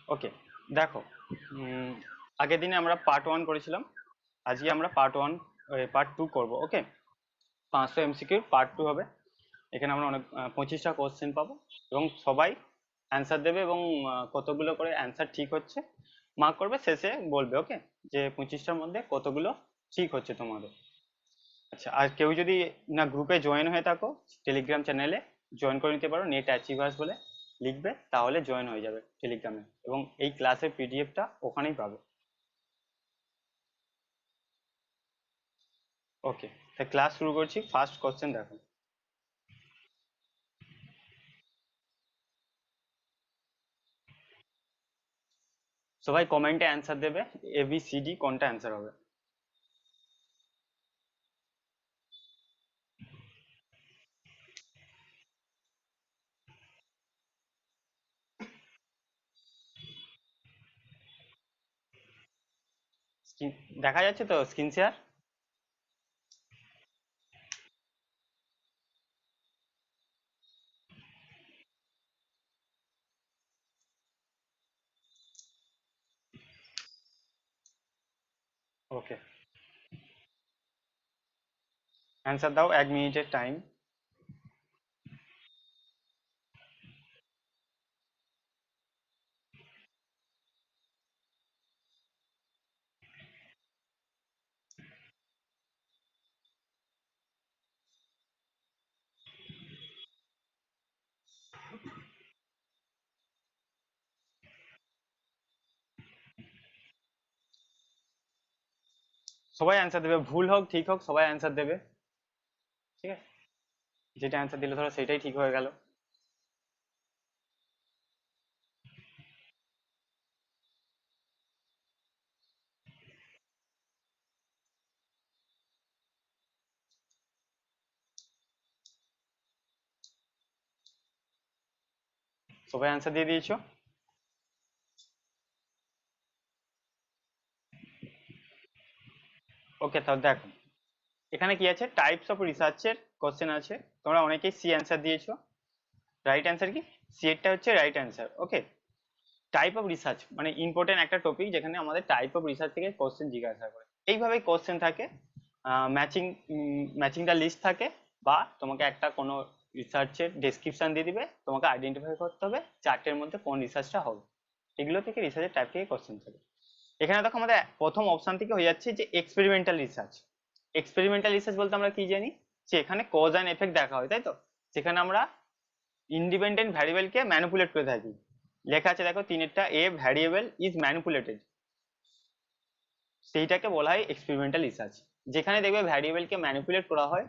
ওকে, দেখো, আগের দিনে আমরা পার্ট 1 করেছিলাম, আজকে আমরা পার্ট 2 করব। ওকে, 500 এমসিকিউ পার্ট 2 হবে। এখানে আমরা অনেক 25টা কোশ্চেন পাবো এবং সবাই অ্যান্সার দেবে এবং কতগুলো করে অ্যান্সার ঠিক হচ্ছে মার্ক করবে, শেষে বলবে ওকে যে 25টার মধ্যে কতগুলো ঠিক হচ্ছে তোমাদের। আচ্ছা, আর কেউ যদি না গ্রুপে জয়েন হয়ে থাকো, টেলিগ্রাম চ্যানেলে জয়েন করে নিতে পারো, নেট অ্যাচিভার্স বলে লিখবে, তাহলে জয়েন হয়ে যাবে টেলিগ্রামে এবং এই ক্লাসের পিডিএফটা ওখানেই পাবে। ওকে, তাই ক্লাস শুরু করছি। ফার্স্ট কোশ্চেন দেখো, সবাই কমেন্টে অ্যান্সার দেবে, ABCD কোনটা অ্যান্সার হবে। দেখা যাচ্ছে তো স্ক্রিন শেয়ার? ওকে, অ্যান্সার দাও, 1 মিনিটের টাইম। সবাই অ্যান্সার দেবে, ভুল হোক ঠিক হোক সবাই অ্যান্সার দেবে। ঠিক আছে, যেটা অ্যান্সার দিলে ধরো সেটাই ঠিক হয়ে গেল। সবাই অ্যান্সার দিয়ে দিয়েছো? ওকে, তাহলে দেখো, এখানে কি আছে, টাইপস অফ রিসার্চের কোশ্চেন আছে। তোমরা অনেকেই সি অ্যান্সার দিয়েছো। রাইট অ্যান্সার কি? সি এরটা হচ্ছে right answer. Okay, type of research মানে ইম্পর্টেন্ট একটা টপিক যেখানে আমাদের টাইপ অফ রিসার্চ থেকে কোশ্চেন জিজ্ঞাসা করে। এইভাবেই কোশ্চেন থাকে, ম্যাচিং ম্যাচিং দ্য লিস্ট থাকে, বা তোমাকে একটা কোনো রিসার্চের ডেসক্রিপশন দিয়ে দিবে, তোমাকে আইডেন্টিফাই করতে হবে চারটের মধ্যে কোন রিসার্চটা হবে। এগুলো থেকে রিসার্চের টাইপ থেকে কোশ্চেন থাকে। এখানে দেখো আমাদের প্রথম অপশন থেকে হয়ে যাচ্ছে যে এক্সপেরিমেন্টাল রিসার্চ। এক্সপেরিমেন্টাল রিসার্চ বলতে আমরা কি জানি, যে এখানে কজ অ্যান্ড এফেক্ট দেখা হয়, তাই তো? যেখানে আমরা ইন্ডিপেন্ডেন্ট ভ্যারিয়েবলকে ম্যানিপুলেট করে থাকি। লেখা আছে দেখো তিনেরটা, এ ভ্যারিয়েবল ইজ ম্যানিপুলেটেড, সেইটাকে বলা হয় এক্সপেরিমেন্টাল রিসার্চ। যেখানে দেখবে ভ্যারিয়েবলকে ম্যানিপুলেট করা হয়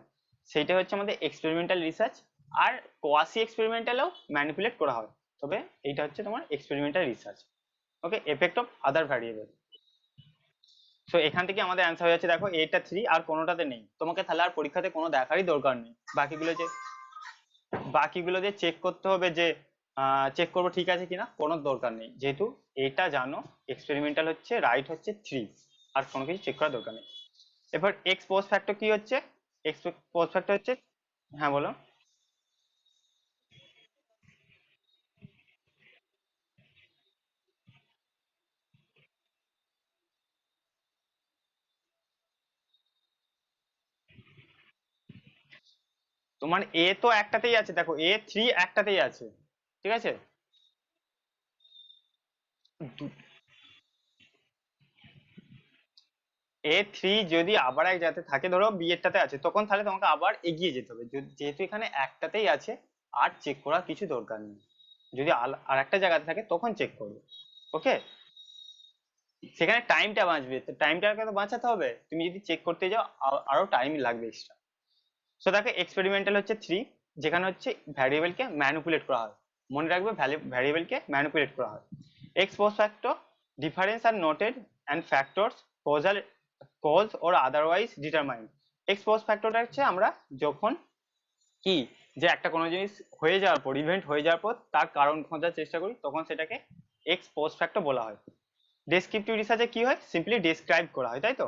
সেইটা হচ্ছে আমাদের এক্সপেরিমেন্টাল রিসার্চ। আর কোয়াসি এক্সপেরিমেন্টালেও ম্যানিপুলেট করা হয়, তবে এইটা হচ্ছে তোমার experimental research. Okay, effect of other variable. So এখান থেকে আমাদের অ্যান্সার হয়ে যাচ্ছে, দেখো এটা 3 আর কোনোটাতে নেই, তোমাকে তাহলে আর পরীক্ষাতে কোনো দেখারই দরকার নেই। বাকিগুলো যে বাকিগুলো যে চেক করতে হবে, যে চেক করবো ঠিক আছে কিনা, কোনো দরকার নেই, যেহেতু এটা জানো এক্সপেরিমেন্টাল হচ্ছে রাইট হচ্ছে 3, আর কোনো কিছু চেক করার দরকার নেই। এবার এক্স পোস্ট ফ্যাক্টর কি হচ্ছে? এক্স পোস্ট ফ্যাক্টর হচ্ছে, হ্যাঁ বলো। তোমার এ তো একটাতেই আছে, দেখো A3 একটাতেই আছে, ঠিক আছে। A3 যদি আবার এক জায়গাতে থাকে, ধরো বি এরটাতে আছে, তখন তাহলে তোমাকে আবার এগিয়ে যেতে হবে। যেহেতু এখানে একটাতেই আছে, আর চেক করার কিছু দরকার নেই। যদি আর একটা জায়গাতে থাকে তখন চেক করবে। ওকে, সেখানে টাইমটা বাঁচবে, তো টাইমটাকে তো বাঁচাতে হবে, তুমি যদি চেক করতে যাও আরো টাইম লাগবে এক্সট্রা। সো দেখো এক্সপেরিমেন্টাল হচ্ছে 3, যেখানে হচ্ছে ভ্যারিয়েবলকে ম্যানিপুলেট করা হয়। মনে রাখবে, ভ্যারিয়েবলকে ম্যানিপুলেট করা হয়। Ex post factor, difference are noted and factors causal cause or otherwise determine. Ex post ফ্যাক্টরটা হচ্ছে আমরা যখন কি, যে একটা কোনো জিনিস হয়ে যাওয়ার পর, ইভেন্ট হয়ে যাওয়ার পর তার কারণ খোঁজার চেষ্টা করি, তখন সেটাকে এক্স পোস্ট ফ্যাক্টর বলা হয়। ডেসক্রিপটিভ রিসার্চে কি হয়, সিম্পলি ডেসক্রাইব করা হয়, তাই তো?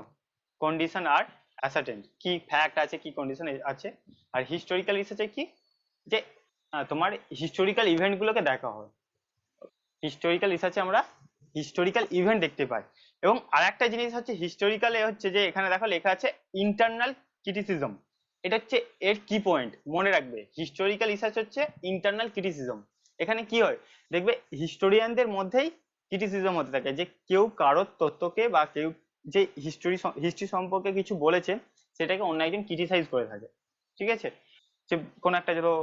কন্ডিশন আর অ্যাসার্টেন্ট, কি ফ্যাক্ট আছে কি কন্ডিশন আছে। আর হিস্টোরিক্যাল রিসার্চে কি, যে তোমার হিস্টোরিক্যাল ইভেন্ট গুলোকে দেখা হয়। হিস্টোরিক্যাল রিসার্চে আমরা হিস্টোরিক্যাল ইভেন্ট দেখতে পাই। এবং আরেকটা জিনিস হচ্ছে হিস্টোরিক্যাল হচ্ছে যে এখানে দেখো লেখা আছে ইন্টারনাল ক্রিটিসিজম। এটা হচ্ছে এর কি পয়েন্ট, মনে রাখবে হিস্টোরিক্যাল রিসার্চ হচ্ছে ইন্টারনাল ক্রিটিসিজম। এখানে কি হয় দেখবে হিস্টোরিয়ানদের মধ্যেই ক্রিটিসিজম হতে থাকে, যে কেউ কারোর তথ্যকে বা কেউ যে হিস্ট্রি সম্পর্কে কিছু বলেছে সেটাকে অন্য একজন ক্রিটিসাইজ করে থাকে। ঠিক আছে, যে কোনো একটা ধরো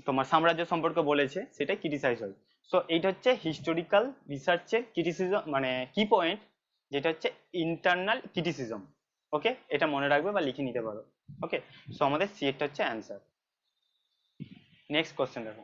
তোমার সাম্রাজ্য সম্পর্কে বলেছে সেটা ক্রিটিসাইজ হয়। সো এইটা হচ্ছে হিস্টোরিক্যাল রিসার্চের ক্রিটিসিজম মানে কি পয়েন্ট, যেটা হচ্ছে ইন্টারনাল ক্রিটিসিজম। ওকে, এটা মনে রাখবে বা লিখে নিতে পারো। ওকে, সো আমাদের সি একটা হচ্ছে অ্যান্সার। নেক্সট কোশ্চেন দেখো।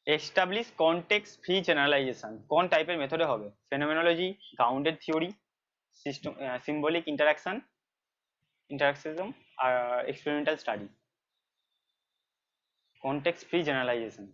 এস্টাবলিশ কনটেক্সট ফ্রি জেনারেলাইজেশন কোন টাইপের মেথডে হবে? Phenomenology, grounded theory, system, symbolic interactionism, আর experimental study. Context free generalization.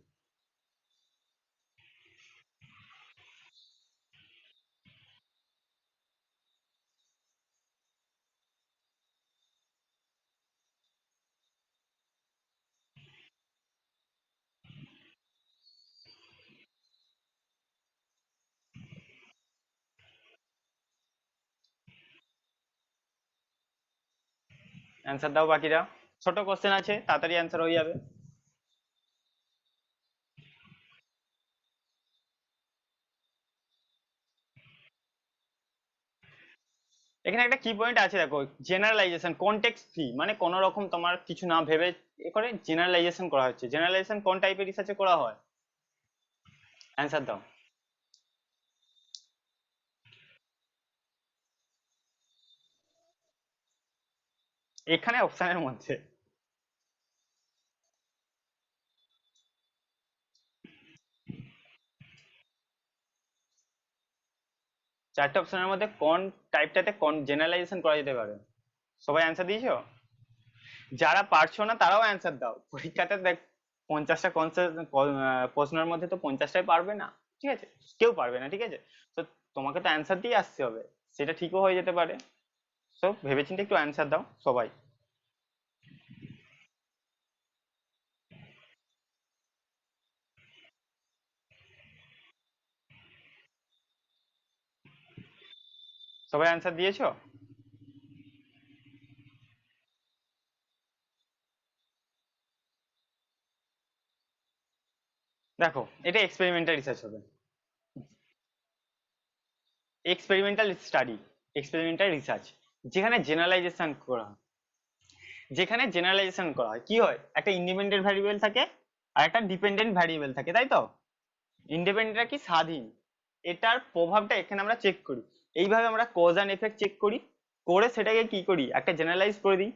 Answer দাও বাকিরা, ছোট কোশ্চেন আছে তাড়াতাড়ি অ্যান্সার হয়ে যাবে। এখানে একটা কি পয়েন্ট আছে দেখো, জেনারেলাইজেশন কনটেক্সট ফ্রি মানে কোন রকম তোমার কিছু না ভেবে এ করে জেনারেলাইজেশন করা হচ্ছে। জেনারেলাইজেশন কোন টাইপের রিসার্চে করা হয়? অ্যান্সার দাও। এখানে অপশনের মধ্যে চারটে অপশনের মধ্যে কোন টাইপটাতে কোন জেনারেলাইজেশন করা যেতে পারে? সবাই অ্যান্সার দিয়েছো? যারা পারছো না তারাও অ্যান্সার দাও, পরীক্ষাতে দেখ 50টা প্রশ্নের মধ্যে তো 50টাই পারবে না। ঠিক আছে, কেউ পারবে না, ঠিক আছে। তো তোমাকে তো অ্যান্সার দিয়ে আসতে হবে, সেটা ঠিকও হয়ে যেতে পারে। তো ভেবেচিন্তে একটু অ্যান্সার দাও সবাই। সবাই অ্যান্সার দিয়েছো? দেখো, এটা এক্সপেরিমেন্টাল রিসার্চ হবে, এক্সপেরিমেন্টাল স্টাডি, এক্সপেরিমেন্টাল রিসার্চ। যেখানে জেনারেলাইজেশন করা হয়, যেখানে জেনারেলাইজেশন করা হয় কি হয়, একটা ইন্ডিপেন্ডেন্ট ভ্যারিয়েবল থাকে আর একটা ডিপেন্ডেন্ট ভ্যারিয়েবল থাকে, তাই তো? ইন্ডিপেন্ডেন্টটা কি স্বাধীন, এটার প্রভাবটা এখানে আমরা চেক করি। এইভাবে আমরা কজ অ্যান্ড এফেক্ট চেক করি, করে সেটাকে কি করি একটা জেনারেলাইজ করে দিই।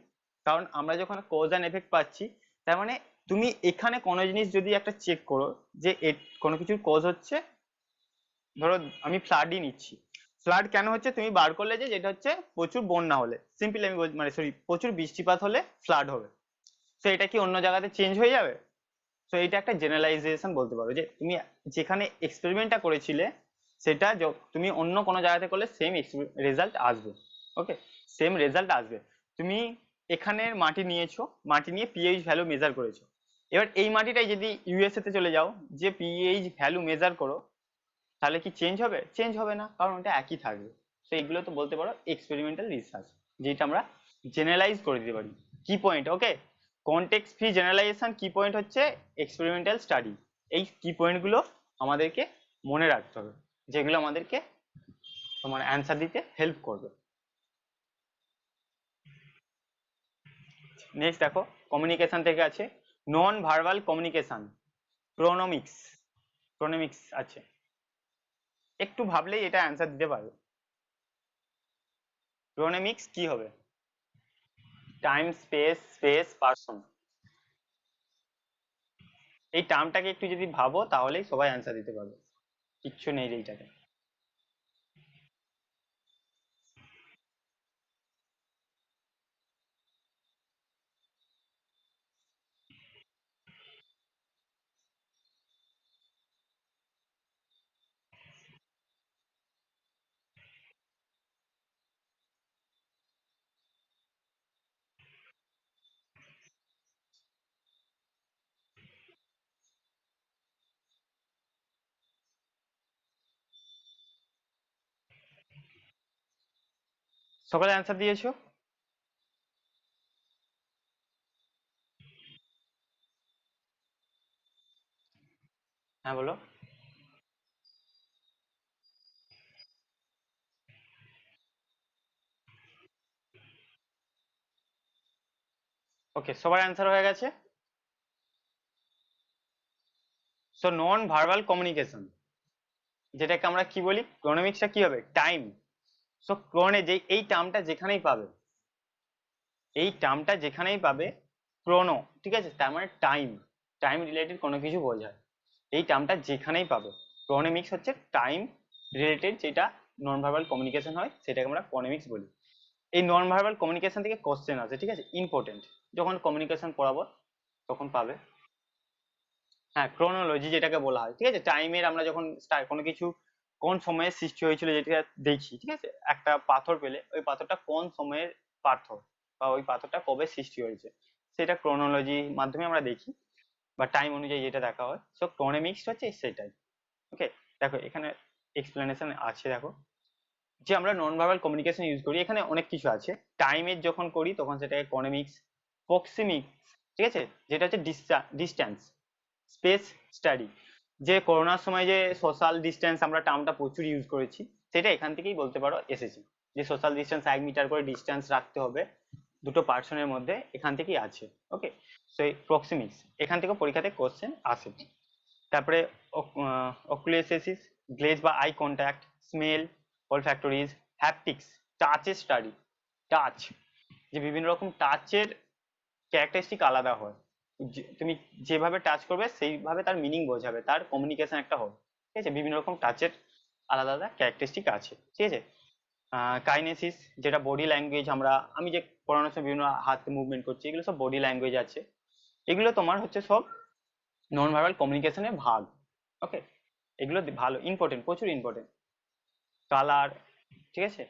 কারণ আমরা যখন কজ অ্যান্ড এফেক্ট পাচ্ছি, তার মানে তুমি এখানে কোনো জিনিস যদি একটা চেক করো যে কোনো কিছুর কজ হচ্ছে, ধরো আমি ফ্লাডই নিচ্ছি, ফ্লাড কেন হচ্ছে তুমি বার করলে যে যেটা হচ্ছে প্রচুর বন্যা হলে, সিম্পলি আমি মানে সরি প্রচুর বৃষ্টিপাত হলে ফ্লাড হবে। তো এটা কি অন্য জায়গাতে চেঞ্জ হয়ে যাবে? তো এটা একটা জেনারেলাইজেশন বলতে পারো, যে তুমি যেখানে এক্সপেরিমেন্টটা করেছিলে সেটা তুমি অন্য কোনো জায়গাতে করলে সেম রেজাল্ট আসবে। ওকে, সেম রেজাল্ট আসবে। তুমি এখানের মাটি নিয়েছো, মাটি নিয়ে পিএইচ ভ্যালু মেজার করেছো, এবার এই মাটিটাই যদি ইউএসএ তে চলে যাও যে পিএইচ ভ্যালু মেজার করো, তাহলে কি চেঞ্জ হবে? চেঞ্জ হবে না, কারণ ওটা একই থাকবে। তো এগুলো তো বলতে পারো এক্সপেরিমেন্টাল রিসার্চ, যেটা আমরা জেনারেলাইজ করে দিতে পারি। কি পয়েন্ট, ওকে, কনটেক্সট ফ্রি জেনারেলাইজেশন কি পয়েন্ট হচ্ছে এক্সপেরিমেন্টাল স্টাডি। এই কি পয়েন্ট গুলো আমাদেরকে মনে রাখতে হবে, যেগুলো আমাদেরকে তোমার অ্যান্সার দিতে হেল্প করবে। নেক্সট দেখো, কমিউনিকেশন থেকে আছে নন ভার্বাল কমিউনিকেশন, ক্রোনোমিক্স, ক্রোনোমিক্স আছে, একটু ভাবলেই এটা অ্যান্সার দিতে পারবে। ক্রোনোমিক্স কি হবে? টাইম, স্পেস, স্পেস, পার্সন, এই টার্মটাকে একটু যদি ভাবো তাহলেই সবাই অ্যান্সার দিতে পারবে, কিচ্ছু নেই এইটাকে। সকলে অ্যান্সার দিয়েছো? হ্যাঁ বলো। ওকে, সবার অ্যান্সার হয়ে গেছে। সো নন ভার্বাল কমিউনিকেশন, যেটাকে আমরা কি বলি, ক্রোনমিক্সটা কি হবে, টাইম। সো ক্রোনে যে এই টার্মটা যেখানেই পাবে, এই টার্মটা যেখানেই পাবে ক্রোনো, ঠিক আছে, তার মানে টাইম, টাইম রিলেটেড কোনো কিছু বোঝায়। এই টার্মটা যেখানেই পাবে, ক্রোনেমিক্স হচ্ছে টাইম রিলেটেড যেটা নন ভার্বাল কমিউনিকেশন হয় সেটাকে আমরা ক্রোনেমিক্স বলি। এই নন ভার্বাল কমিউনিকেশন থেকে কোশ্চেন আছে, ঠিক আছে, ইম্পর্টেন্ট, যখন কমিউনিকেশন পড়াবো তখন পাবে। হ্যাঁ, ক্রোনোলজি যেটাকে বলা হয়, ঠিক আছে, টাইমের আমরা যখন কোনো কিছু কোন সময়ে সৃষ্টি হয়েছিল যেটা দেখি, ঠিক আছে, একটা পাথর পেলে ওই পাথরটা কোন সময়ের পাথর বা ওই পাথরটা কবে সৃষ্টি হয়েছে সেটা ক্রোনোলজির মাধ্যমে আমরা দেখি, বা টাইম অনুযায়ী যেটা দেখা হয়। সো ক্রোনেমিক্স হচ্ছে সেটাই। ওকে, দেখো এখানে এক্সপ্লেনেশন আছে, দেখো যে আমরা নন ভার্বাল কমিউনিকেশন ইউজ করি, এখানে অনেক কিছু আছে। টাইমের যখন করি তখন সেটাকে ক্রোনেমিক্স, প্রক্সিমিক্স, ঠিক আছে, যেটা হচ্ছে ডিস্টেন্স, স্পেস স্টাডি, যে করোনার সময় যে সোশ্যাল ডিস্টেন্স আমরা টার্মটা প্রচুর ইউজ করেছি, সেটা এখান থেকেই বলতে পারো এসেছে, যে সোশ্যাল ডিস্টেন্স 1 মিটার করে ডিস্টেন্স রাখতে হবে দুটো পার্সনের মধ্যে, এখান থেকেই আছে। ওকে, সো এই প্রক্সিমিক্স এখান থেকে পরীক্ষাতে কোশ্চেন আসে। তারপরে অকুলেসিস, গ্লেজ বা eye contact, smell, olfactories, haptics, টাচের স্টাডি, টাচ, যে বিভিন্ন রকম টাচের ক্যারেক্টারিস্টিক আলাদা হয়, তুমি যেভাবে টাচ করবে সেইভাবে তার মিনিং বোঝাবে, তার কমিউনিকেশন একটা হবে, ঠিক আছে, বিভিন্ন রকম টাচের আলাদা আলাদা ক্যারেক্টারিস্টিক আছে, ঠিক আছে। কাইনেসিস, যেটা বডি ল্যাঙ্গুয়েজ, আমি যে পড়ানোর সময় বিভিন্ন হাত মুভমেন্ট করছি, এগুলো সব বডি ল্যাঙ্গুয়েজ আছে, এগুলো তোমার হচ্ছে সব নন ভার্বাল কমিউনিকেশনের ভাগ। ওকে, এগুলো ভালো ইম্পর্টেন্ট, প্রচুর ইম্পর্টেন্ট। কালার, ঠিক আছে,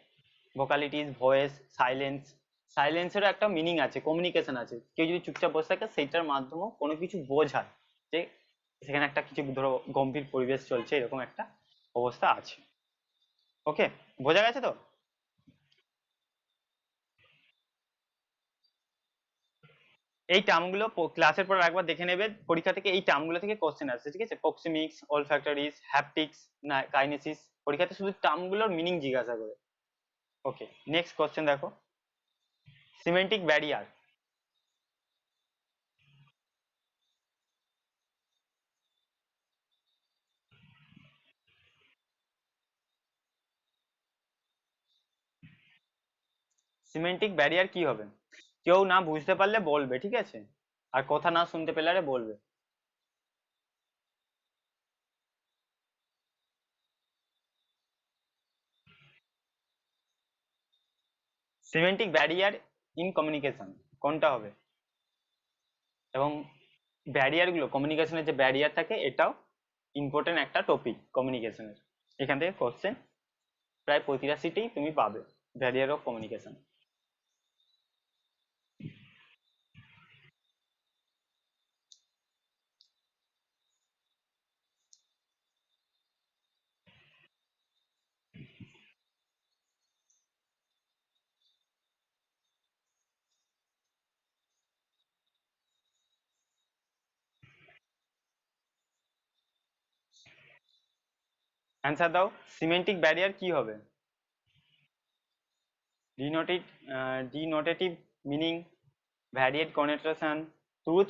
ভোকালিটিস, ভয়েস, সাইলেন্স, সাইলেন্সেরও একটা মিনিং আছে, কমিউনিকেশন আছে, কেউ যদি চুপচাপ বসে থাকে সেইটার মাধ্যমেও কোনো কিছু বোঝায়, যে সেখানে একটা কিছু ধরো গম্ভীর পরিবেশ চলছে, এরকম একটা অবস্থা আছে। ওকে, বোঝা গেছে তো? এই টার্মগুলো ক্লাসের পর একবার দেখে নেবে, পরীক্ষা থেকে এই টার্মগুলো থেকে কোশ্চেন আসছে, ঠিক আছে, প্রক্সিমিক্স, olfactories, হ্যাপটিক্স, না কাইনেসিস, পরীক্ষাতে শুধু টার্মগুলোর মিনিং জিজ্ঞাসা করে। ওকে, নেক্সট কোশ্চেন দেখো, সিমেন্টিক ব্যারিয়ার। সিমেন্টিক ব্যারিয়ার কি হবে? কেউ না বুঝতে পারলে বলবে, ঠিক আছে, আর কথা না শুনতে পেলে বলবে। সিমেন্টিক ব্যারিয়ার ইন কমিউনিকেশন কোনটা হবে? এবং ব্যারিয়ার গুলো, কমিউনিকেশনের যে ব্যারিয়ার থাকে, এটাও ইম্পর্টেন্ট একটা টপিক কমিউনিকেশনের, এখান থেকে কোশ্চেন প্রায় প্রতিটা সিটেই তুমি পাবে, ব্যারিয়ার অফ কমিউনিকেশন। অ্যান্সার দাও, সিমেন্টিক ব্যারিয়ার কি হবে? Denoted, denotative meaning, variate connotation, truth,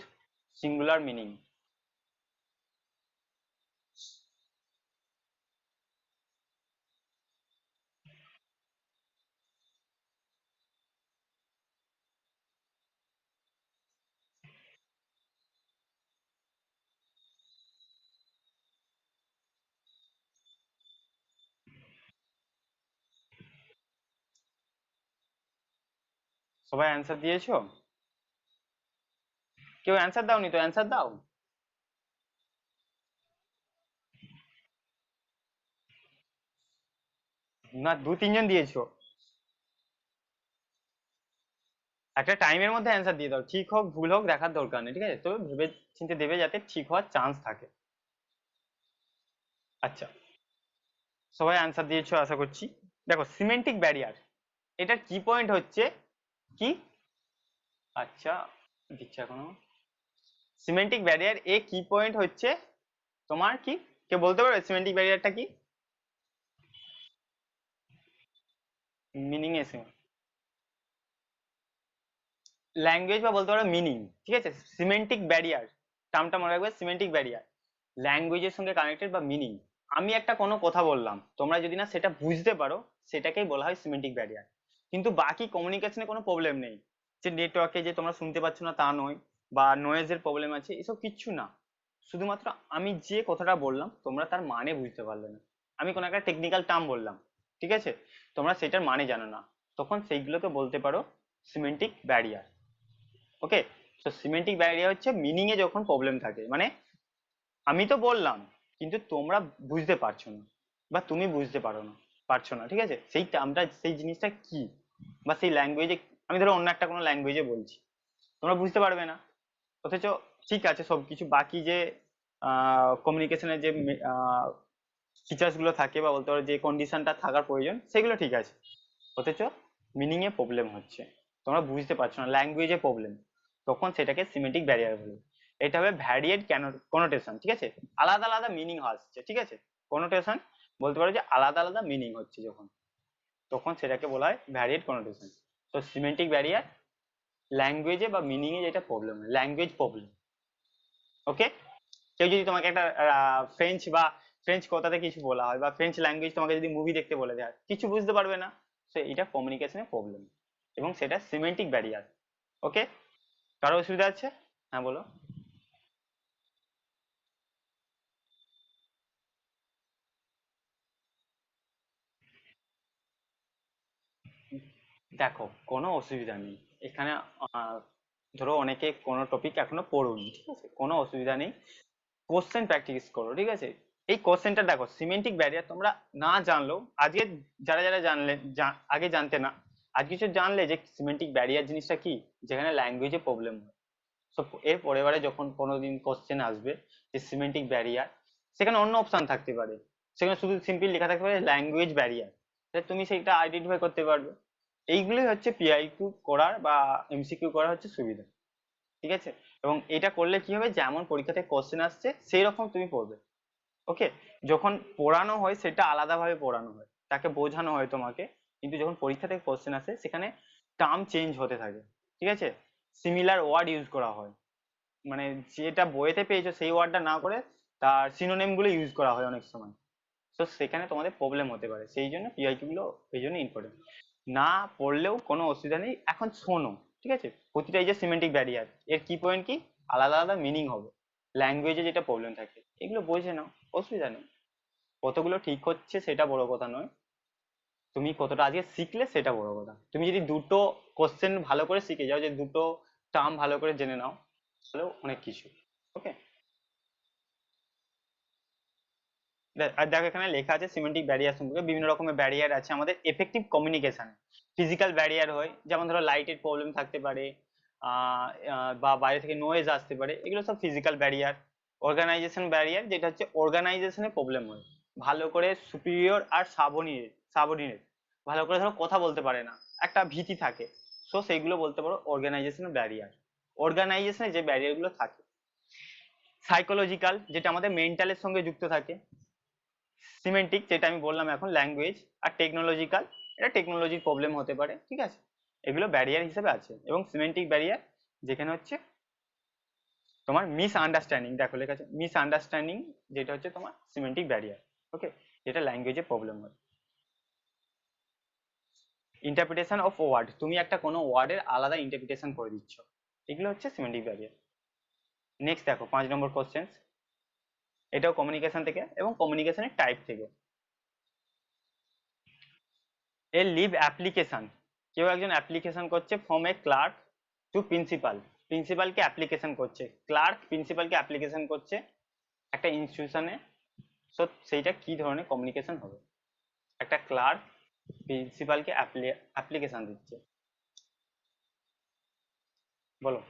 singular meaning. সবাই অ্যান্সার দিয়েছো? কেউ অ্যান্সার দাওনি তো, অ্যান্সার দাও। না, দু তিনজন দিয়েছো। একটা টাইমের মধ্যে অ্যান্সার দিয়ে দাও, ঠিক হোক ভুল হোক দেখার দরকার নেই, ঠিক আছে, তবে ভেবে চিন্তে দেবে যাতে ঠিক হওয়ার চান্স থাকে। আচ্ছা, সবাই অ্যান্সার দিয়েছো আশা করছি। দেখো সিমেন্টিক ব্যারিয়ার, এটার কি পয়েন্ট হচ্ছে কি, আচ্ছা দিচ্ছি এখনো, সিমেন্টিক ব্যারিয়ার এ কি পয়েন্ট হচ্ছে তোমার কি, কে বলতে পারবে সিমেন্টিক ব্যারিয়ারটা কি মিনিং এসে, ল্যাঙ্গুয়েজ বা বলতে পারো মিনিং, ঠিক আছে। সিমেন্টিক ব্যারিয়ার টার্মটা মনে রাখবে, সিমেন্টিক ব্যারিয়ার ল্যাঙ্গুয়েজের সঙ্গে কানেক্টেড বা মিনিং। আমি একটা কোনো কথা বললাম, তোমরা যদি না সেটা বুঝতে পারো, সেটাকেই বলা হয় সিমেন্টিক ব্যারিয়ার। কিন্তু বাকি কমিউনিকেশনে কোনো প্রবলেম নেই, যে নেটওয়ার্কে যে তোমরা শুনতে পাচ্ছ না তা নয়, বা নয়েজের প্রবলেম আছে এসব কিচ্ছু না। শুধুমাত্র আমি যে কথাটা বললাম তোমরা তার মানে বুঝতে পারলে না, আমি কোনো একটা টেকনিক্যাল টার্ম বললাম, ঠিক আছে, তোমরা সেটার মানে জানো না, তখন সেইগুলোকে বলতে পারো সিমেন্টিক ব্যারিয়ার। ওকে, তো সিমেন্টিক ব্যারিয়ার হচ্ছে মিনিং এ যখন প্রবলেম থাকে, মানে আমি তো বললাম কিন্তু তোমরা বুঝতে পারছো না, বা তুমি বুঝতে পারছো না, ঠিক আছে, সেই টার্মটা সেই জিনিসটা কি, বা সেই ল্যাঙ্গুয়েজে, আমি ধরো অন্য একটা কোনো ল্যাঙ্গুয়েজে বলছি, তোমরা বুঝতে পারবে না, অথচ ঠিক আছে সবকিছু বাকি যে কমিউনিকেশনের যে ফিচার্স গুলো থাকে বা বলতে পারো যে কন্ডিশনটা থাকার প্রয়োজন সেগুলো ঠিক আছে, অথচ মিনিং এ প্রবলেম হচ্ছে, তোমরা বুঝতে পারছো না, ল্যাঙ্গুয়েজে প্রবলেম, তখন সেটাকে সিমেন্টিক ব্যারিয়ার বলে। এটা হবে ভ্যারিয়েট কোনোটেশন, ঠিক আছে, আলাদা আলাদা মিনিং আসছে, ঠিক আছে, কোনোটেশন বলতে পারো যে আলাদা আলাদা মিনিং হচ্ছে যখন, তখন সেটাকে বলা হয় ভ্যারিয়েট কোনোটেশন। তো সিমেন্টিক ব্যারিয়ার ল্যাঙ্গুয়েজে বা মিনিং এ যেটা প্রবলেম হয়, ল্যাঙ্গুয়েজ প্রবলেম। ওকে, কেউ যদি তোমাকে একটা ফ্রেঞ্চ বা ফ্রেঞ্চ কথাতে কিছু বলা হয়, বা ফ্রেঞ্চ ল্যাঙ্গুয়েজ তোমাকে যদি মুভি দেখতে বলে দেয়, কিছু বুঝতে পারবে না, তো এটা কমিউনিকেশনের প্রবলেম, এবং সেটা সিমেন্টিক ব্যারিয়ার। ওকে, কারো অসুবিধা আছে? হ্যাঁ বলো। দেখো কোনো অসুবিধা নেই এখানে, আহ, ধরো অনেকে কোনো টপিক এখনো পড়োনি, ঠিক আছে, কোনো অসুবিধা নেই, কোশ্চেন প্র্যাকটিস করো, ঠিক আছে। এই কোশ্চেনটা দেখো, সিমেন্টিক ব্যারিয়ার তোমরা না জানলেও আজকে যারা যারা জানলে, আগে জানতে না, আজ কিছু জানলে যে সিমেন্টিক ব্যারিয়ার জিনিসটা কি, যেখানে ল্যাঙ্গুয়েজে প্রবলেম হয়। তো এর পরের বারে যখন কোনোদিন কোশ্চেন আসবে যে সিমেন্টিক ব্যারিয়ার, সেখানে অন্য অপশন থাকতে পারে, সেখানে শুধু সিম্পল লেখা থাকতে পারে ল্যাঙ্গুয়েজ ব্যারিয়ার, তুমি সেইটা আইডেন্টিফাই করতে পারবে। এইগুলোই হচ্ছে পিআইকিউ করার বা এমসিকিউ করার হচ্ছে সুবিধা, ঠিক আছে। এবং এটা করলে কি হবে, যেমন পরীক্ষাতে কোশ্চেন আসছে সেই রকম তুমি পড়বে। ওকে, যখন পড়ানো হয় সেটা আলাদাভাবে পড়ানো হয়, তাকে বোঝানো হয় তোমাকে, কিন্তু যখন পরীক্ষা থেকে কোশ্চেন আসে সেখানে টার্ম চেঞ্জ হতে থাকে, ঠিক আছে, সিমিলার ওয়ার্ড ইউজ করা হয়, মানে যেটা বইয়েতে পেয়েছো সেই ওয়ার্ডটা না করে তার সিনোনিম গুলো ইউজ করা হয় অনেক সময়। তো সেখানে তোমাদের প্রবলেম হতে পারে, সেই জন্য পিআইকিউ গুলো এই জন্য ইম্পর্টেন্ট। না পড়লেও কোনো অসুবিধা নেই, এখন শোনো, ঠিক আছে, প্রতিটা এই যে সিমেন্টিক ব্যারিয়ার এর কি পয়েন্ট কি, আলাদা আলাদা মিনিং হবে, ল্যাঙ্গুয়েজে যেটা প্রবলেম থাকে এগুলো বোঝে নাও, অসুবিধা নেই। কতগুলো ঠিক হচ্ছে সেটা বড় কথা নয়, তুমি কতটা আজকে শিখলে সেটা বড় কথা। তুমি যদি দুটো কোশ্চেন ভালো করে শিখে যাও, যে দুটো টার্ম ভালো করে জেনে নাও, তাহলেও অনেক কিছু। ওকে, আর দেখো এখানে লেখা আছে সিমেন্টিক ব্যারিয়ার সম্পর্কে, বিভিন্ন রকমের ব্যারিয়ার আছে আমাদের এফেক্টিভ কমিউনিকেশন। ফিজিক্যাল ব্যারিয়ার হয়, যেমন ধরো লাইটের প্রবলেম থাকতে পারে, বা বাইরে থেকে নয়েজ আসতে পারে, এগুলো সব ফিজিক্যাল ব্যারিয়ার। অর্গানাইজেশন ব্যারিয়ার, যেটা হচ্ছে অর্গানাইজেশনে প্রবলেম হয়, ভালো করে সুপিরিয়র আর সাবঅর্ডিনেট সাবঅর্ডিনেট ভালো করে ধরো কথা বলতে পারে না, একটা ভীতি থাকে, সো সেইগুলো বলতে পারো অর্গানাইজেশন ব্যারিয়ার। অর্গানাইজেশনে যে ব্যারিয়ার গুলো থাকে, সাইকোলজিক্যাল যেটা আমাদের মেন্টালের সঙ্গে যুক্ত থাকে, সিমেন্টিক যেটা আমি বললাম এখন ল্যাঙ্গুয়েজ, আর টেকনোলজিক্যাল, এটা টেকনোলজির প্রবলেম হতে পারে, ঠিক আছে, এগুলো ব্যারিয়ার হিসেবে আছে। এবং সিমেন্টিক ব্যারিয়ার যেখানে হচ্ছে তোমার মিস আন্ডারস্ট্যান্ডিং, দেখো লেখা আছে মিস আন্ডারস্ট্যান্ডিং, যেটা হচ্ছে তোমার সিমেন্টিক ব্যারিয়ার। ওকে, যেটা ল্যাঙ্গুয়েজে প্রবলেম হয়। ইন্টারপ্রিটেশন অফ ওয়ার্ড, তুমি একটা কোনো ওয়ার্ডের আলাদা ইন্টারপ্রিটেশন করে দিচ্ছ, এগুলো হচ্ছে সিমেন্টিক ব্যারিয়ার। নেক্সট দেখো 5 নম্বর কোশ্চেন, এটাও কমিউনিকেশন থেকে এবং কমিউনিকেশনের টাইপ থেকে। এ লিভ অ্যাপ্লিকেশন, কেউ একজন অ্যাপ্লিকেশন করছে from a clerk to principal, প্রিন্সিপালকে অ্যাপ্লিকেশন করছে, ক্লার্ক প্রিন্সিপালকে অ্যাপ্লিকেশন করছে একটা ইনস্টিটিউশনে, তো সেইটা কি ধরনের কমিউনিকেশন হবে? একটা ক্লার্ক প্রিন্সিপালকে অ্যাপ্লিকেশন দিচ্ছে, বলো।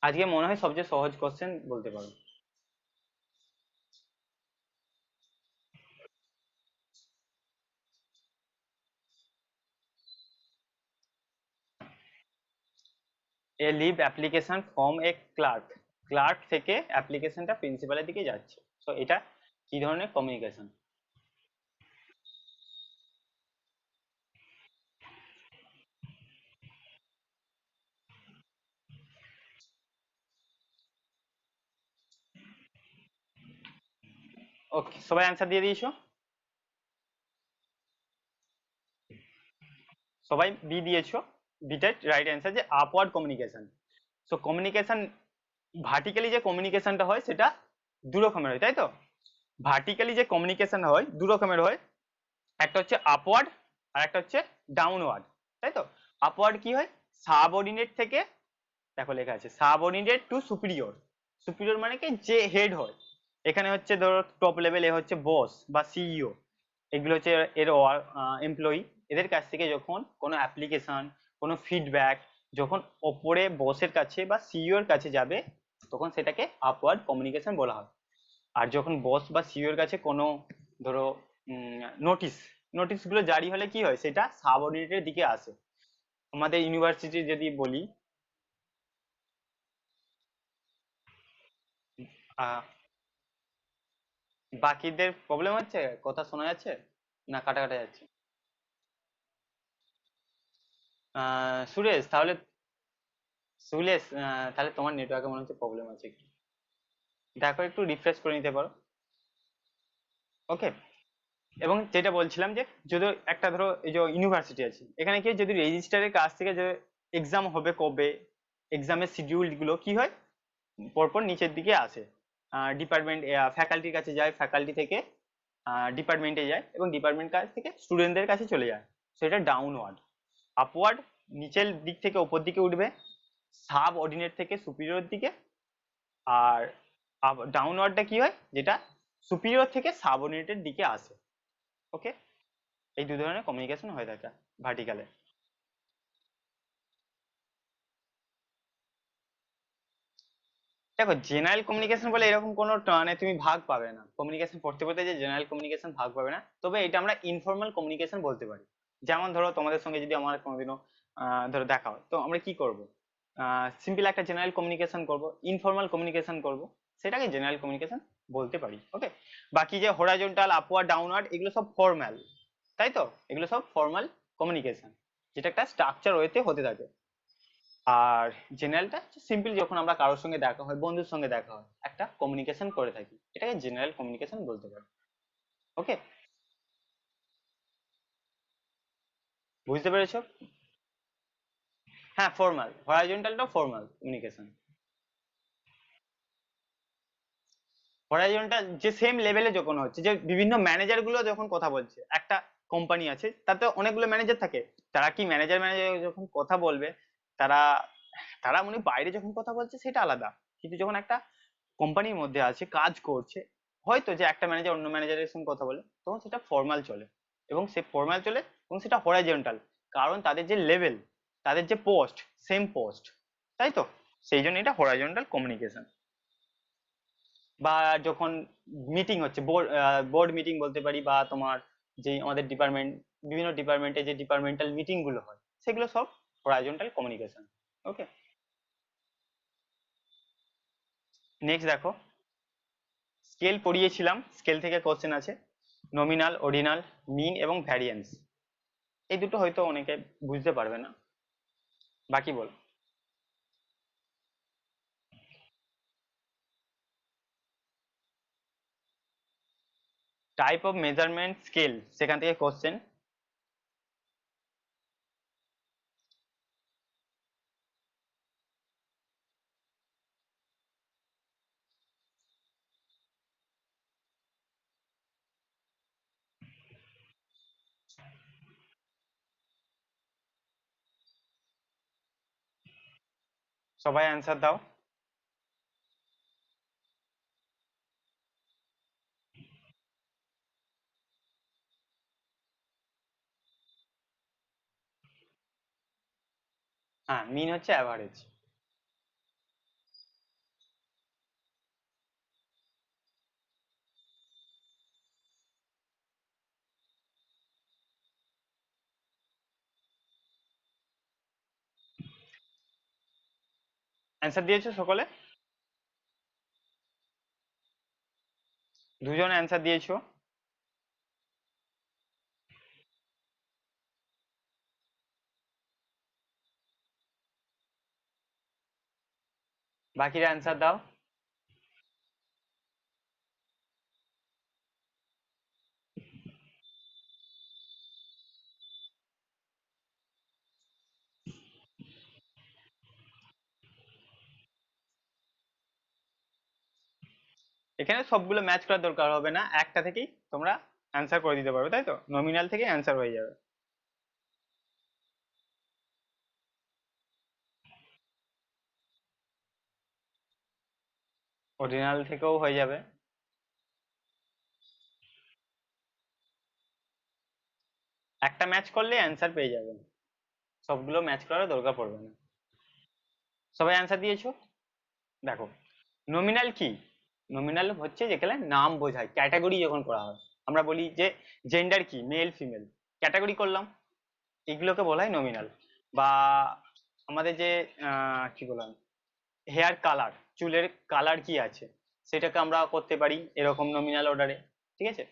আজকে মনে হয় সবচেয়ে সহজ কোশ্চেন বলতে পারো। A leave application from a clerk, clerk থেকে অ্যাপ্লিকেশনটা প্রিন্সিপালের দিকে যাচ্ছে। তো এটা কি ধরনের কমিউনিকেশন? ওকে, সবাই অ্যান্সার দিয়ে দিয়েছো? সবাই বি দিয়েছো। বিটার রাইট অ্যান্সার যে upward communication. So communication vertically যে কমিউনিকেশনটা হয় সেটা দু রকমের হয়, তাই তো? ভার্টিক্যালি যে কমিউনিকেশন হয় দু রকমের হয়, একটা হচ্ছে আপওয়ার্ড আর একটা হচ্ছে ডাউনওয়ার্ড, তাই তো? আপওয়ার্ড কি হয়? সাবঅর্ডিনেট থেকে, দেখো লেখা আছে সাবঅর্ডিনেট টু সুপিরিয়র। সুপিরিয়র মানে কি, যে হেড হয়। এখানে হচ্ছে ধরো টপ লেভেল, এ হচ্ছে বস বা সিইও, এগুলো হচ্ছে এর এমপ্লয়ি। এদের কাছ থেকে যখন কোনো অ্যাপ্লিকেশন, কোনো ফিডব্যাক যখন ওপরে বসের কাছে বা সিইও এর কাছে যাবে, তখন সেটাকে আপওয়ার্ড কমিউনিকেশন বলা হয়। আর যখন বস বা সিইও এর কাছে কোনো ধরো নোটিশ, নোটিশ গুলো জারি হলে কি হয়, সেটা সাবঅর্ডিনেটের দিকে আসে। আমাদের ইউনিভার্সিটি যদি বলি, আহ, বাকিদের প্রবলেম হচ্ছে, কথা শোনা যাচ্ছে না কাটা কাটা যাচ্ছে? সুরেশ তাহলে, তাহলে তোমার নেটওয়ার্কে মনে হচ্ছে প্রবলেম আছে একটু, দেখো একটু রিফ্রেশ করে নিতে পারো। ওকে। এবং যেটা বলছিলাম যে যদি একটা ধরো এই যে ইউনিভার্সিটি আছে, এখানে কি হয়, যদি রেজিস্ট্রারের কাছ থেকে যে এক্সাম হবে কবে, এক্সামের শিডিউল গুলো কি হয়, পরপর নিচের দিকে আসে। ডিপার্টমেন্ট ফ্যাকাল্টির কাছে যায়, ফ্যাকাল্টি থেকে ডিপার্টমেন্টে যায়, এবং ডিপার্টমেন্ট কাছ থেকে স্টুডেন্টদের কাছে চলে যায়। সেটা ডাউনওয়ার্ড। আপওয়ার্ড নিচের দিক থেকে উপর দিকে উঠবে, সাব অর্ডিনেট থেকে সুপিরিয়র দিকে। আর ডাউনওয়ার্ডটা কি হয়, যেটা সুপিরিয়র থেকে সাব অর্ডিনেটের দিকে আসে। ওকে। এই দু ধরনের কমিউনিকেশন হয়ে থাকে ভার্টিক্যালে। দেখো জেনারেল কমিউনিকেশন বলে এরকম কোনো মানে তুমি ভাগ পাবে না, কমিউনিকেশন পড়তে পড়তে যে জেনারেল কমিউনিকেশন ভাগ পাবে না, তবে এটা আমরা ইনফর্মাল কমিউনিকেশন বলতে পারি। যেমন ধরো তোমাদের সঙ্গে যদি আমার কোনোদিনও ধরো দেখা হয়, তো আমরা কি করব, সিম্পল একটা জেনারেল কমিউনিকেশন করব, ইনফর্মাল কমিউনিকেশন করব, সেটাকে জেনারেল কমিউনিকেশন বলতে পারি। ওকে। বাকি যে হরাইজন্টাল, আপওয়ার্ড, ডাউনওয়ার্ড, এগুলো সব ফর্মাল, তাই তো? এগুলো সব ফর্মাল কমিউনিকেশন, যেটা একটা স্ট্রাকচার ওয়েতে হতে থাকে। আর জেনারেলটা সিম্পল, যখন আমরা কারোর সঙ্গে দেখা হয়, বন্ধুর সঙ্গে দেখা হয়, একটা কমিউনিকেশন করে থাকি, এটাকে জেনারেল কমিউনিকেশন বলতে পারি। ওকে। বুঝতে পেরেছো? হ্যাঁ, ফর্মাল, হরাইজন্টালটাও ফর্মাল কমিউনিকেশন। হরাইজন্টাল যে সেম লেভেলে যখন হচ্ছে, যে বিভিন্ন ম্যানেজার গুলো যখন কথা বলছে, একটা কোম্পানি আছে তাতে অনেকগুলো ম্যানেজার থাকে, তারা কি ম্যানেজার ম্যানেজার যখন কথা বলবে, তারা তারা মানে বাইরে যখন কথা বলছে সেটা আলাদা, কিন্তু যখন একটা কোম্পানির মধ্যে আছে, কাজ করছে, হয়তো যে একটা ম্যানেজার অন্য ম্যানেজারের সঙ্গে কথা বলে, তখন সেটা ফর্মাল চলে। এবং সে ফর্মাল চলে, এবং সেটা হরাইজন্টাল, কারণ তাদের যে লেভেল, তাদের যে পোস্ট, সেম পোস্ট, তাই তো? সেই জন্য এটা হরাইজন্টাল কমিউনিকেশন। বা যখন মিটিং হচ্ছে, বোর্ড বোর্ড মিটিং বলতে পারি, বা তোমার যে আমাদের ডিপার্টমেন্ট, বিভিন্ন ডিপার্টমেন্টে যে ডিপার্টমেন্টাল মিটিং গুলো হয়, সেগুলো সব হরাইজন্টাল কমিউনিকেশন। ওকে। নেক্সট দেখো, স্কেল পড়িয়েছিলাম, স্কেল থেকে কোশ্চেন আছে, নমিনাল, অর্ডিনাল, মিন এবং ভ্যারিয়েন্স। এই দুটো হয়তো অনেকে বুঝতে পারবে না, বাকি বল। টাইপ অফ মেজারমেন্ট স্কেল, সেখান থেকে কোশ্চেন। সবাই অ্যান্সার দাও। হ্যাঁ, মিন হচ্ছে অ্যাভারেজ। অ্যান্সার দিয়েছো সকলে? দুজন অ্যান্সার দিয়েছো। বাকিরা অ্যান্সার দাও। এখানে সবগুলো ম্যাচ করার দরকার হবে না, একটা থেকেই তোমরা অ্যান্সার করে দিতে পারবে, তাই তো? নমিনাল থেকে অ্যান্সার হয়ে যাবে। অরিজিনাল থেকেও হয়ে যাবে। একটা ম্যাচ করলে অ্যান্সার পেয়ে যাবে, সবগুলো ম্যাচ করার দরকার পড়বে না। সবাই অ্যান্সার দিয়েছো? দেখো, নমিনাল কি? নমিনাল হচ্ছে যেখানে নাম বোঝায়, ক্যাটাগরি যখন করা হয়। আমরা বলি যে জেন্ডার কি, মেল ফিমেল, ক্যাটাগরি করলাম, এগুলোকে বলা হয় নমিনাল। বা আমাদের যে কি বললাম, হেয়ার কালার, চুলের কালার কি আছে, সেটাকে আমরা করতে পারি এরকম নমিনাল অর্ডারে। ঠিক আছে।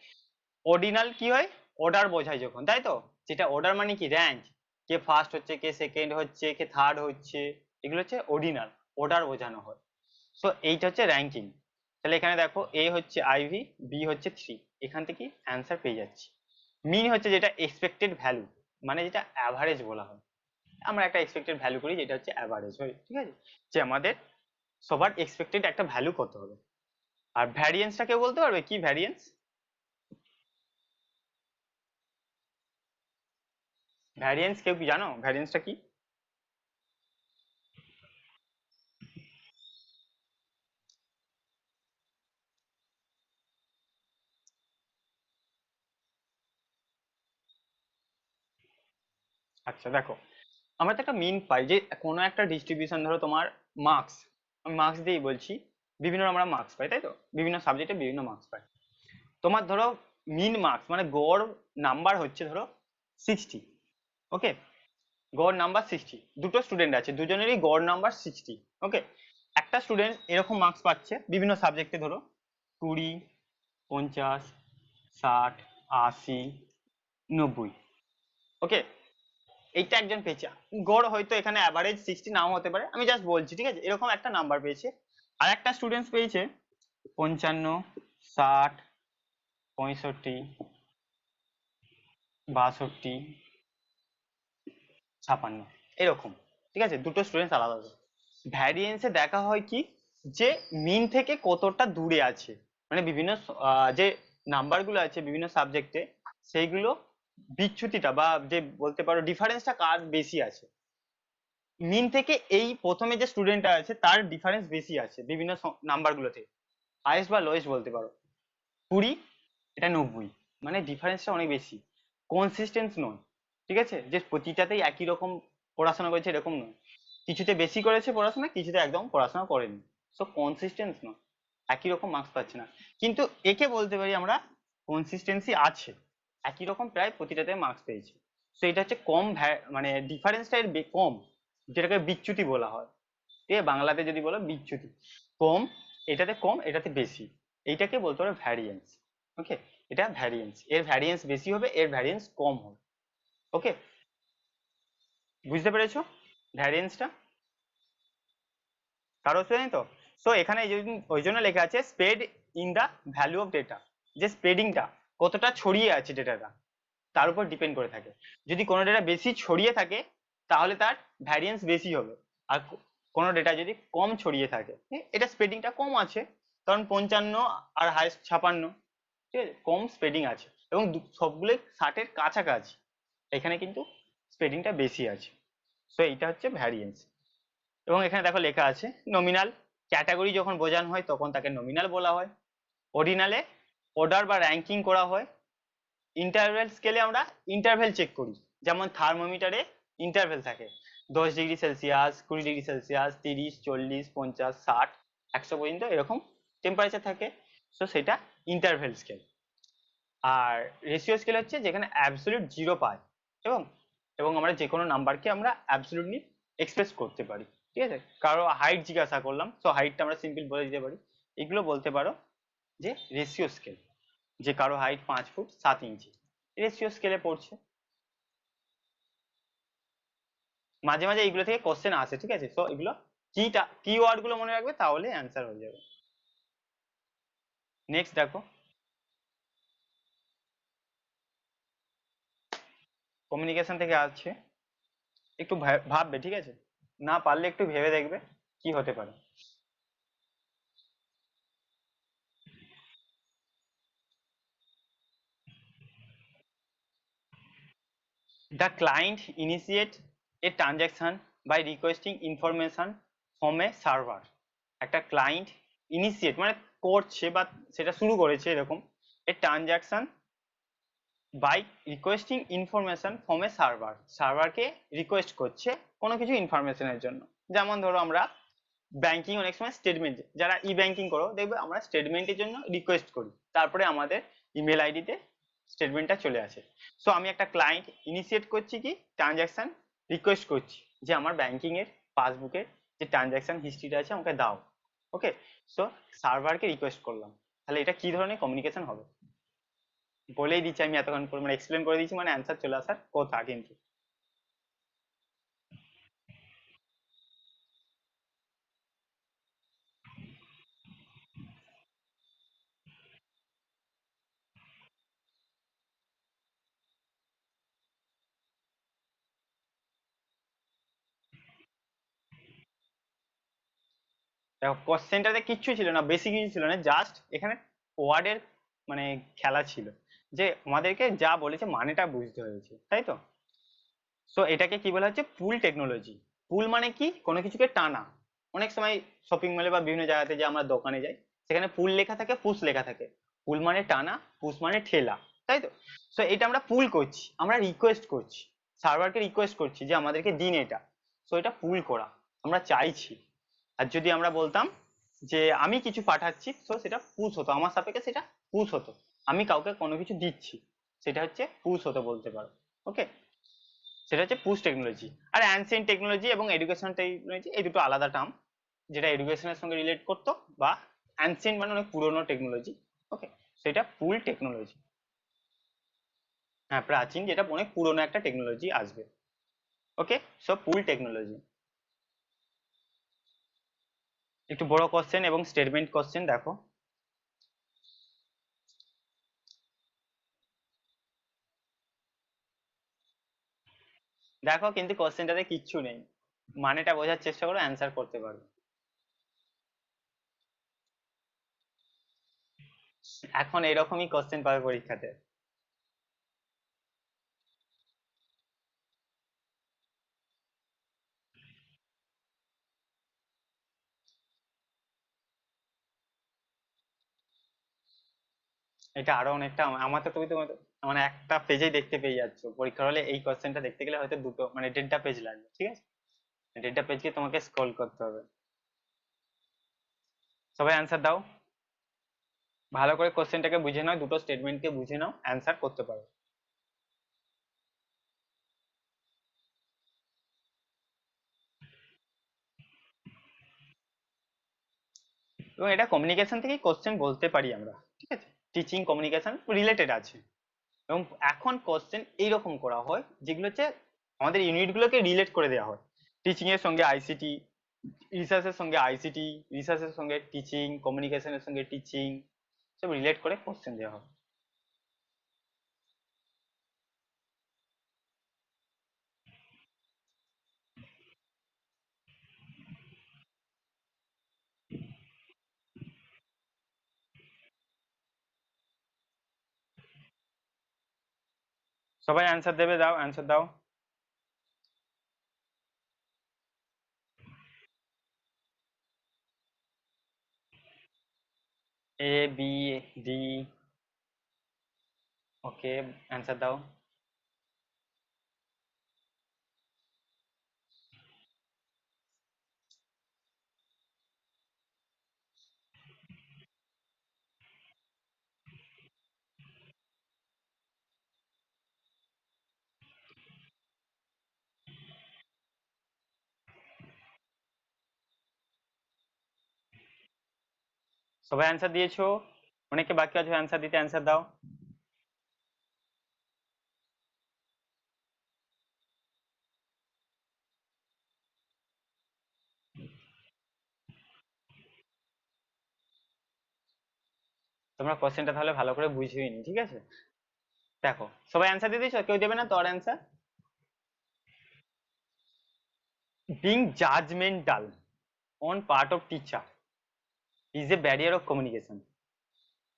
অর্ডিনাল কি হয়? অর্ডার বোঝায় যখন, তাই তো? যেটা অর্ডার মানে কি, র্যাঙ্ক, কে ফার্স্ট হচ্ছে, কে সেকেন্ড হচ্ছে, কে থার্ড হচ্ছে, এগুলো হচ্ছে অর্ডিনাল, অর্ডার বোঝানো হয়। সো এইটা হচ্ছে র্যাঙ্কিং। তাহলে এখানে দেখো, এ হচ্ছে আইভি, বি হচ্ছে 3, এখান থেকে অ্যান্সার পেয়ে যাচ্ছি। মিন হচ্ছে যেটা এক্সপেক্টেড ভ্যালু, মানে যেটা অ্যাভারেজ বলা হয়। আমরা একটা এক্সপেক্টেড ভ্যালু করি, যেটা হচ্ছে অ্যাভারেজ হয়। ঠিক আছে, যে আমাদের সবার এক্সপেক্টেড একটা ভ্যালু কত হবে। আর ভ্যারিয়েন্সটা কেউ বলতে পারবে কি ভ্যারিয়েন্স? ভ্যারিয়েন্স কেউ কি জানো ভ্যারিয়েন্সটা কি? আচ্ছা দেখো, আমরা তো একটা মিন পাই, যে কোনো একটা ডিস্ট্রিবিউশন, ধরো তোমার মার্কস, আমি মার্কস দিয়েই বলছি, বিভিন্ন আমরা মার্কস পাই, তাই তো? বিভিন্ন সাবজেক্টে বিভিন্ন মার্কস পাই। তোমার ধরো মিন মার্কস মানে গড় নাম্বার হচ্ছে ধরো 60। ওকে, গড় নাম্বার 60, দুটো স্টুডেন্ট আছে, দুজনেরই গড় নাম্বার 60। ওকে, একটা স্টুডেন্ট এরকম মার্কস পাচ্ছে বিভিন্ন সাবজেক্টে, ধরো 20, 50, 60, 80, 90। ওকে, এইটা একজন পেয়েছে। গড় হয়তো এখানে অ্যাভারেজ 60 নাও হতে পারে, আমি জাস্ট বলছি, ঠিক আছে? এরকম একটা নাম্বার পেয়েছে। আর একটা স্টুডেন্টস পেয়েছে 55, 60, 65, 62, 56, এরকম। ঠিক আছে, দুটো স্টুডেন্টস আলাদা আলাদা। ভ্যারিয়েন্সে দেখা হয় কি, যে মিন থেকে কতটা দূরে আছে, মানে বিভিন্ন যে নাম্বারগুলো আছে বিভিন্ন সাবজেক্টে, সেইগুলো বিচ্যুতিটা বা যে বলতে পারো ডিফারেন্সটা কার বেশি আছে। মিন থেকে এই প্রথমে যে স্টুডেন্টটা আছে তার ডিফারেন্স বেশি আছে বিভিন্ন নাম্বারগুলোতে, হাইয়েস্ট বা লোয়েস্ট বলতে পারো। 20, এটা 90, মানে ডিফারেন্সটা অনেক বেশি। কনসিস্টেন্স নয়, ঠিক আছে, যে প্রতিটাতেই একই রকম পড়াশোনা করেছে এরকম নয়। কিছুতে বেশি করেছে পড়াশোনা, কিছুতে একদম পড়াশোনা করেনি। সো কনসিস্টেন্স নয়, একই রকম মার্কস পাচ্ছে না। কিন্তু একে বলতে পারি আমরা কনসিস্টেন্সি আছে, একই রকম প্রায় প্রতিটাতে মার্কস পেয়েছে। তো এটা হচ্ছে কম মানে ডিফারেন্সটা এর কম, যেটাকে বিচ্যুতি বলা হয়। ঠিক আছে, বাংলাতে যদি বলো বিচ্যুতি। কম, এটাতে কম এটাতে বেশি, এইটাকে বলতে পারো ভ্যারিয়েন্স। ওকে, এটা ভ্যারিয়েন্স, এর ভ্যারিয়েন্স বেশি হবে, এর ভ্যারিয়েন্স কম হবে। ওকে, বুঝতে পেরেছো ভ্যারিয়েন্সটা? কারো অসুবিধা নেই তো? সো এখানে ওই জন্য লেখা আছে spread in the value of data, যে স্প্রেডিংটা কতটা ছড়িয়ে আছে ডেটাটা, তার উপর ডিপেন্ড করে থাকে। যদি কোনো ডেটা বেশি ছড়িয়ে থাকে তাহলে তার ভ্যারিয়েন্স বেশি হবে। আর কোনো ডেটা যদি কম ছড়িয়ে থাকে, এটা স্প্রেডিংটা কম আছে, কারণ 55 আর হাইস্ট 56, ঠিক আছে, কম স্প্রেডিং আছে, এবং সবগুলোই 60-এর কাছাকাছি, এখানে কিন্তু স্প্রেডিংটা বেশি আছে। সো এইটা হচ্ছে ভ্যারিয়েন্স। এবং এখানে দেখো লেখা আছে নমিনাল, ক্যাটাগরি যখন বোঝানো হয় তখন তাকে নমিনাল বলা হয়। অর্ডিনালে অর্ডার বা র্যাঙ্কিং করা হয়। ইন্টারভেল স্কেলে আমরা ইন্টারভেল চেক করি, যেমন থার্মোমিটারে ইন্টারভেল থাকে, 10 ডিগ্রি সেলসিয়াস, 20 ডিগ্রি সেলসিয়াস, 30, 40, 50, 60, 100 পর্যন্ত এরকম টেম্পারেচার থাকে। তো সেটা ইন্টারভেল স্কেল। আর রেশিও স্কেল হচ্ছে যেখানে অ্যাবসলিউট জিরো পাই, এবং এবং আমরা যে কোনো নাম্বারকে আমরা অ্যাবসলিউটলি এক্সপ্রেস করতে পারি। ঠিক আছে, কারো হাইট জিজ্ঞাসা করলাম, তো হাইটটা আমরা সিম্পল বলে দিতে পারি। এগুলো বলতে পারো যে রেশিও স্কেল, যে কারো হাইট 5 ফুট 7 ইঞ্চি, রেশিও স্কেলে পড়ছে। মাঝে মাঝে এইগুলো থেকে কোশ্চেন আসে, ঠিক আছে, তো এগুলো কি ওয়ার্ড গুলো মনে রাখবে, তাহলে অ্যান্সার হয়ে যাবে। নেক্সট দেখো, কমিউনিকেশন থেকে আসছে, একটু ভাববে, ঠিক আছে, না পারলে একটু ভেবে দেখবে কি হতে পারে। The client initiate a transaction by requesting information from a server. একটা ক্লায়েন্ট ইনিশিয়েট মানে করছে বা সেটা শুরু করেছে এরকম, a transaction by requesting information from a server, সার্ভারকে রিকোয়েস্ট করছে কোনো কিছু ইনফরমেশনের জন্য। যেমন ধরো আমরা ব্যাংকিং অনেক সময় স্টেটমেন্ট, যারা ই ব্যাংকিং করো দেখবে আমরা স্টেটমেন্টের জন্য রিকোয়েস্ট করি, তারপরে আমাদের ইমেল আইডিতে স্টেটমেন্টটা চলে আসে। সো আমি একটা ক্লায়েন্ট ইনিশিয়েট করছি কি ট্রানজাকশন রিকোয়েস্ট করছি যে আমার ব্যাংকিং এর পাসবুকের যে ট্রানজাকশন হিস্ট্রিটা আছে আমাকে দাও। ওকে, সো সার্ভারকে রিকোয়েস্ট করলাম, তাহলে এটা কি ধরনের কমিউনিকেশন হবে? বলেই দিচ্ছি আমি, এতক্ষণ করে মানে এক্সপ্লেন করে দিচ্ছি, মানে অ্যান্সার চলে আসার কথা কিন্তু। দেখো কোশ্চেনটাতে কিচ্ছু ছিল না, বেশি কিছু ছিল না, জাস্ট এখানে ওয়ার্ডের মানে খেলা ছিল, যে আমাদেরকে যা বলেছে মানেটা বুঝতে হয়েছে, তাই তো। সো এটাকে কি বলা হচ্ছে, পুল টেকনোলজি। পুল মানে কি, কোনো কিছুকে টানা। অনেক সময় শপিং মলে বা বিভিন্ন জায়গাতে যে আমরা দোকানে যাই, সেখানে পুল লেখা থাকে, পুশ লেখা থাকে। পুল মানে টানা, পুশ মানে ঠেলা, তাই তো। সো এটা আমরা পুল করছি, আমরা রিকোয়েস্ট করছি, সার্ভারকে রিকোয়েস্ট করছি যে আমাদেরকে দিন এটা। সো এটা পুল করা, আমরা চাইছি। আর যদি আমরা বলতাম যে আমি কিছু পাঠাচ্ছি, তো সেটা পুশ হতো, আমার সাপেক্ষে সেটা পুশ হতো। আমি কাউকে কোনো কিছু দিচ্ছি, সেটা হচ্ছে পুশ হতো বলতে পারো। ওকে, সেটা হচ্ছে পুশ টেকনোলজি। আর অ্যানসিয়েন্ট টেকনোলজি এবং এডুকেশন টেকনোলজি এই দুটো আলাদা টার্ম, যেটা এডুকেশনের সঙ্গে রিলেট করতো, বা অ্যানসিয়েন্ট মানে অনেক পুরোনো টেকনোলজি। ওকে, সেটা পুল টেকনোলজি। হ্যাঁ, প্রাচীন, যেটা অনেক পুরোনো একটা টেকনোলজি আসবে। ওকে, সো পুল টেকনোলজি। একটু বড় কোশ্চেন এবং স্টেটমেন্ট কোশ্চেন দেখো। দেখো কিন্তু কোশ্চেনটাতে কিচ্ছু নেই, মানেটা বোঝার চেষ্টা করো, অ্যান্সার করতে পারবে। এখন এরকমই কোশ্চেন পাবে পরীক্ষাতে। এটা আরো অনেকটা, আমার তো তুমি তো মানে একটা পেজেই দেখতে পেয়ে যাচ্ছ, পরীক্ষার হলে এই কোশ্চেনটা দেখতে গেলে হয়তো দুটো মানে 1.5টা পেজ লাগবে, ঠিক আছে। 1.5টা পেজকে তোমাকে স্ক্রল করতে হবে। সবাই অ্যান্সার দাও, ভালো করে কোশ্চেনটাকে বুঝে নাও, দুটো স্টেটমেন্টকে বুঝে নাও, অ্যান্সার করতে পারো। এবং এটা কমিউনিকেশন থেকেই কোশ্চেন বলতে পারি আমরা, ঠিক আছে। টিচিং কমিউনিকেশন রিলেটেড আছে। এবং এখন কোশ্চেন এইরকম করা হয় যেগুলো হচ্ছে আমাদের ইউনিট গুলোকে রিলেট করে দেওয়া হয়। টিচিং এর সঙ্গে আইসিটি, রিসার্চের সঙ্গে আইসিটি, রিসার্চের সঙ্গে টিচিং, কমিউনিকেশনের সঙ্গে টিচিং, সব রিলেট করে কোশ্চেন দেওয়া হয়। সবাই অ্যান্সার দেবে, দাও অ্যান্সার দাও। এ, বি, ডি। ওকে, অ্যান্সার দাও। সবাই অ্যান্সার দিয়েছো? অনেকে বাকি আছে অ্যান্সার দিতে, অ্যান্সার দাও। তোমরা কোশ্চেনটা তাহলে ভালো করে বুঝিয়ে নি, ঠিক আছে? দেখো, সবাই অ্যান্সার দিয়ে দিয়েছো, কেউ দেবে না তো আর answer? Being judgmental on part of teacher is a barrier of communication.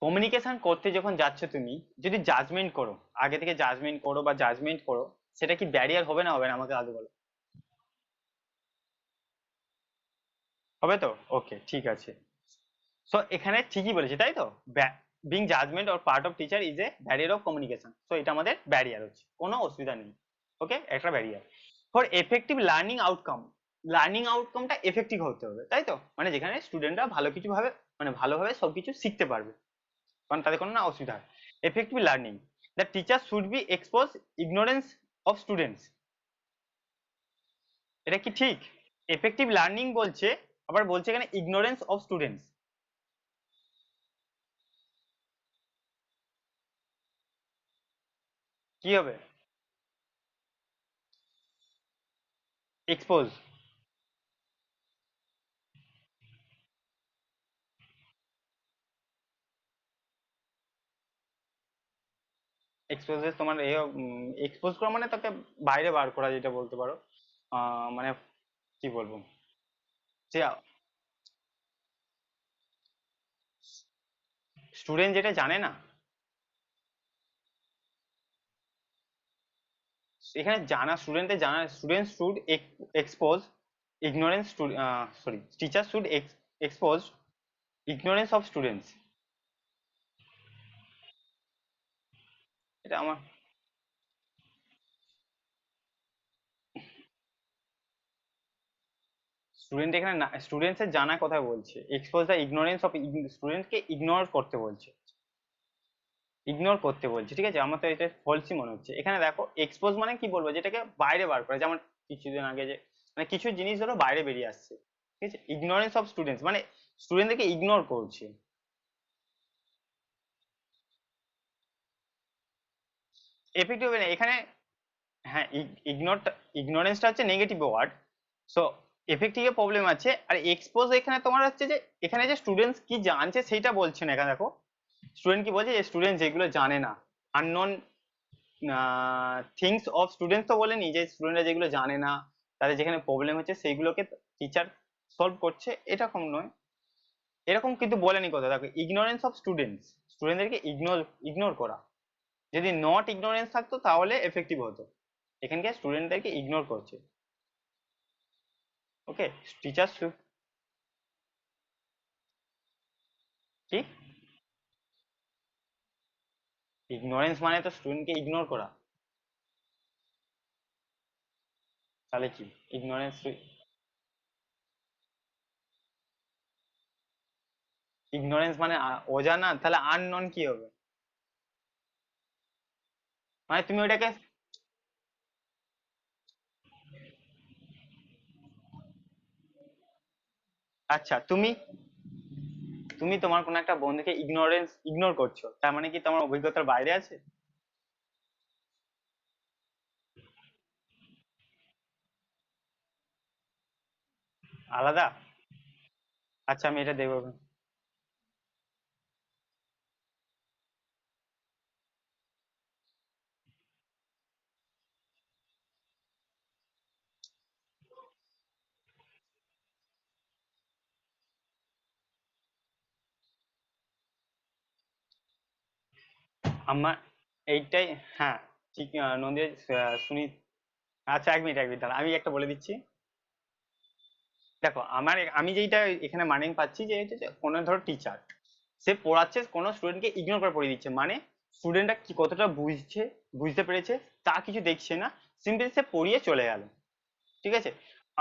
Communication করতে যখন যাচ্ছ তুমি, যদি জাজমেন্ট করো, আগে থেকে জাজমেন্ট করো বা জাজমেন্ট করো, সেটা কি ব্যারিয়ার হবে না হবে না, আমাকে আগে বলো। হবে তো? ওকে, ঠিক আছে। সো এখানে ঠিকই বলেছি, তাই তো? Being judgement or part of teacher is a barrier of communication. So এটা আমাদের ব্যারিয়ার হচ্ছে, কোনো অসুবিধা নেই। ওকে, একটা barrier for effective learning outcome. Learning আউটকামটা এফেক্টিভ হতে হবে, তাই তো? মানে যেখানে স্টুডেন্টরা ভালো কিছু ভাবে, মানে ভালোভাবে সবকিছু শিখতে পারবে, কারণ তাদের কোনো না অসুবিধা হয়। Effective learning, the teacher should be expose ignorance of students. এটা কি ঠিক? এফেক্টিভ লার্নিং বলছে, আবার বলছে এখানে ইগনোরেন্স অফ স্টুডেন্টস। কি হবে? এক্সপোজ। এক্সপোজে তোমার এ, এক্সপোজ করা মানে তাকে বাইরে বার করা, যেটা বলতে পারো। মানে কি বলবো, যে স্টুডেন্ট যেটা জানে না, এখানে জানা, স্টুডেন্টের জানা, student should expose ignorance, sorry, teacher should expose ignorance of students. এটা আমার স্টুডেন্ট, এখানে স্টুডেন্টস এর জানা কথা বলছে, এক্সপোজ দ্য ইগনোরেন্স অফ, স্টুডেন্টকে ইগনোর করতে বলছে, ইগনোর করতে বলছে, ঠিক আছে? আমার তো এটা ফলসই মনে হচ্ছে। এখানে দেখো, এক্সপোজ মানে কি বলবো, যেটাকে বাইরে বার করা, যেমন কিছুদিন আগে যে, মানে কিছু জিনিস ধরো বাইরে বেরিয়ে আসছে, ঠিক আছে? ইগনোরেন্স অফ স্টুডেন্টস মানে স্টুডেন্টদেরকে ইগনোর করছে। এফেক্টিভ হবে না এখানে। হ্যাঁ, ইগনোরটা, ইগনোরেন্সটা হচ্ছে নেগেটিভ ওয়ার্ড। সো এফেক্টিভে প্রবলেম আছে। আর এক্সপোজ এখানে তোমার হচ্ছে যে, এখানে যে স্টুডেন্টস কি জানছে সেইটা বলছে না। এখানে দেখো, স্টুডেন্ট কি বলছে, যে স্টুডেন্ট যেগুলো জানে না, আননোন থিংস অফ স্টুডেন্টস, তো বলেনি যে স্টুডেন্টরা যেগুলো জানে না, তাদের যেখানে প্রবলেম হচ্ছে সেইগুলোকে টিচার সলভ করছে, এরকম নয়। এরকম কিন্তু বলেনি কথা। দেখো, ইগনোরেন্স অফ স্টুডেন্টস, স্টুডেন্টদেরকে ইগনোর, ইগনোর করা। যদি নট ইগনোরেন্স থাকতো তাহলে এফেক্টিভ হতো। এখানকার স্টুডেন্টদেরকে ইগনোর করছে। ওকে, টিচার কি? ইগনোরেন্স মানে তো স্টুডেন্টকে ইগনোর করা। তাহলে কি ইগনোরেন্স? ইগনোরেন্স মানে অজানা, তাহলে আননন কি হবে? মানে তুমি ওটাকে, আচ্ছা, তুমি তুমি তোমার কোনো একটা বন্ধুকে ইগনোর করছো, তার মানে কি তোমার অভিজ্ঞতার বাইরে আছে? আলাদা? আচ্ছা, আমি এটা দেখবো। আমার এইটাই, হ্যাঁ, ঠিক। নন্দী, শুনি। আচ্ছা, এক মিনিট, এক মিনিট দাঁড়া, আমি একটা বলে দিচ্ছি। দেখো, আমি যেইটা এখানে মানেই পাচ্ছি, যে হচ্ছে যে কোনো ধরো টিচার, সে পড়াচ্ছে, কোনো স্টুডেন্টকে ইগনোর করে পড়িয়ে দিচ্ছে, মানে স্টুডেন্টটা কি কতটা বুঝছে, বুঝতে পেরেছে, তা কিছু দেখছে না, সিম্পলি সে পড়িয়ে চলে গেল, ঠিক আছে?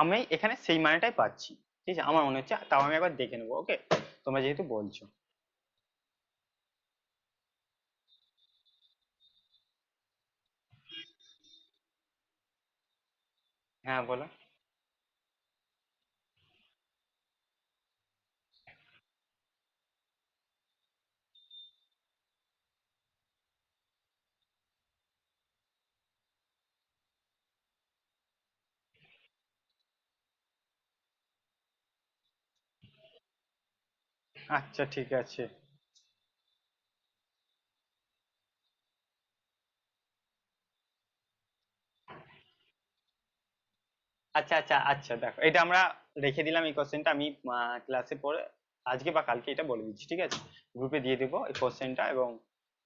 আমি এখানে সেই মানেটাই পাচ্ছি, ঠিক আছে? আমার মনে হচ্ছে, তাও আমি একবার দেখে নেবো। ওকে, তোমরা যেহেতু বলছো। হ্যাঁ, বলো। আচ্ছা ঠিক আছে। আচ্ছা আচ্ছা আচ্ছা, দেখো এটা আমরা রেখে দিলাম, এই কোশ্চেনটা আমি ক্লাসে পরে আজকে বা কালকে এটা বলে দিচ্ছি, ঠিক আছে? গ্রুপে দিয়ে দেবো এই কোশ্চেনটা এবং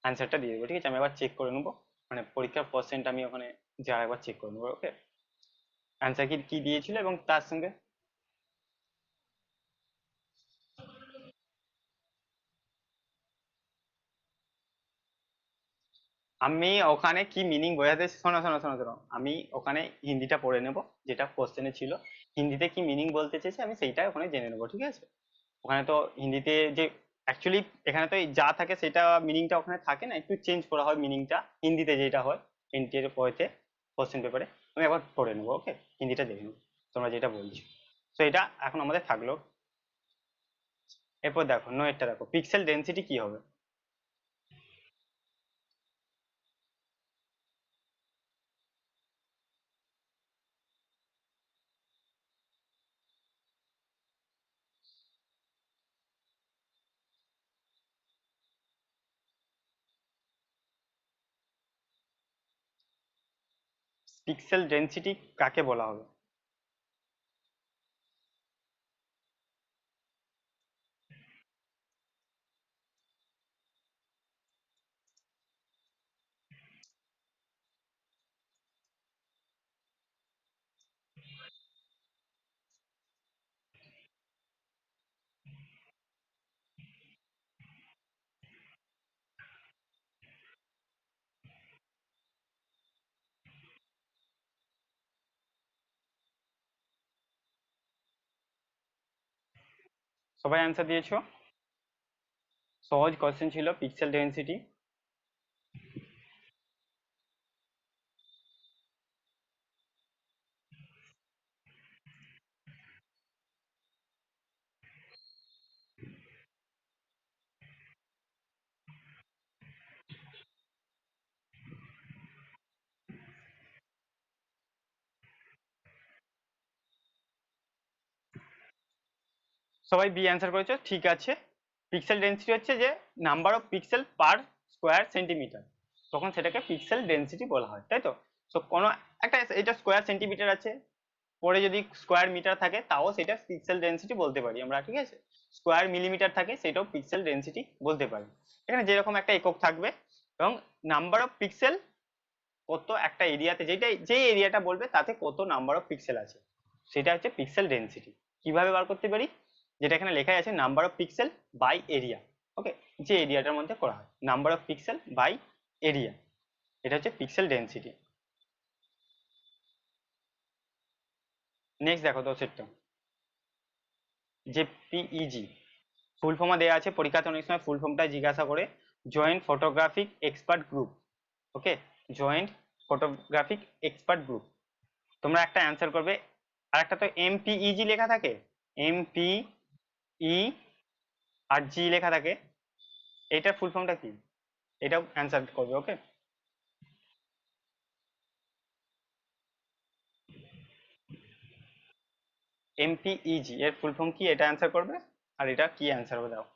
অ্যান্সারটা দিয়ে দেবো, ঠিক আছে? আমি আবার চেক করে নেবো, মানে পরীক্ষার কোশ্চেনটা আমি ওখানে যা একবার চেক করে নেবো, ওকে? অ্যান্সার কি কি দিয়েছিল এবং তার সঙ্গে আমি ওখানে কি মিনিং বোঝাতে, শোনো শোনো শোনো শোনো, আমি ওখানে হিন্দিটা পড়ে নেব, যেটা কোশ্চেনে ছিল। হিন্দিতে কি মিনিং বলতে চেয়েছে আমি সেইটা ওখানে জেনে নেবো, ঠিক আছে? ওখানে তো হিন্দিতে যে অ্যাকচুয়ালি এখানে তো এই যা থাকে সেটা মিনিংটা ওখানে থাকে না, একটু চেঞ্জ করা হয় মিনিংটা হিন্দিতে যেটা হয় এনটিএর পড়েতে কোশ্চেন পেপারে। আমি একবার পড়ে নেবো, ওকে? হিন্দিটা দেখে নেবো তোমরা যেটা বলছো। তো এটা এখন আমাদের থাকলো। এরপর দেখো নোয়েটটা, দেখো পিক্সেল ডেনসিটি কি হবে। পিক্সেল ডেনসিটি কাকে বলা হবে? সবাই অ্যান্সার দিয়েছো? সহজ কোশ্চেন ছিল পিক্সেল ডেনসিটি। সবাই বি অ্যান্সার করেছো, ঠিক আছে। পিক্সেল ডেন্সিটি হচ্ছে যে number of pixel per square centimetre, তখন সেটাকে পিক্সেল ডেন্সিটি বলা হয়, তাই তো? তো কোনো একটা, এটা স্কোয়ার সেন্টিমিটার আছে, পরে যদি স্কোয়ার মিটার থাকে তাও সেটা পিক্সেল ডেন্সিটি বলতে পারি আমরা, ঠিক আছে? স্কোয়ার মিলিমিটার থাকে সেটাও পিক্সেল ডেন্সিটি বলতে পারি। এখানে যেরকম একটা একক থাকবে এবং নাম্বার অফ পিক্সেল কত একটা এরিয়াতে, যেটা যে এরিয়াটা বলবে তাতে কত নাম্বার অফ পিক্সেল আছে, সেটা হচ্ছে পিক্সেল ডেন্সিটি। কিভাবে বার করতে পারি? যেটা এখানে লেখাই আছে number of pixel by area, okay? যে এরিয়াটার মধ্যে করা হয় number of pixel by area, এটা হচ্ছে পিক্সেল ডেন্সিটি। নেক্সট দেখো দশেরটা, জেপিইজি ফুল ফর্মও দেওয়া আছে, পরীক্ষাতে অনেক সময় ফুল ফর্মটা জিজ্ঞাসা করে। জয়েন্ট ফটোগ্রাফিক এক্সপার্ট গ্রুপ, ওকে? জয়েন্ট ফটোগ্রাফিক এক্সপার্ট গ্রুপ, তোমরা একটা অ্যান্সার করবে। আর একটা তো এমপিইজি লেখা থাকে, এমপিই আর জি লেখা থাকে, এইটার ফুল ফর্মটা কি? এটাও অ্যান্সার করবে, ওকে? এমপিইজি এর ফুল ফর্ম কি, এটা অ্যান্সার করবে। আর এটা কি অ্যান্সার হবে দাও।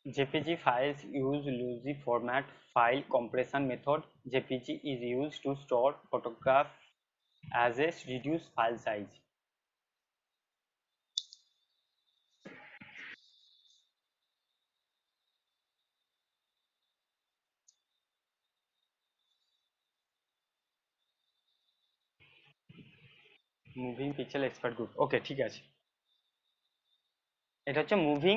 jpg files use loosely format file compression method. jpg is used to store photograph as a reduced file size. Moving picture expert group, okay ঠিক আছে। এটা হচ্ছে মুভিং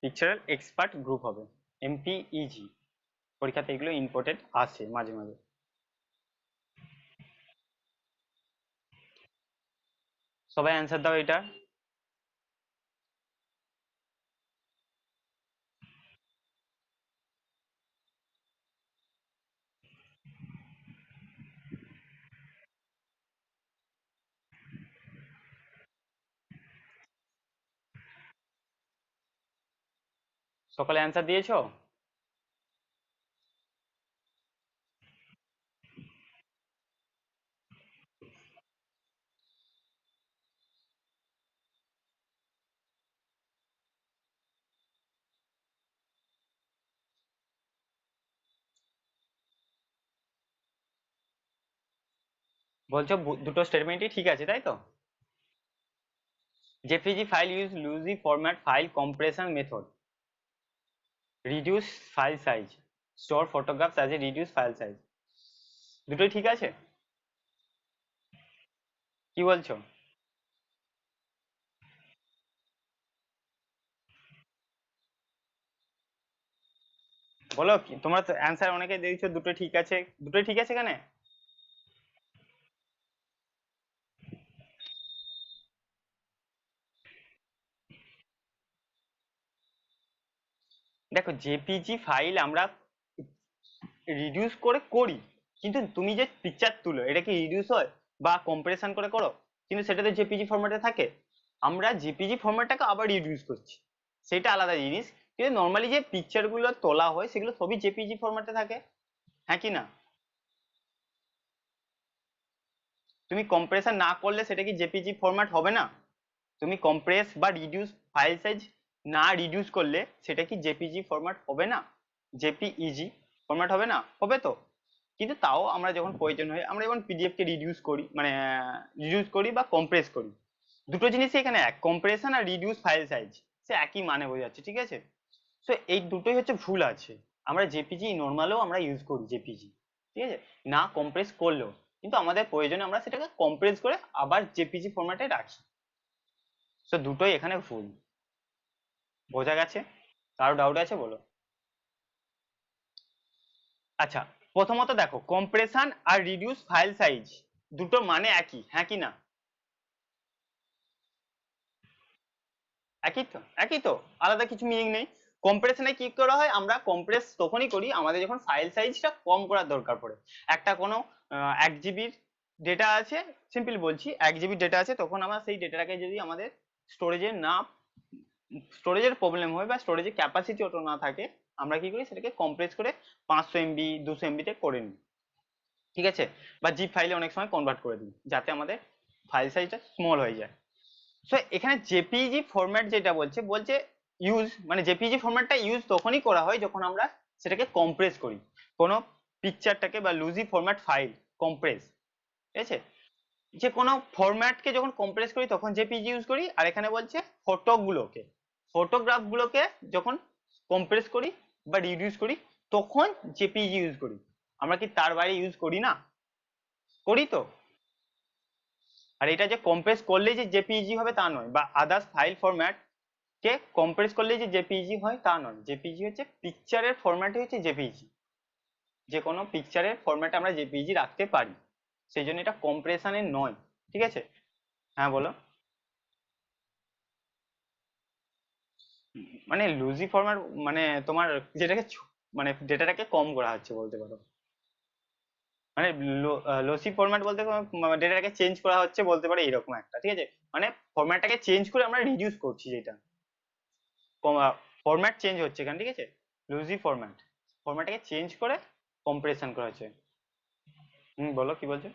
পিকচার এক্সপার্ট গ্রুপ হবে, এমপিইজি। পরীক্ষাতে এগুলো ইম্পর্টেন্ট আসে মাঝে মাঝে। সবাই অ্যান্সার দাও এটা। সকালে অ্যান্সার দিয়েছো? বলছো দুটো স্টেটমেন্টই ঠিক আছে তাই তো? JPEG file use lossy format file compression method, reduce file size, store photographs as a reduce file size, দুটোই ঠিক আছে? কি বলছো? বলো কি তোমরা তো অ্যান্সার অনেকে দিয়েছো দুটো ঠিক আছে, দুটোই ঠিক আছে কেন? দেখো জেপিজি ফাইল আমরা রিডিউস করে করি, কিন্তু তুমি যে পিকচার তুলো এটা কি রিডিউস হয় বা কম্প্রেশন করে করো? কিন্তু সেটা তো জেপিজি ফরম্যাটে থাকে। আমরা জেপিজি ফরম্যাটটাকে আবার রিডিউস করছি, সেটা আলাদা জিনিস। কিন্তু নর্মালি যে পিকচার গুলো তোলা হয় সেগুলো সবই জেপিজি ফরম্যাটে থাকে, হ্যাঁ কি না? তুমি কম্প্রেশন না করলে সেটা কি জেপিজি ফরম্যাট হবে না? তুমি কম্প্রেস বা রিডিউস ফাইল সাইজ না রিডিউস করলে সেটা কি জেপিজি ফরম্যাট হবে না? জেপিইজি ফরম্যাট হবে না? হবে তো। কিন্তু তাও আমরা যখন প্রয়োজন হয় আমরা যখন পিডিএফ কে রিডিউস করি মানে রিডিউস করি বা কম্প্রেস করি, দুটো জিনিসই এখানে এক, কম্প্রেশন আর রিডিউস ফাইল সাইজ সে একই মানে বোঝাচ্ছে, ঠিক আছে? তো এই দুটোই হচ্ছে ভুল আছে। আমরা জেপিজি নর্মালও আমরা ইউজ করি জেপিজি, ঠিক আছে, না কম্প্রেস করলেও, কিন্তু আমাদের প্রয়োজনে আমরা সেটাকে কম্প্রেস করে আবার জেপিজি ফরম্যাটে রাখি। তো দুটোই এখানে ভুল। বোঝা গেছে? কারো ডাউট আছে বলো। আচ্ছা, প্রথমত দেখো কম্প্রেশন আর রিডিউস ফাইল সাইজ দুটোর মানে একই, হ্যাঁ কি না? একই তো, একই তো, আলাদা কিছু মিনিং নেই। কম্প্রেশনে কি করা হয়, আমরা কম্প্রেস তখনই করি আমাদের যখন ফাইল সাইজটা কম করার দরকার পড়ে। একটা কোনো 1 জিবির ডেটা আছে, সিম্পল বলছি 1 জিবির ডেটা আছে, তখন আমরা সেই ডেটাটাকে যদি আমাদের স্টোরেজে না, স্টোরেজের প্রবলেম হয় বা স্টোরেজের ক্যাপাসিটি অত না থাকে, আমরা কি করি সেটাকে কম্প্রেস করে 500 এমবি 200 এমবিতে করে নিই, ঠিক আছে, বা জিপ ফাইলে অনেক সময় কনভার্ট করে দিই যাতে আমাদের ফাইল সাইজটা স্মল হয়ে যায়। সো এখানে জেপিইজি ফরম্যাট যেটা বলছে বলছে ইউজ মানে জেপিইজি ফরম্যাটটা ইউজ তখনই করা হয় যখন আমরা সেটাকে কম্প্রেস করি, কোনো পিকচারটাকে বা লুজি ফরম্যাট ফাইল কম্প্রেস, ঠিক আছে, যে কোনো ফরম্যাটকে যখন কম্প্রেস করি তখন জেপিইজি ইউজ করি। আর এখানে বলছে ফটোগুলোকে, ফটোগ্রাফগুলোকে যখন কম্প্রেস করি বা রিডিউস করি তখন জেপিইজি ইউজ করি। আমরা কি তার বাইরে ইউজ করি না? করি তো। আর এটা যে কম্প্রেস করলেই যে জেপিইজি হবে তা নয়, বা আদার্স ফাইল ফরম্যাট কে কম্প্রেস করলেই যে জেপিইজি হয় তা নয়। জেপিইজি হচ্ছে পিকচারের ফরম্যাটই হচ্ছে জেপিইজি, যে কোনো পিকচারের ফরম্যাটে আমরা জেপিইজি রাখতে পারি, সেই জন্য এটা কম্প্রেশনের নয়, ঠিক আছে? হ্যাঁ বলো। মানে লুজি ফরম্যাট মানে তোমার যেটাকে মানে ডেটাটাকে কম করা হচ্ছে বলতে পারো। মানে লসি ফরম্যাট বলতে ডেটাটাকে চেঞ্জ করা হচ্ছে বলতে পারো, এরকম একটা, ঠিক আছে, মানে ফরম্যাটটাকে চেঞ্জ করে আমরা রিডিউস করছি, যেটা ফরম্যাট চেঞ্জ হচ্ছে এখানে, ঠিক আছে, লুজি ফরম্যাট, ফরম্যাটটাকে চেঞ্জ করে কম্প্রেশন করা হচ্ছে। বলো কি বলছো?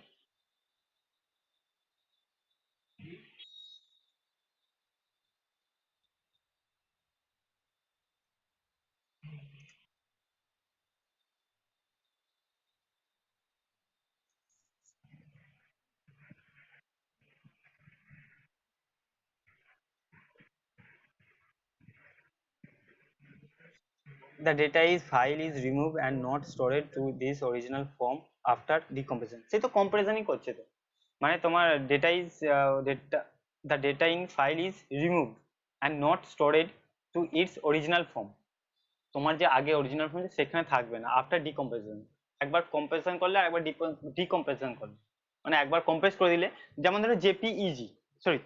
The data is file is removed and not stored to this original form after decompression, সে তো কম্প্রেশনই করছে তো। মানে তোমার data is data, the data in file is removed and not stored to its original form, তোমার যে আগে original form সেখানে থাকবে না আফটার ডিকম্প্রেশন। একবার কম্প্রেশন করলে আর একবার ডিকম্প্রেশন করলে, মানে একবার কম্প্রেস করে দিলে, যেমন ধরো জেপিইজি, সরি,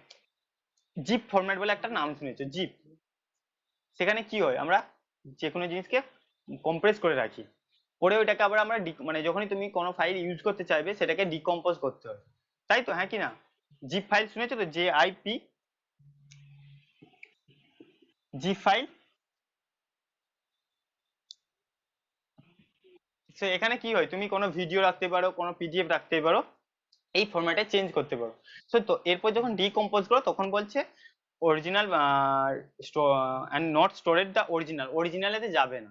জিপ ফরম্যাট বলে একটা নাম শুনেছো, জিপ, সেখানে কি হয় আমরা যে কোনো জিনিসকে কম্প্রেস করে রাখি, করে ওইটাকে আবার আমরা মানে যখনই তুমি কোনো ফাইল ইউজ করতে চাইবে সেটাকে ডিকম্পোজ করতে হয়, তাই তো, হ্যাঁ কি না? জিপ ফাইল শুনেছো তো, JIP, জিপ ফাইল। সে এখানে কি হয়, তুমি কোনো ভিডিও রাখতে পারো, কোনো পিডিএফ রাখতে পারো, এই ফরম্যাটে চেঞ্জ করতে পারো। সো তো এরপর যখন ডিকম্পোজ করো তখন বলছে original and not stored the অরিজিনালেতে যাবে না।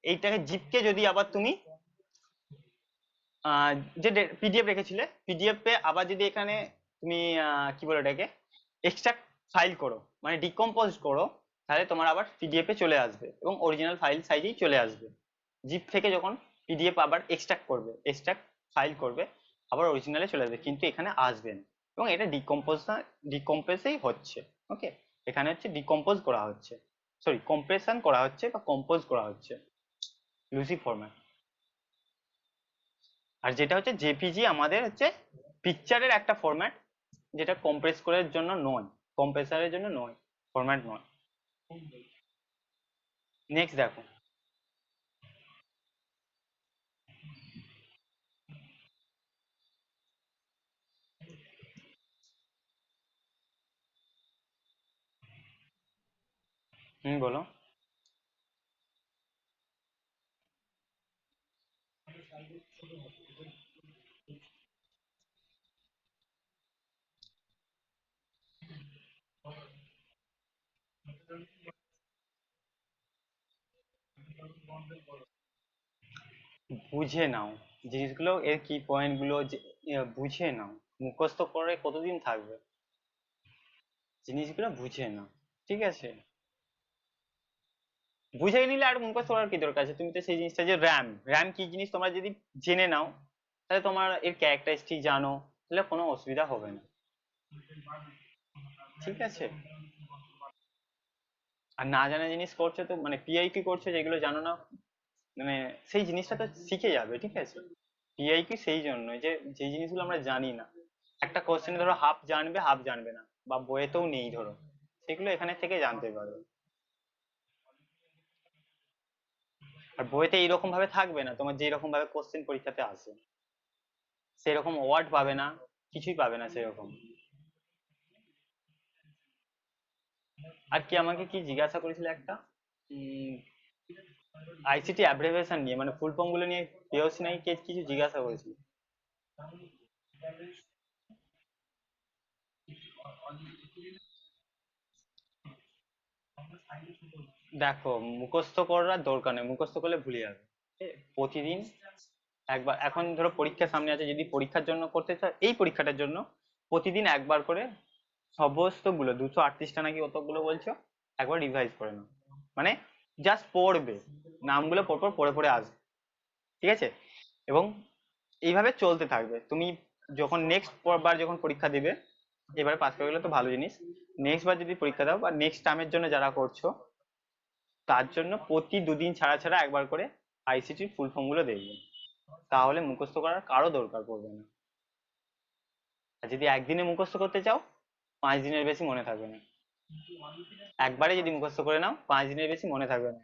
এইটাকে জিপকে যদি আবার তুমি যে পিডিএফ রেখেছিলে পিডিএফ এ আবার যদি এখানে তুমি কি বলে এটাকে এক্সট্রাক্ট ফাইল করো, মানে ডিকম্পোজ করো, তাহলে তোমার আবার পিডিএফ এ চলে আসবে এবং অরিজিনাল ফাইল সাইজেই চলে আসবে। জিপ থেকে যখন পিডিএফ আবার এক্সট্রাক্ট ফাইল করবে, আবার অরিজিনালে চলে আসবে, কিন্তু এখানে আসবে না। এবং এটা ডিকম্পোজেই হচ্ছে। ওকে, এখানে হচ্ছে ডিকম্পোজ করা হচ্ছে, সরি কম্প্রেশন করা হচ্ছে বা কম্পোজ করা হচ্ছে লুসি ফরম্যাট। আর যেটা হচ্ছে জেপিজি আমাদের হচ্ছে পিকচারের একটা ফরম্যাট, যেটা কম্প্রেস করার জন্য নয়, কম্প্রেসারের জন্য নয়, ফরম্যাট নয়। নেক্সট দেখো। বলো। বুঝে নাও জিনিসগুলো, এর কি পয়েন্ট গুলো বুঝে নাও। মুখস্থ করে কতদিন থাকবে, জিনিসগুলো বুঝে নাও। ঠিক আছে, বুঝে নিলে আর মুখস্থ করার কি দরকার আছে? তুমি তো সেই জিনিসটা, যে র্যাম র্যাম কি জিনিস তোমরা যদি জেনে নাও, তাহলে তোমার এর ক্যারেক্টারিস্টিক জানো, তাহলে কোনো অসুবিধা হবে না। ঠিক আছে, আর না জানা জিনিস করছো তো, মানে পিআইকিউ করছো যেগুলো জানো না, মানে সেই জিনিসটা তো শিখে যাবে। ঠিক আছে, পিআইকিউ সেই জন্য যে যে জিনিসগুলো আমরা জানি না, একটা কোশ্চেন ধরো হাফ জানবে হাফ জানবে না, বা বইয়েতেও নেই ধরো, সেগুলো এখানে থেকে জানতে পারবে। আর বইতে এইরকম ভাবে থাকবে না, তোমার যেরকম ভাবে কোশ্চেন পরীক্ষাতে আসে সেরকম ওয়ার্ড পাবে না, কিছুই পাবে না সেরকম। আর কি আমাকে কি জিজ্ঞাসা করেছিল একটা, আইসিটি অ্যাব্রিভিয়েশন নিয়ে, মানে ফুল ফর্ম গুলো নিয়ে পেওসি নাই কে কিছু জিজ্ঞাসা করেছিল। দেখো, মুখস্থ করার দরকার নেই, মুখস্থ করলে ভুলে যাবে। প্রতিদিন একবার, এখন ধরো পরীক্ষার সামনে আছে, যদি পরীক্ষার জন্য করতে চাও, এই পরীক্ষাটার জন্য প্রতিদিন একবার করে সমস্ত গুলো 238টা নাকি কতগুলো বলছো, একবার রিভাইজ করে নাও। মানে জাস্ট পড়বে, নামগুলো পরপর পড়ে পড়ে আসবে। ঠিক আছে, এবং এইভাবে চলতে থাকবে। তুমি যখন নেক্সট বার যখন পরীক্ষা দিবে, এবারে পাস করে গেলে তো ভালো জিনিস, নেক্সট বার যদি পরীক্ষা দাও বা নেক্সট টার্মের জন্য যারা করছো, তার জন্য প্রতি দুদিন ছাড়া ছাড়া একবার করে আইসিটির ফুল ফর্ম গুলো দেখবে, তাহলে মুখস্থ করার কারো দরকার পড়বে না। আর যদি একদিনে মুখস্থ করতে চাও, 5 দিনের বেশি মনে থাকবে না। একবারে যদি মুখস্থ করে নাও, 5 দিনের বেশি মনে থাকবে না।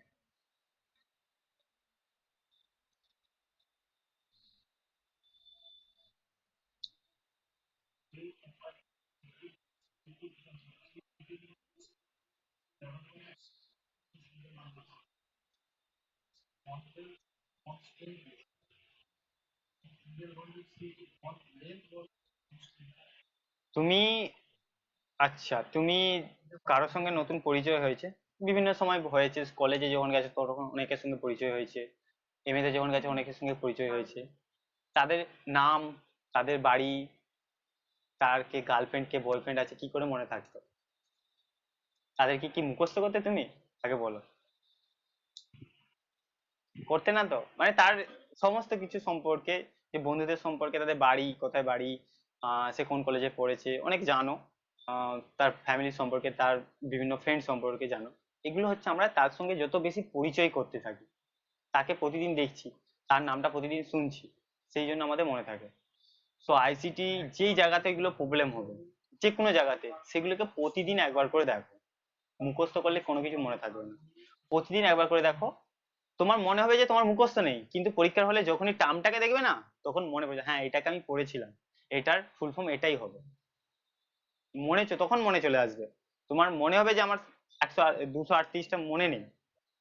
তুমি, আচ্ছা তুমি, কারোর সঙ্গে নতুন পরিচয় হয়েছে, বিভিন্ন সময় হয়েছে, কলেজে যখন গেছে তখন অনেকের সঙ্গে পরিচয় হয়েছে, এমএতে যখন গেছে অনেকের সঙ্গে পরিচয় হয়েছে, তাদের নাম, তাদের বাড়ি, তার কে গার্লফ্রেন্ড কে বয়ফ্রেন্ড আছে, কি করে মনে থাকতো? তাদেরকে কি মুখস্থ করতে তুমি? তাকে বলো, করতে না তো, মানে তার সমস্ত কিছু সম্পর্কে, যে বন্ধুদের সম্পর্কে, তাদের বাড়ি কোথায়, বাড়ি সে কোন কলেজে পড়েছে, অনেক জানো, তার ফ্যামিলি সম্পর্কে, তার বিভিন্ন ফ্রেন্ড সম্পর্কে জানো। এগুলো হচ্ছে আমরা তার সঙ্গে যত বেশি পরিচয় করতে থাকি, তাকে প্রতিদিন দেখছি, তার নামটা প্রতিদিন শুনছি, সেই জন্য আমাদের মনে থাকে। সো আইসিটি যেই জায়গাতে এগুলো প্রবলেম হবে, যে কোনো জায়গাতে, সেগুলোকে প্রতিদিন একবার করে দেখো। মুখস্থ করলে কোনো কিছু মনে থাকবে না, প্রতিদিন একবার করে দেখো। তোমার মনে হবে যে তোমার মুখস্থ নেই, কিন্তু পরীক্ষার হলে যখনই টার্মটাকে দেখবে না, তখন মনে পড়বে, হ্যাঁ এটাকে আমি পড়েছিলাম, এটার ফুল ফর্ম এটাই হবে। তখন মনে চলে আসবে। তোমার মনে হবে যে আমার 238টা মনে নেই,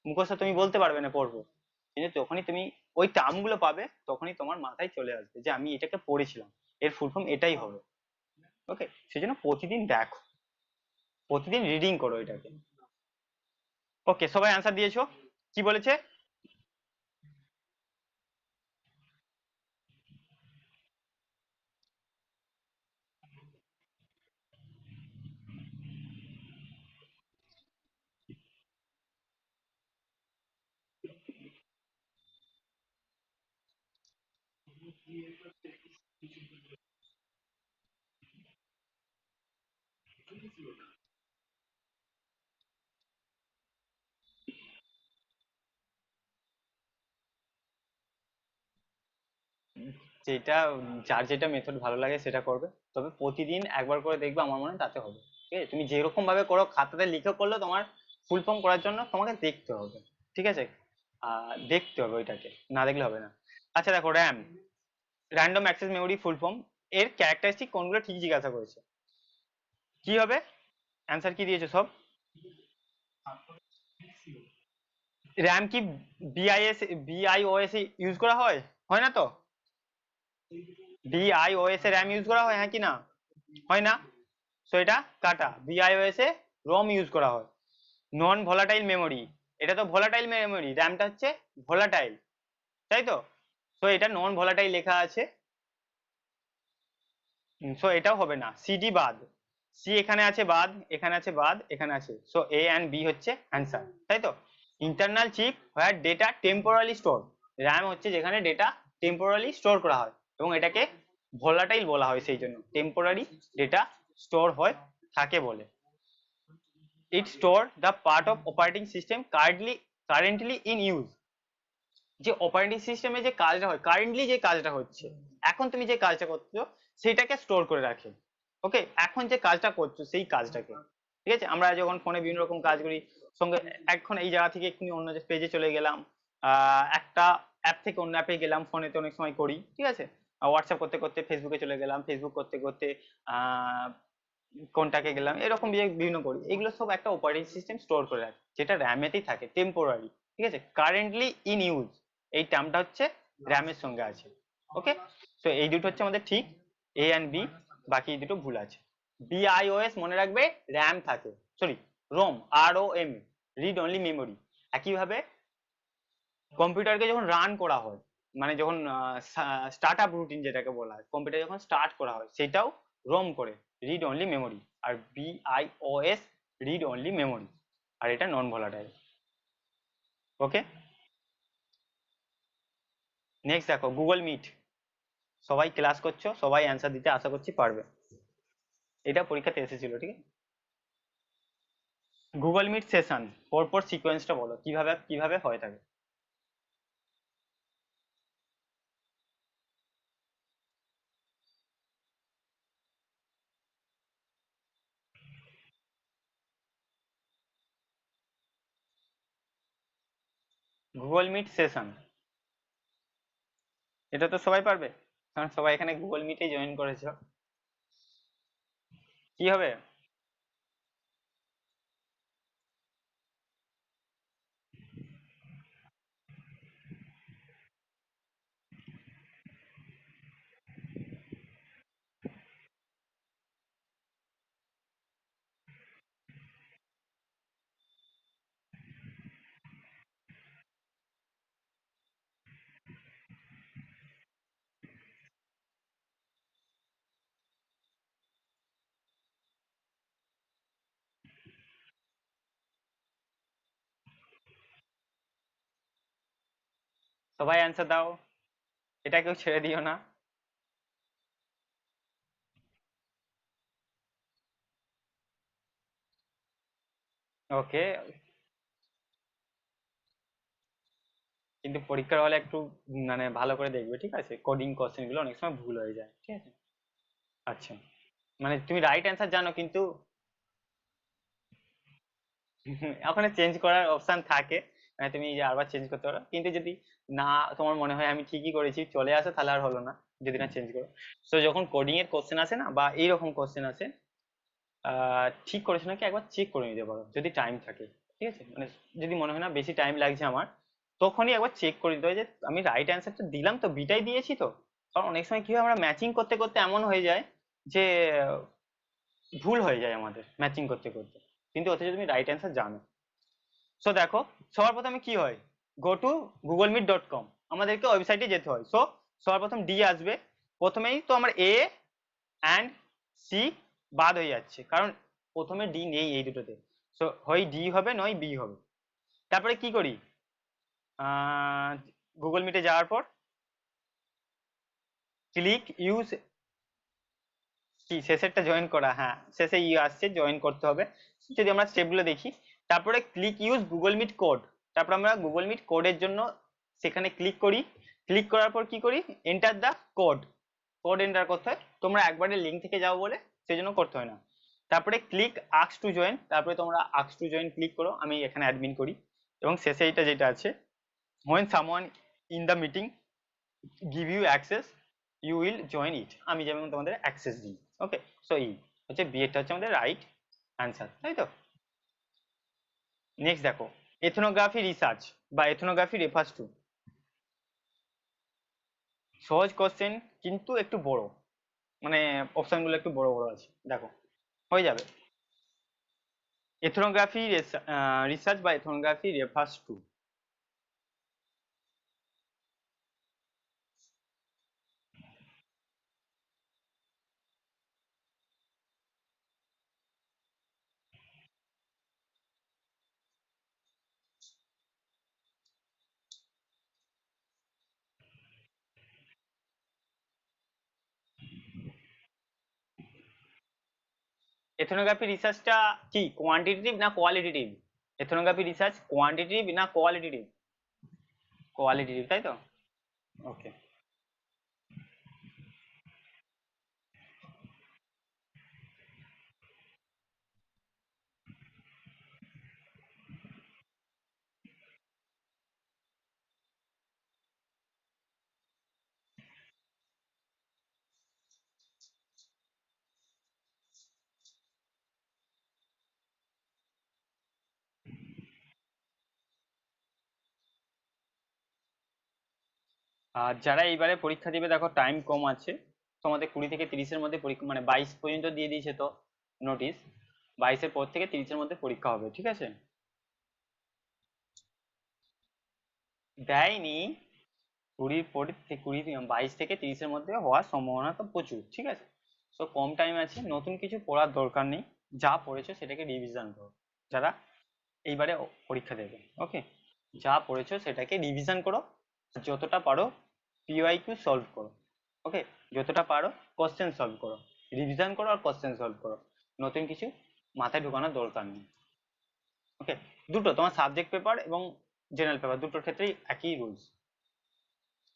মুখস্থ তুমি বলতে পারবে না পড়বো, কিন্তু যখনই তুমি ওই টার্ম গুলো পাবে তখনই তোমার মাথায় চলে আসবে যে আমি এটাকে পড়েছিলাম, এর ফুল ফর্ম এটাই হবে। ওকে, সেই জন্য প্রতিদিন দেখো, প্রতিদিন রিডিং করো এটাকে। ওকে, সবাই অ্যান্সার দিয়েছো? কি বলেছে? যেটা যার যেটা মেথড ভালো লাগে সেটা করবে, তবে প্রতিদিন একবার করে দেখবে, আমার মনে হয় তাতে হবে। ঠিক আছে, তুমি যেরকম ভাবে করো খাতাতে লিখে করলে তোমার ফুল ফর্ম করার জন্য তোমাকে দেখতে হবে। ঠিক আছে, দেখতে হবে ওইটাকে, না দেখলে হবে না। আচ্ছা দেখো, RAM, random access memory full form, এর ক্যারেক্টারিস্টিক কোনগুলো ঠিক জিজ্ঞাসা করেছে। কি হবে? অ্যান্সার কি দিয়েছে সব? র্যাম কি বিআইএস বিআইওএস ইউজ করা হয়? হয় না তো? বিআইওএস এ র্যাম ইউজ করা হয়, হ্যাঁ কি না? হয় না? সো এটা কাটা, বিআইওএস এ রম ইউজ করা হয়। নন ভোলাটাইল মেমোরি, এটা তো ভোলাটাইল মেমোরি, র্যামটা হচ্ছে ভোলাটাইল, তাই তো? সো এটা নন ভোলাটাইল লেখা আছে, সো এটাও হবে না, সিডি বাদ, সি এখানে আছে বাদ, এখানে আছে বাদ, এখানে আছে, সো এ এন্ড বি হচ্ছে অ্যান্সার, তাই তো? ইন্টারনাল চিপ হোয়ার ডেটা টেম্পোরালি স্টোর, র্যাম হচ্ছে যেখানে ডেটা টেম্পোরালি স্টোর করা হয়, এবং এটাকে ভোলাটাইল বলা হয় সেই জন্য, টেম্পোরারি ডেটা স্টোর হয় থাকে বলে। It store the part of operating system currently in use, যে অপারেটিং সিস্টেমে যে কাজটা হয়, কারেন্টলি যে কাজটা হচ্ছে, এখন তুমি যে কাজটা করছো সেটাকে স্টোর করে রাখে। ওকে, এখন যে কাজটা করছো সেই কাজটাকে, ঠিক আছে? আমরা যখন ফোনে বিভিন্ন রকম কাজ করি, সঙ্গে এখন এই জায়গা থেকে এক্ষুনি অন্য পেজে চলে গেলাম, একটা অ্যাপ থেকে অন্য অ্যাপে গেলাম, ফোনেতে অনেক সময় করি, ঠিক আছে? হোয়াটসঅ্যাপ করতে করতে ফেসবুকে চলে গেলাম, ফেসবুক করতে করতে আহ কোনটাকে গেলাম, এরকম বিভিন্ন করি, এগুলো সব একটা অপারেটিং সিস্টেম স্টোর করে রাখে, যেটা র্যামেতেই থাকে টেম্পোরারি। ঠিক আছে, কারেন্টলি ইন ইউজ এই টার্মটা হচ্ছে র্যামের সঙ্গে আছে। ওকে, তো এই দুটো হচ্ছে আমাদের ঠিক, এ এন্ড বি, বাকি দুটো ভুল আছে। বিআইওএস মনে রাখবে র্যাম থাকে, সরি, রোম, আর ও এম, রিড অনলি মেমোরি। একইভাবে কম্পিউটারকে যখন রান করা হয়, মানে যখন স্টার্ট আপ রুটিন যেটাকে বলা হয়, কম্পিউটার যখন স্টার্ট করা হয় সেটাও রোম করে, রিড অনলি মেমোরি। আর বিআইওএস রিড অনলি মেমোরি, আর এটা নন ভোলাটাইল। ওকে, নেক্সট দেখো গুগল মিট, সবাই ক্লাস করছো, সবাই অ্যান্সার দিতে আশা করছি পারবে, এটা পরীক্ষাতে এসেছিল, ঠিক আছে? গুগল মিট সেশন, পরপর সিকোয়েন্সটা বলো কিভাবে কিভাবে হয়ে থাকে। গুগল মিট সেশন, এটা তো সবাই পারবে, কারণ সবাই এখানে গুগল মিটে জয়েন করেছো। কি হবে? সবাই অ্যান্সার দাও, এটা কেউ ছেড়ে দিও না। ওকে, কিন্তু পরীক্ষার হলে একটু মানে ভালো করে দেখবে, ঠিক আছে? কোডিং কোশ্চেন গুলো অনেক সময় ভুল হয়ে যায়, ঠিক আছে? আচ্ছা, মানে তুমি রাইট অ্যান্সার জানো কিন্তু ওখানে চেঞ্জ করার অপশন থাকে, মানে তুমি যে আবার চেঞ্জ করতে পারো, কিন্তু যদি না তোমার মনে হয় আমি ঠিকই করেছি চলে আসে, তাহলে আর হলো না, যদি না চেঞ্জ করো। তো যখন কোডিং এর কোশ্চেন আসে না, বা এইরকম কোশ্চেন আসে, ঠিক করেছো নাকি একবার চেক করে নিতে পারো যদি টাইম থাকে, ঠিক আছে? মানে যদি মনে হয় না বেশি টাইম লাগছে আমার, তখনই একবার চেক করে দিতে হয় যে আমি রাইট অ্যান্সারটা দিলাম তো, বিটাই দিয়েছি তো। কারণ অনেক সময় কি হয়, আমরা ম্যাচিং করতে করতে এমন হয়ে যায় যে ভুল হয়ে যায় আমাদের ম্যাচিং করতে করতে, কিন্তু অথচ তুমি রাইট অ্যান্সার জানো। সো দেখো, সবার প্রথমে কি হয়, গো টু googlemeet.com, আমাদেরকে ওয়েবসাইটে যেতে হয়। সো সবার প্রথম ডি আসবে, প্রথমেই তো আমার এ অ্যান্ড সি বাদ হয়ে যাচ্ছে, কারণ প্রথমে ডি নেই এই দুটোতে। সো হয় ডি হবে নয় বি হবে। তারপরে কি করি, গুগল মিটে যাওয়ার পর ক্লিক ইউজ, কি শেষেরটা জয়েন করা, হ্যাঁ শেষে ই আসছে, জয়েন করতে হবে। যদি আমরা স্টেপগুলো দেখি, তারপরে click use Google Meet code, তারপর আমরা গুগল মিট কোডের জন্য সেখানে ক্লিক করি। ক্লিক করার পর কি করি, এন্টার দা কোড, কোড এন্টার করতে হয়। তোমরা একবারে লিঙ্ক থেকে যাও বলে সেই জন্য করতে হয় না। তারপরে ক্লিক আস্ক টু জয়েন, তারপরে তোমরা আস্ক টু জয়েন ক্লিক করো, আমি এখানে অ্যাডমিন করি। এবং শেষে এটা যেটা আছে, when someone in the meeting give you access you will join it, আমি যেমন তোমাদের অ্যাক্সেস দিই। ওকে, সো এই হচ্ছে বিয়েটা হচ্ছে আমাদের রাইট অ্যান্সার, তাই তো। নেক্সট দেখো, এথনোগ্রাফি রিসার্চ বা এথনোগ্রাফি রেফার্স টু, সহজ কোশ্চেন কিন্তু একটু বড়, মানে অপশনগুলো একটু বড় বড় আছে, দেখো হয়ে যাবে। এথনোগ্রাফি রিসার্চ বা এথনোগ্রাফি রেফার্স টু, এথনোগ্রাফি রিসার্চটা কি কোয়ান্টিটেটিভ না কোয়ালিটেটিভ? এথনোগ্রাফি রিসার্চ কোয়ান্টিটেটিভ না কোয়ালিটেটিভ? কোয়ালিটেটিভ, তাই তো। ওকে, আর যারা এইবারে পরীক্ষা দিবে, দেখো টাইম কম আছে, তোমাদের 20 থেকে 30-এর মধ্যে পরীক্ষা, মানে 22 পর্যন্ত দিয়ে দিয়েছে তো নোটিশ, 22-এর পর থেকে 30-এর মধ্যে পরীক্ষা হবে, ঠিক আছে। দেয়নি, 22 থেকে 30-এর মধ্যে হওয়ার সম্ভাবনা তো প্রচুর, ঠিক আছে। তো কম টাইম আছে, নতুন কিছু পড়ার দরকার নেই, যা পড়েছো সেটাকে রিভিশন করো, যারা এইবারে পরীক্ষা দেবে। ওকে, যা পড়েছো সেটাকে রিভিশন করো, যতটা পারো পিওয়াইকিউ সলভ করো। ওকে, যতটা পারো কোশ্চেন সলভ করো, রিভিশন করো আর কোশ্চেন সলভ করো, নতুন কিছু মাথায় ঢোকানোর দরকার নেই। ওকে, দুটো তোমার সাবজেক্ট পেপার এবং জেনারেল পেপার দুটোর ক্ষেত্রেই একই রুলস।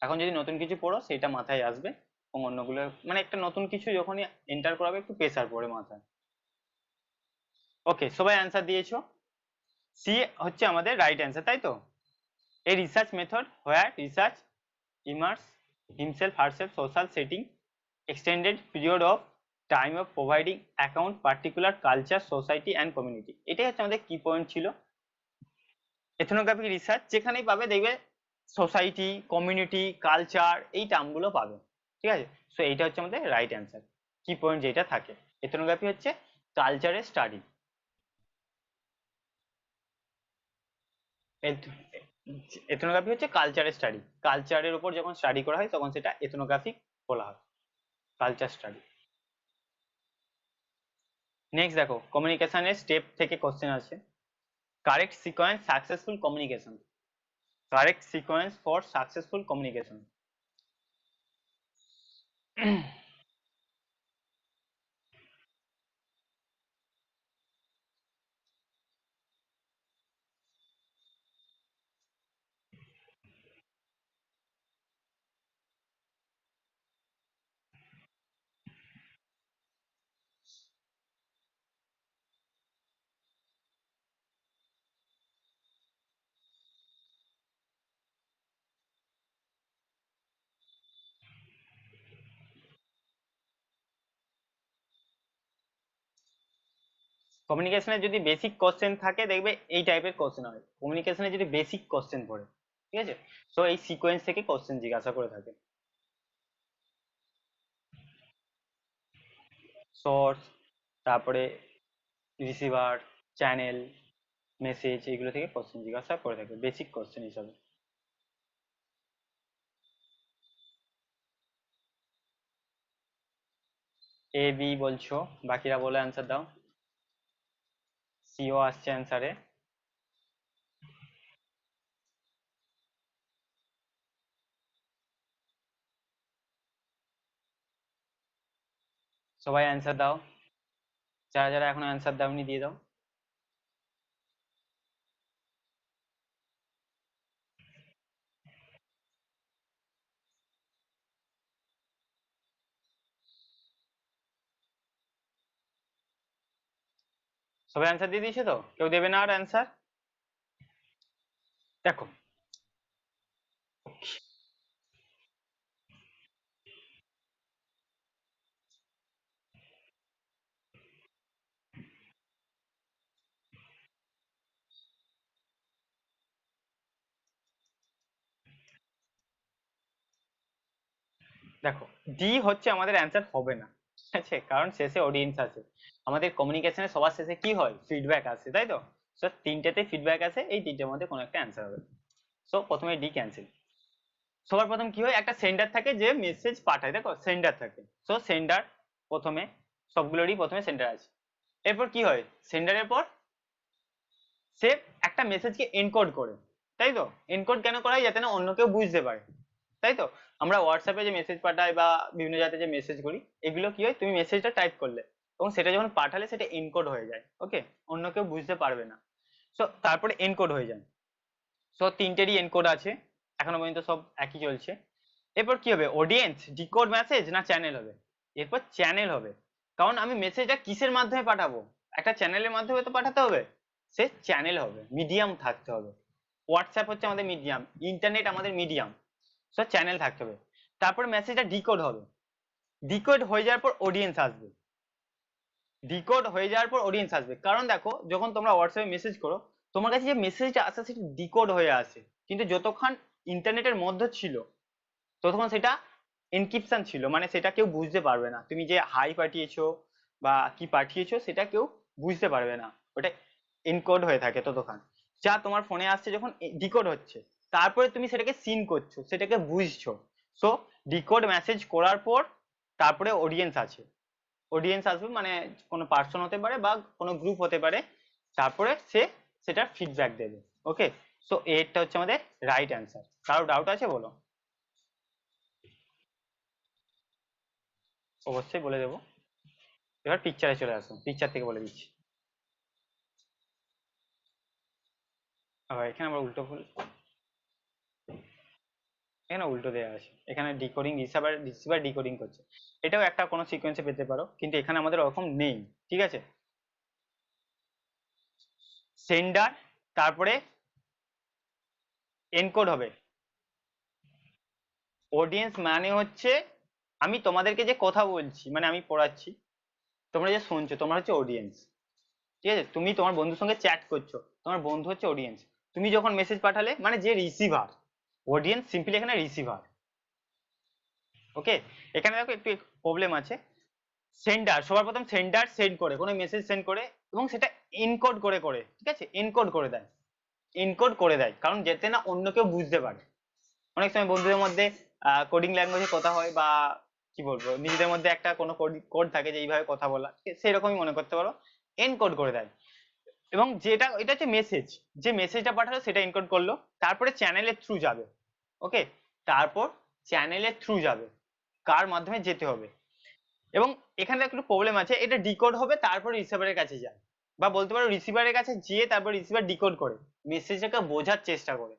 এখন যদি নতুন কিছু পড়ো সেটা মাথায় আসবে, এবং অন্যগুলো মানে একটা নতুন কিছু যখনই এন্টার করাবে একটু প্রেসার পড়ে মাথায়। ওকে, সবাই অ্যান্সার দিয়েছো, সি হচ্ছে আমাদের রাইট অ্যান্সার, তাই তো। A research method where research immerse himself herself social setting extended period of time of providing account particular culture society and community, এটাই হচ্ছে আমাদের কি পয়েন্ট ছিল। এথনোগ্রাফিক রিসার্চ যেখানেই পাবে দেখবে সোসাইটি, কমিউনিটি, কালচার এই টার্মগুলো পাবে, ঠিক আছে। সো এইটা হচ্ছে আমাদের রাইট অ্যান্সার, কি পয়েন্ট যেটা থাকে। এথনোগ্রাফি হচ্ছে কালচারের স্টাডি, এথনোগ্রাফি হচ্ছে কালচারের স্টাডি, কালচারের উপর যখন স্টাডি করা হয় তখন সেটা এথনোগ্রাফিক বলা হয়, কালচার স্টাডি। নেক্সট দেখো, কমিউনিকেশনের স্টেপ থেকে কোশ্চেন আছে, correct sequence successful communication, correct sequence for successful communication. কমিউনিকেশনে যদি বেসিক কোশ্চেন থাকে দেখবে এই টাইপের কোশ্চেন হবে, কমিউনিকেশনে যদি বেসিক কোশ্চেন পড়ে ঠিক আছে। সো এই সিকোয়েন্স থেকে কোশ্চেন জিজ্ঞাসা করে থাকে। সোর্স, তারপরে রিসিভার, চ্যানেল, মেসেজ, এইগুলো থেকে কোশ্চেন জিজ্ঞাসা করে থাকে বেসিক কোশ্চেন হিসাবে। এ বি বলছো, বাকিরা বলে অ্যান্সার দাও। সিও আসছে অ্যান্সারে। সবাই অ্যান্সার দাও, যারা যারা এখনো অ্যান্সার দাওনি দিয়ে দাও। সবাই অ্যান্সার দিয়ে দিয়েছো তো? কেউ দেবে না আর অ্যান্সার? দেখো, দেখো, ডি হচ্ছে আমাদের অ্যান্সার হবে না, ঠিক আছে, কারণ শেষে অডিয়েন্স আছে। আমাদের কমিউনিকেশনে সবার শেষে কি হয়? ফিডব্যাক আসে, তাই তো? সো তিনটেতে ফিডব্যাক আসে, এই তিনটের মধ্যে কোনো একটা অ্যান্সার হবে। সো প্রথমে ডি ক্যান্সেল। সবার প্রথম কি হয়, একটা সেন্ডার থাকে যে মেসেজ পাঠায়, দেখো সেন্ডার থাকে। সো সেন্ডার প্রথমে, সবগুলোরই প্রথমে সেন্ডার আছে। এরপর কি হয়, সেন্ডারের পর সে একটা মেসেজকে এনকোড করে, তাই তো? এনকোড কেন করা হয়? যাতে না অন্য কেউ বুঝতে পারে, তাই তো? আমরা হোয়াটসঅ্যাপে যে মেসেজ পাঠাই বা বিভিন্ন জায়গাতে যে মেসেজ করি, এগুলো কি হয়, তুমি মেসেজটা টাইপ করলে এবং সেটা যখন পাঠালে সেটা এনকোড হয়ে যায়, ওকে, অন্য কেউ বুঝতে পারবে না। সো তারপরে এনকোড হয়ে যায়। সো তিনটেরই এনকোড আছে, এখনো পর্যন্ত সব একই চলছে। এরপর কি হবে, অডিয়েন্স, ডিকোড মেসেজ না চ্যানেল হবে? এরপর চ্যানেল হবে, কারণ আমি মেসেজটা কিসের মাধ্যমে পাঠাবো? একটা চ্যানেলের মাধ্যমে তো পাঠাতে হবে। সে চ্যানেল হবে, মিডিয়াম থাকতে হবে। হোয়াটসঅ্যাপ হচ্ছে আমাদের মিডিয়াম, ইন্টারনেট আমাদের মিডিয়াম। সো চ্যানেল থাকতে হবে। তারপর মেসেজটা ডিকোড হবে, ডিকোড হয়ে যাওয়ার পর অডিয়েন্স আসবে। ডিকোড হয়ে যাওয়ার পর অডিয়েন্স আসবে, কারণ দেখো যখন তোমরা হোয়াটসঅ্যাপে মেসেজ করো, তোমার কাছে যে মেসেজটা আসে সেটা ডিকোড হয়ে আসে, কিন্তু যতক্ষণ ইন্টারনেটের মধ্যে ছিল ততক্ষণ সেটা এনক্রিপশন ছিল, মানে সেটা কেউ বুঝতে পারবে না, তুমি যে হাই পাঠিয়েছো বা কি পাঠিয়েছো সেটা কেউ বুঝতে পারবে না। ওটা এনকোড হয়ে থাকে ততক্ষণ। যা তোমার ফোনে আসছে যখন ডিকোড হচ্ছে, তারপরে তুমি সেটাকে সিন করছো, সেটাকে বুঝছো। সো ডিকোড মেসেজ করার পর তারপরে অডিয়েন্স আছে। অডিয়েন্স আসবে মানে কোনো পার্সন হতে পারে বা কোনো গ্রুপ হতে পারে, তারপরে সে সেটার ফিডব্যাক দেবে। ওকে, সো এটা হচ্ছে আমাদের রাইট অ্যান্সার। কারো ডাউট আছে বলো? অবশ্যই বলে দেবো। এবার পিকচারে চলে আসো, পিকচার থেকে বলে দিচ্ছি। আবার এখানে আমরা উল্টো ভুল, এখানে উল্টো দেওয়া আছে, এখানে ডিকোডিং রিসিভার, রিসিভার ডিকোডিং করছে। এটাও একটা কোনো সিকোয়েন্সে পেতে পারো, কিন্তু এখানে আমাদের ওরকম নেই, ঠিক আছে। সেন্ডার, তারপরে এনকোড হবে। অডিয়েন্স মানে হচ্ছে আমি তোমাদেরকে যে কথা বলছি, মানে আমি পড়াচ্ছি, তোমরা যে শুনছো, তোমরা হচ্ছে অডিয়েন্স, ঠিক আছে। তুমি তোমার বন্ধুর সঙ্গে চ্যাট করছো, তোমার বন্ধু হচ্ছে অডিয়েন্স। তুমি যখন মেসেজ পাঠালে মানে যে রিসিভার, অডিয়েন্স সিম্পলি এখানে রিসিভার। ওকে, এখানে দেখো একটু প্রবলেম আছে। সেন্ডার, সবার প্রথম সেন্ডার সেন্ড করে কোনো মেসেজ সেন্ড করে এবং সেটা এনকোড করে করে, ঠিক আছে, এনকোড করে দেয়। এনকোড করে দেয় কারণ যাতে না অন্য কেউ বুঝতে পারে। অনেক সময় বন্ধুদের মধ্যে কোডিং ল্যাঙ্গুয়েজে কথা হয় বা কি বলবো, নিজেদের মধ্যে একটা কোনো কোড থাকে যে এইভাবে কথা বলা, সেই রকমই মনে করতে পারো। এনকোড করে দেয়। এবং যেটা এটা হচ্ছে মেসেজ, যে মেসেজটা পাঠালো সেটা এনকোড করলো, তারপরে চ্যানেলের থ্রু যাবে। ওকে, তারপর চ্যানেলের থ্রু যাবে, কার মাধ্যমে যেতে হবে। এবং এখানে একটু প্রবলেম আছে, এটা ডিকোড হবে তারপর রিসিভারের কাছে যায়, বা বলতে পারো রিসিভারের কাছে গিয়ে তারপর রিসিভার ডিকোড করে মেসেজটাকে বোঝার চেষ্টা করে।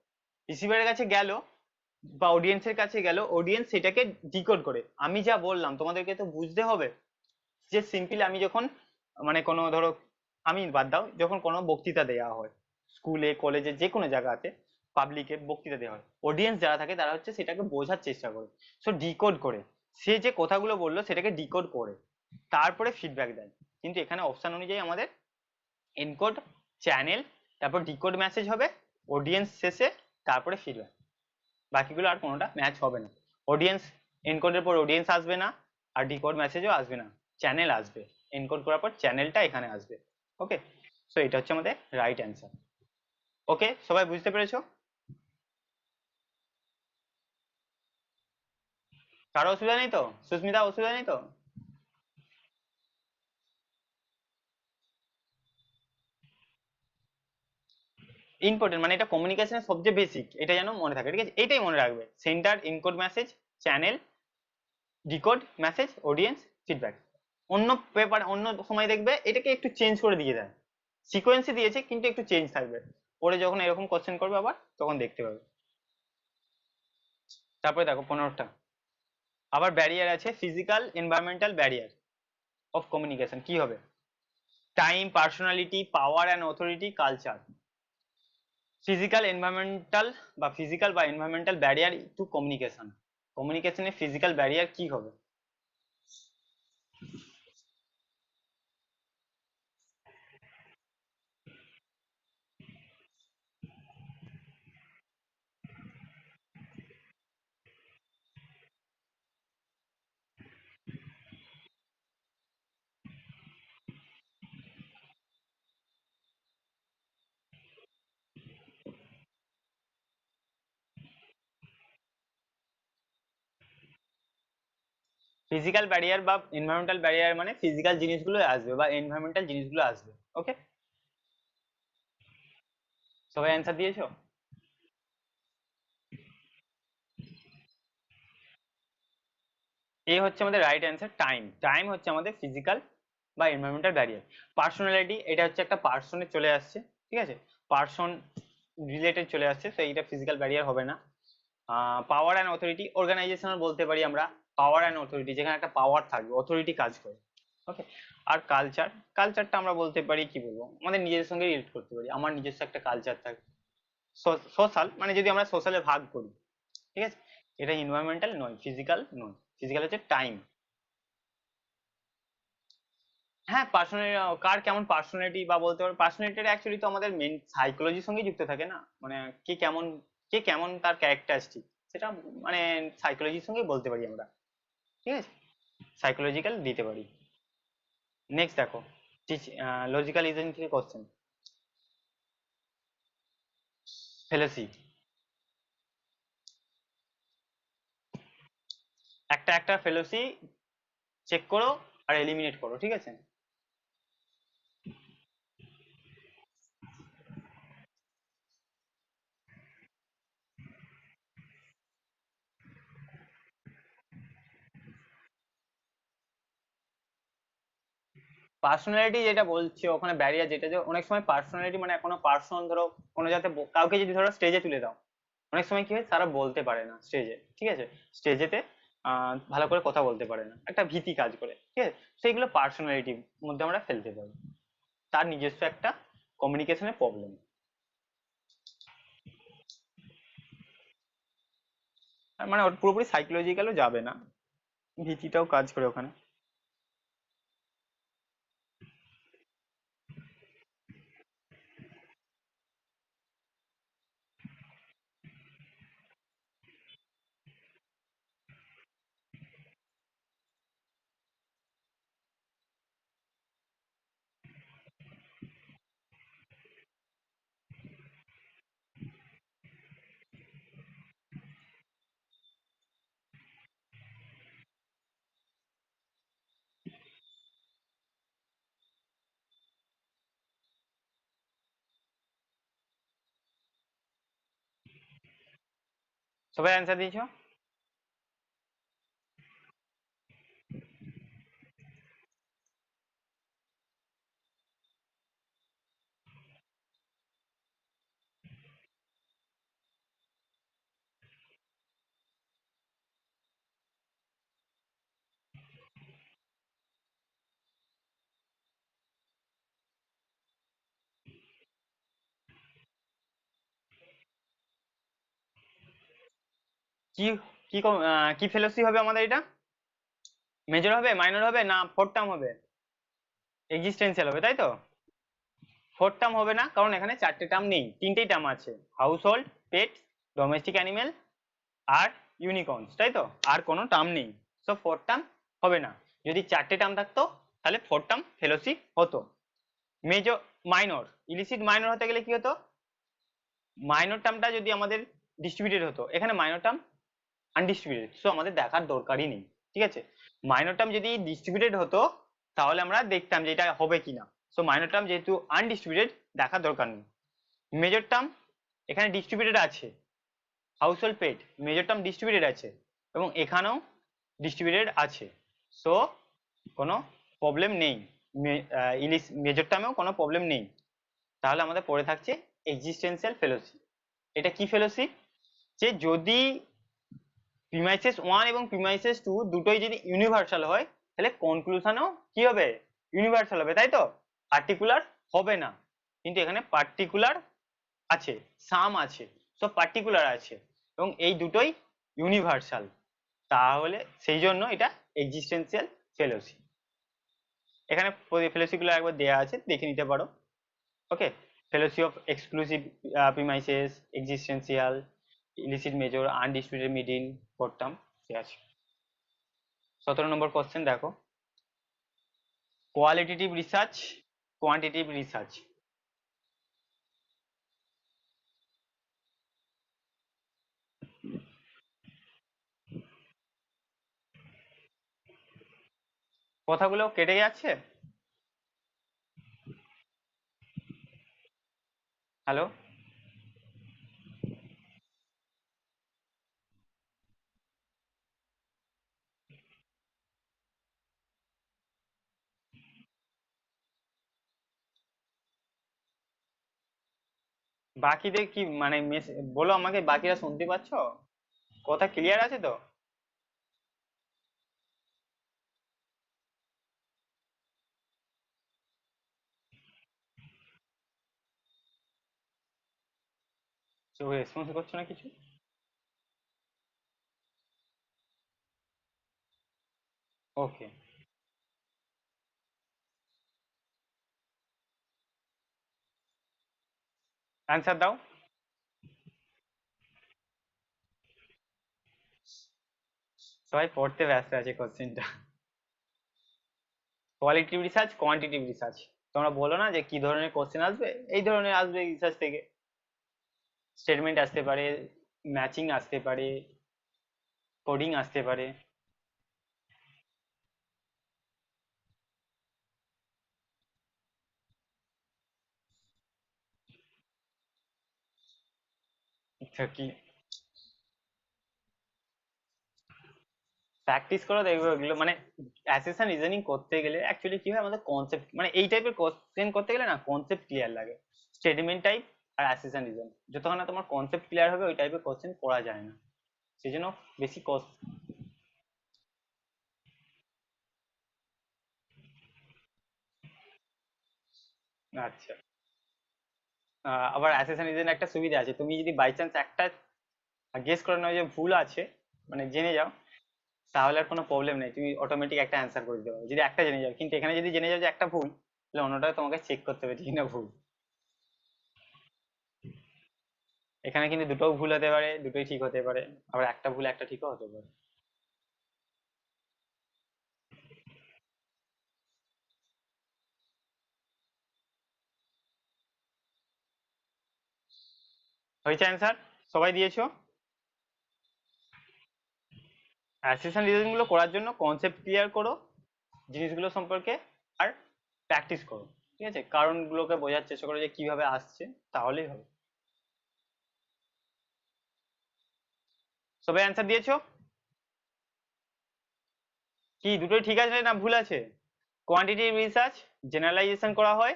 রিসিভারের কাছে গেল বা অডিয়েন্সের কাছে গেল, অডিয়েন্স সেটাকে ডিকোড করে। আমি যা বললাম তোমাদেরকে তো বুঝতে হবে, যে সিম্পলি আমি যখন মানে কোনো ধরো, আমি বাদ দাও, যখন কোনো বক্তৃতা দেওয়া হয় স্কুলে কলেজে যে কোনো জায়গাতে, পাবলিকে বক্তৃতা দেওয়া হয়, অডিয়েন্স যারা থাকে তারা হচ্ছে সেটাকে বোঝার চেষ্টা করে। সো ডিকোড করে, সে যে কথাগুলো বললো সেটাকে ডিকোড করে তারপরে ফিডব্যাক দেয়। কিন্তু এখানে অপশন অনুযায়ী আমাদের এনকোড, চ্যানেল, তারপর ডিকোড মেসেজ হবে, অডিয়েন্স শেষে, তারপরে ফিডব্যাক। বাকিগুলো আর কোনোটা ম্যাচ হবে না। অডিয়েন্স, এনকোডের পর অডিয়েন্স আসবে না, আর ডিকোড মেসেজও আসবে না, চ্যানেল আসবে। এনকোড করার পর চ্যানেলটা এখানে আসবে। ওকে, সো এটা হচ্ছে আমাদের রাইট অ্যান্সার। ওকে, সবাই বুঝতে পেরেছো? কারো অসুবিধা নেই তো? সুস্মিতা, অসুবিধা নেই তো? ইম্পর্টেন্ট মানে এটা কমিউনিকেশনের সবচেয়ে বেসিক, এটা যেন মনে থাকে, ঠিক আছে? এইটাই মনে রাখবে, centre, encode message, channel, decode message, audience, feedback. অন্য পেপার অন্য সময় দেখবে এটাকে একটু চেঞ্জ করে দিয়ে দেয়, সিকোয়েন্সই দিয়েছে কিন্তু একটু চেঞ্জ থাকবে। পরে যখন এরকম কোশ্চেন করবে আবার, তখন দেখতে পাবে। তারপরে দেখো 15টা আবার ব্যারিয়ার আছে, physical environmental barrier of communication. কি হবে? Time, personality, power and authority, culture. Physical environmental বা ফিজিক্যাল বা এনভায়রনমেন্টাল ব্যারিয়ার টু কমিউনিকেশন। কমিউনিকেশনে ফিজিক্যাল ব্যারিয়ার কি হবে? ফিজিক্যাল ব্যারিয়ার বা এনভায়রনমেন্টাল ব্যারিয়ার মানে ফিজিক্যাল জিনিসগুলো আসবে বা এনভায়রনমেন্টাল জিনিসগুলো আসবে। ওকে, সবাই অ্যান্সার দিয়েছো? এ হচ্ছে আমাদের রাইট অ্যান্সার, টাইম। টাইম হচ্ছে আমাদের ফিজিক্যাল বা এনভায়রনমেন্টাল ব্যারিয়ার। পার্সোনালিটি, এটা হচ্ছে একটা পার্সনে চলে আসছে, ঠিক আছে? পার্সন রিলেটেড চলে আসছে, তো এইটা ফিজিক্যাল ব্যারিয়ার হবে না। পাওয়ার অ্যান্ড অথরিটি, অর্গানাইজেশনাল বলতে পারি আমরা। পাওয়ার অ্যান্ড অথরিটি, যেখানে একটা পাওয়ার থাকবে, অথরিটি কাজ করে। ওকে, আর কালচার, কালচারটা আমরা বলতে পারি, কি বলবো, আমাদের নিজের সঙ্গে রিলেট করতে পারি, আমার নিজস্ব একটা কালচার থাকে। সোশ্যাল মানে যদি আমরা সোশ্যালে ভাগ করি, ঠিক আছে? এটা এনভায়রনমেন্টাল নয়, ফিজিক্যাল নয়। ফিজিক্যাল হচ্ছে টাইম। হ্যাঁ, পার্সোনালি, কার কেমন পার্সোনালিটি বা বলতে পারো, পার্সোনালিটি অ্যাকচুয়ালি তো আমাদের মেন সাইকোলজির সঙ্গে যুক্ত থাকে না, মানে কে কেমন, কে কেমন তার ক্যারেক্টারিস্টিক, সেটা মানে সাইকোলজির সঙ্গে বলতে পারি আমরা, ঠিক আছে? সাইকোলজিক্যাল দিতে পারি। নেক্সট দেখো, লজিক্যাল রিজনিং থেকে কোশ্চেন। ফেলোসি, একটা একটা ফেলোসি চেক করো আর এলিমিনেট করো, ঠিক আছে? পার্সোনালিটি যেটা বলছি ওখানে ব্যারিয়ার যেটা, যে অনেক সময় পার্সোনালিটি মানে কোনো পার্সন, ধরো কোনো যাতে কাউকে যদি ধরো স্টেজে তুলে দাও, অনেক সময় কি হয় তারা বলতে পারে না স্টেজে, ঠিক আছে? স্টেজেতে ভালো করে কথা বলতে পারে না, একটা ভীতি কাজ করে, ঠিক আছে? সেইগুলো পার্সোনালিটির মধ্যে আমরা ফেলতে পারি, তার নিজস্ব একটা কমিউনিকেশনের প্রবলেম। মানে ওর পুরোপুরি সাইকোলজিক্যালও যাবে না, ভীতিটাও কাজ করে ওখানে। সবাই অ্যান্সার দিয়েছো? কি কি ফেলোসি হবে আমাদের এটা? মেজর হবে, মাইনর হবে, না ফোর্থ টার্ম হবে? এক্সিস্টেন্সিয়াল হবে, তাই তো? ফোর্থ টার্ম হবে না, কারণ এখানে চারটে টার্ম নেই, তিনটেই টার্ম আছে। হাউস হোল্ড, পেট, ডোমেস্টিক অ্যানিমেল, আর ইউনিকর্নস, তাই তো? আর কোনো টার্ম নেই, সো ফোর টার্ম হবে না। যদি চারটে টার্ম থাকতো তাহলে ফোর টার্ম ফেলোসি হতো। মেজর, মাইনর, ইলিসিট মাইনর হতে গেলে কি হতো? মাইনর টার্মটা যদি আমাদের ডিস্ট্রিবিউটেড হতো, এখানে মাইনর টার্ম আনডিস্ট্রিবিউটেড, সো আমাদের দেখার দরকারই নেই, ঠিক আছে? মাইনর টার্ম যদি ডিস্ট্রিবিউটেড হতো তাহলে আমরা দেখতাম যে এটা হবে কিনা। সো মাইনর টার্ম যেহেতু আনডিস্ট্রিবিউটেড, দেখার দরকার নেই। মেজর টার্ম এখানে ডিস্ট্রিবিউটেড আছে, হাউসহোল্ড পেট মেজর টার্ম ডিস্ট্রিবিউটেড আছে, এবং এখানেও ডিস্ট্রিবিউটেড আছে, সো কোনো প্রবলেম নেই। ইলিশ মেজর টার্মেও কোনো প্রবলেম নেই। তাহলে আমাদের পড়ে থাকছে এক্সিস্টেন্সিয়াল ফেলোসি। এটা কি ফেলোসি? যে যদি প্রিমাইসেস ওয়ান এবং প্রিমাইসেস টু দুটোই যদি ইউনিভার্সাল হয়, তাহলে কনক্লুশনও কি হবে? ইউনিভার্সাল হবে, তাই তো? পার্টিকুলার হবে না। কিন্তু এখানে পার্টিকুলার আছে, সাম আছে, সব পার্টিকুলার আছে, এবং এই দুটোই ইউনিভার্সাল। তাহলে সেই জন্য এটা এক্সিস্টেন্সিয়াল ফেলোসি। এখানে ফেলোসি গুলো একবার দেয়া আছে, দেখে নিতে পারো। Okay, fallacy of exclusive premises, existential, illicit major, undisputed middle, fourth term আছে। 17 নম্বর কোশ্চেন দেখো, কোয়ালিটেটিভ রিসার্চ, কোয়ান্টিটেটিভ রিসার্চ। কথাগুলো কেটে যাচ্ছে? হ্যালো? বাকিদের কি মানে বলো আমাকে, বাকিরা শুনতে পাচ্ছ? কথা ক্লিয়ার আছে তো? রেসপন্স করছো না কিছু? ওকে, অ্যান্সার দাও। সবাই পড়তে ব্যস্ত আছে কোশ্চেনটা। কোয়ালিটিভ রিসার্চ, কোয়ান্টিটিভ রিসার্চ, তোমরা বলো না যে কি ধরনের কোশ্চেন আসবে, এই ধরনের আসবে রিসার্চ থেকে। স্টেটমেন্ট আসতে পারে, ম্যাচিং আসতে পারে, কোডিং আসতে পারে। আচ্ছা, কি প্র্যাকটিস করো, দেখবে ওগুলো মানে অ্যাসেশন রিজনিং করতে গেলে অ্যাকচুয়ালি কি হয়, আমাদের কনসেপ্ট মানে এই টাইপের কোশ্চেন করতে গেলে না কনসেপ্ট ক্লিয়ার লাগে। স্টেটমেন্ট টাইপ আর অ্যাসেশন রিজন, যতক্ষণ না তোমার কনসেপ্ট ক্লিয়ার হবে ওই টাইপের কোশ্চেন করা যায় না। সেই জন্য বেশি আচ্ছা, আবার অ্যাসেশন রিজন একটা সুবিধা আছে, তুমি যদি বাই চান্স একটা গেস করে নাও যে ভুল আছে, মানে জেনে যাও, তাহলে আর কোনো প্রবলেম নেই, তুমি অটোমেটিক একটা অ্যান্সার করে দিতে পারো যদি একটা জেনে যাও। কিন্তু এখানে যদি জেনে যাও যে একটা ভুল, তাহলে অন্যটা তোমাকে চেক করতে হবে ঠিক না ভুল। এখানে কিন্তু দুটোও ভুল হতে পারে, দুটোই ঠিক হতে পারে, আবার একটা ভুল একটা ঠিকও হতে পারে। হয়েছে অ্যান্সার? সবাই দিয়েছো? অ্যাসেশন রিজন গুলো করার জন্য কনসেপ্ট ক্লিয়ার করো জিনিসগুলো সম্পর্কে, আর প্র্যাকটিস করো, ঠিক আছে? কারণগুলোকে বোঝার চেষ্টা করো যে কিভাবে আসছে, তাহলেই হবে। সবাই অ্যান্সার দিয়েছো? কি দুটোই ঠিক আছে না ভুল আছে? কোয়ান্টিটিভ রিসার্চ জেনারেলাইজেশন করা হয়,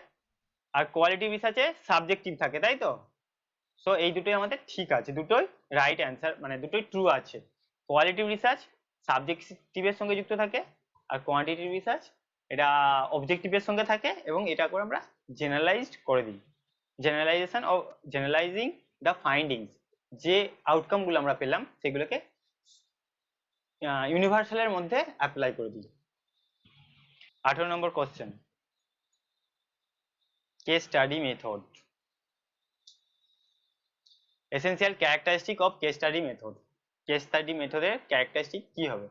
আর কোয়ালিটি রিসার্চে সাবজেক্টিভ থাকে, তাই তো? সো এই দুটোই আমাদের ঠিক আছে, দুটোই রাইট অ্যান্সার, মানে দুটোই ট্রু আছে। কোয়ালিটিভ রিসার্চ সাবজেক্টিভের সঙ্গে যুক্ত থাকে, আর কোয়ান্টিটিভ রিসার্চ এটা অবজেক্টিভের সঙ্গে থাকে, এবং এটা করে আমরা জেনারেলাইজড করে দিই। Generalisation of generalising the findings, যে আউটকাম গুলো আমরা পেলাম সেগুলোকে ইউনিভার্সালের মধ্যে অ্যাপ্লাই করে দিই। 18 নম্বর question, case study method, essential characteristic of case study method. Case study মেথডের ক্যারেক্টারিস্টিক কি হবে?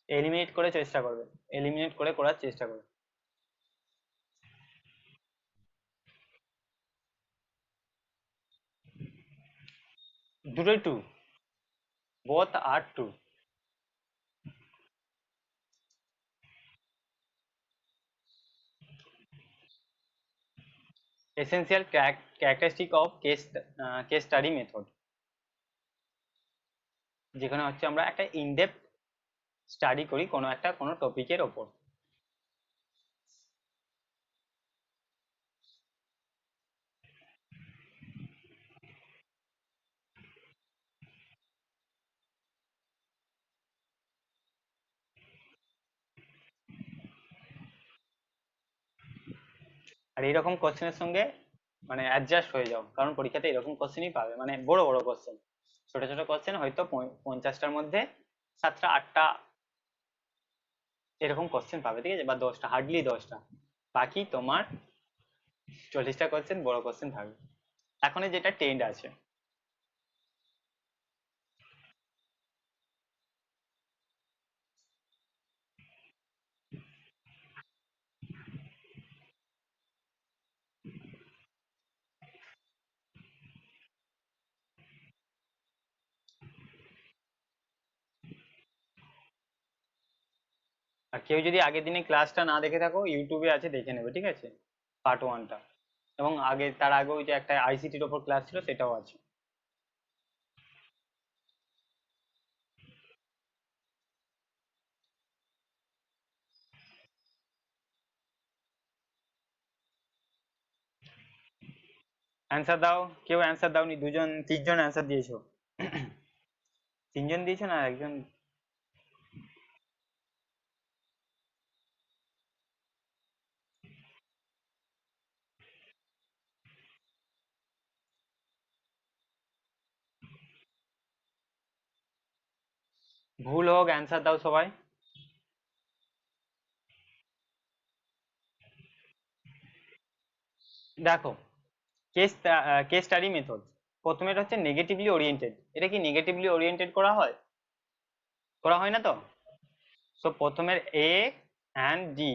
এলিমিনেট করে চেষ্টা করবে, এলিমিনেট করে করার চেষ্টা করবে। দুটোই true, both are true. Essential characteristic of case study method, যেখানে হচ্ছে আমরা একটা ইনডেপথ স্টাডি করি কোনো টপিকের ওপর। আর এইরকম কোশ্চেনের সঙ্গে মানে অ্যাডজাস্ট হয়ে যাও, কারণ পরীক্ষাতে এরকম কোশ্চেনই পাবে, মানে বড় বড় কোশ্চেন। ছোট ছোট কোশ্চেন হয়তো 50টার মধ্যে 7টা 8টা এরকম কোশ্চেন পাবে, ঠিক আছে, বা 10টা, হার্ডলি 10টা। বাকি তোমার 40টা কোশ্চেন বড় কোশ্চেন থাকবে, এখন যেটা ট্রেন্ড আছে। আর কেউ যদি আগের দিনে ক্লাসটা না দেখে থাকো, ইউটিউবে আছে, দেখে নেবে, ঠিক আছে, পার্ট 1টা। এবং তার আগে ওই যে একটা আইসিটির ওপর ক্লাস ছিল, সেটাও আছে। অ্যান্সার দাও, কেউ অ্যান্সার দাওনি, দুজন 3জন অ্যান্সার দিয়েছো। 3জন দিয়েছো না একজন? ভুল হোক, অ্যান্সার দাও সবাই। দেখো, কেস কেস স্টাডি মেথড, প্রথমে এটা হচ্ছে নেগেটিভলি ওরিয়েন্টেড। এটা কি নেগেটিভলি ওরিয়েন্টেড করা হয়? করা হয় না তো। সো প্রথমের এ অ্যান্ড ডি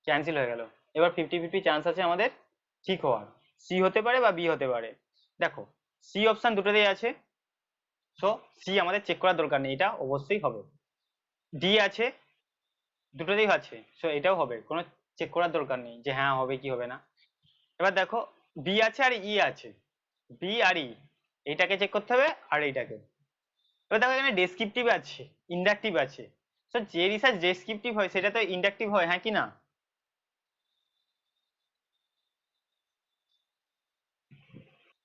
ক্যান্সেল হয়ে গেল। এবার 50-50 চান্স আছে আমাদের ঠিক হওয়ার। সি হতে পারে বা বি হতে পারে। দেখো, সি অপশন দুটোতেই আছে, সো সি আমাদের চেক করার দরকার নেই, এটা অবশ্যই হবে। ডি আছে, দুটোতেই আছে, সো এটাও হবে, কোনো চেক করার দরকার নেই যে হ্যাঁ হবে কি হবে না। এবার দেখো, বি আছে আর ই আছে, বি আর ই, এইটাকে চেক করতে হবে আর এইটাকে। এবার দেখো এখানে ডেসক্রিপটিভ আছে, ইন্ডাকটিভ আছে। তো যে রিসার্চ ডেসক্রিপটিভ হয় সেটা তো ইন্ডাকটিভ হয়, হ্যাঁ কি না?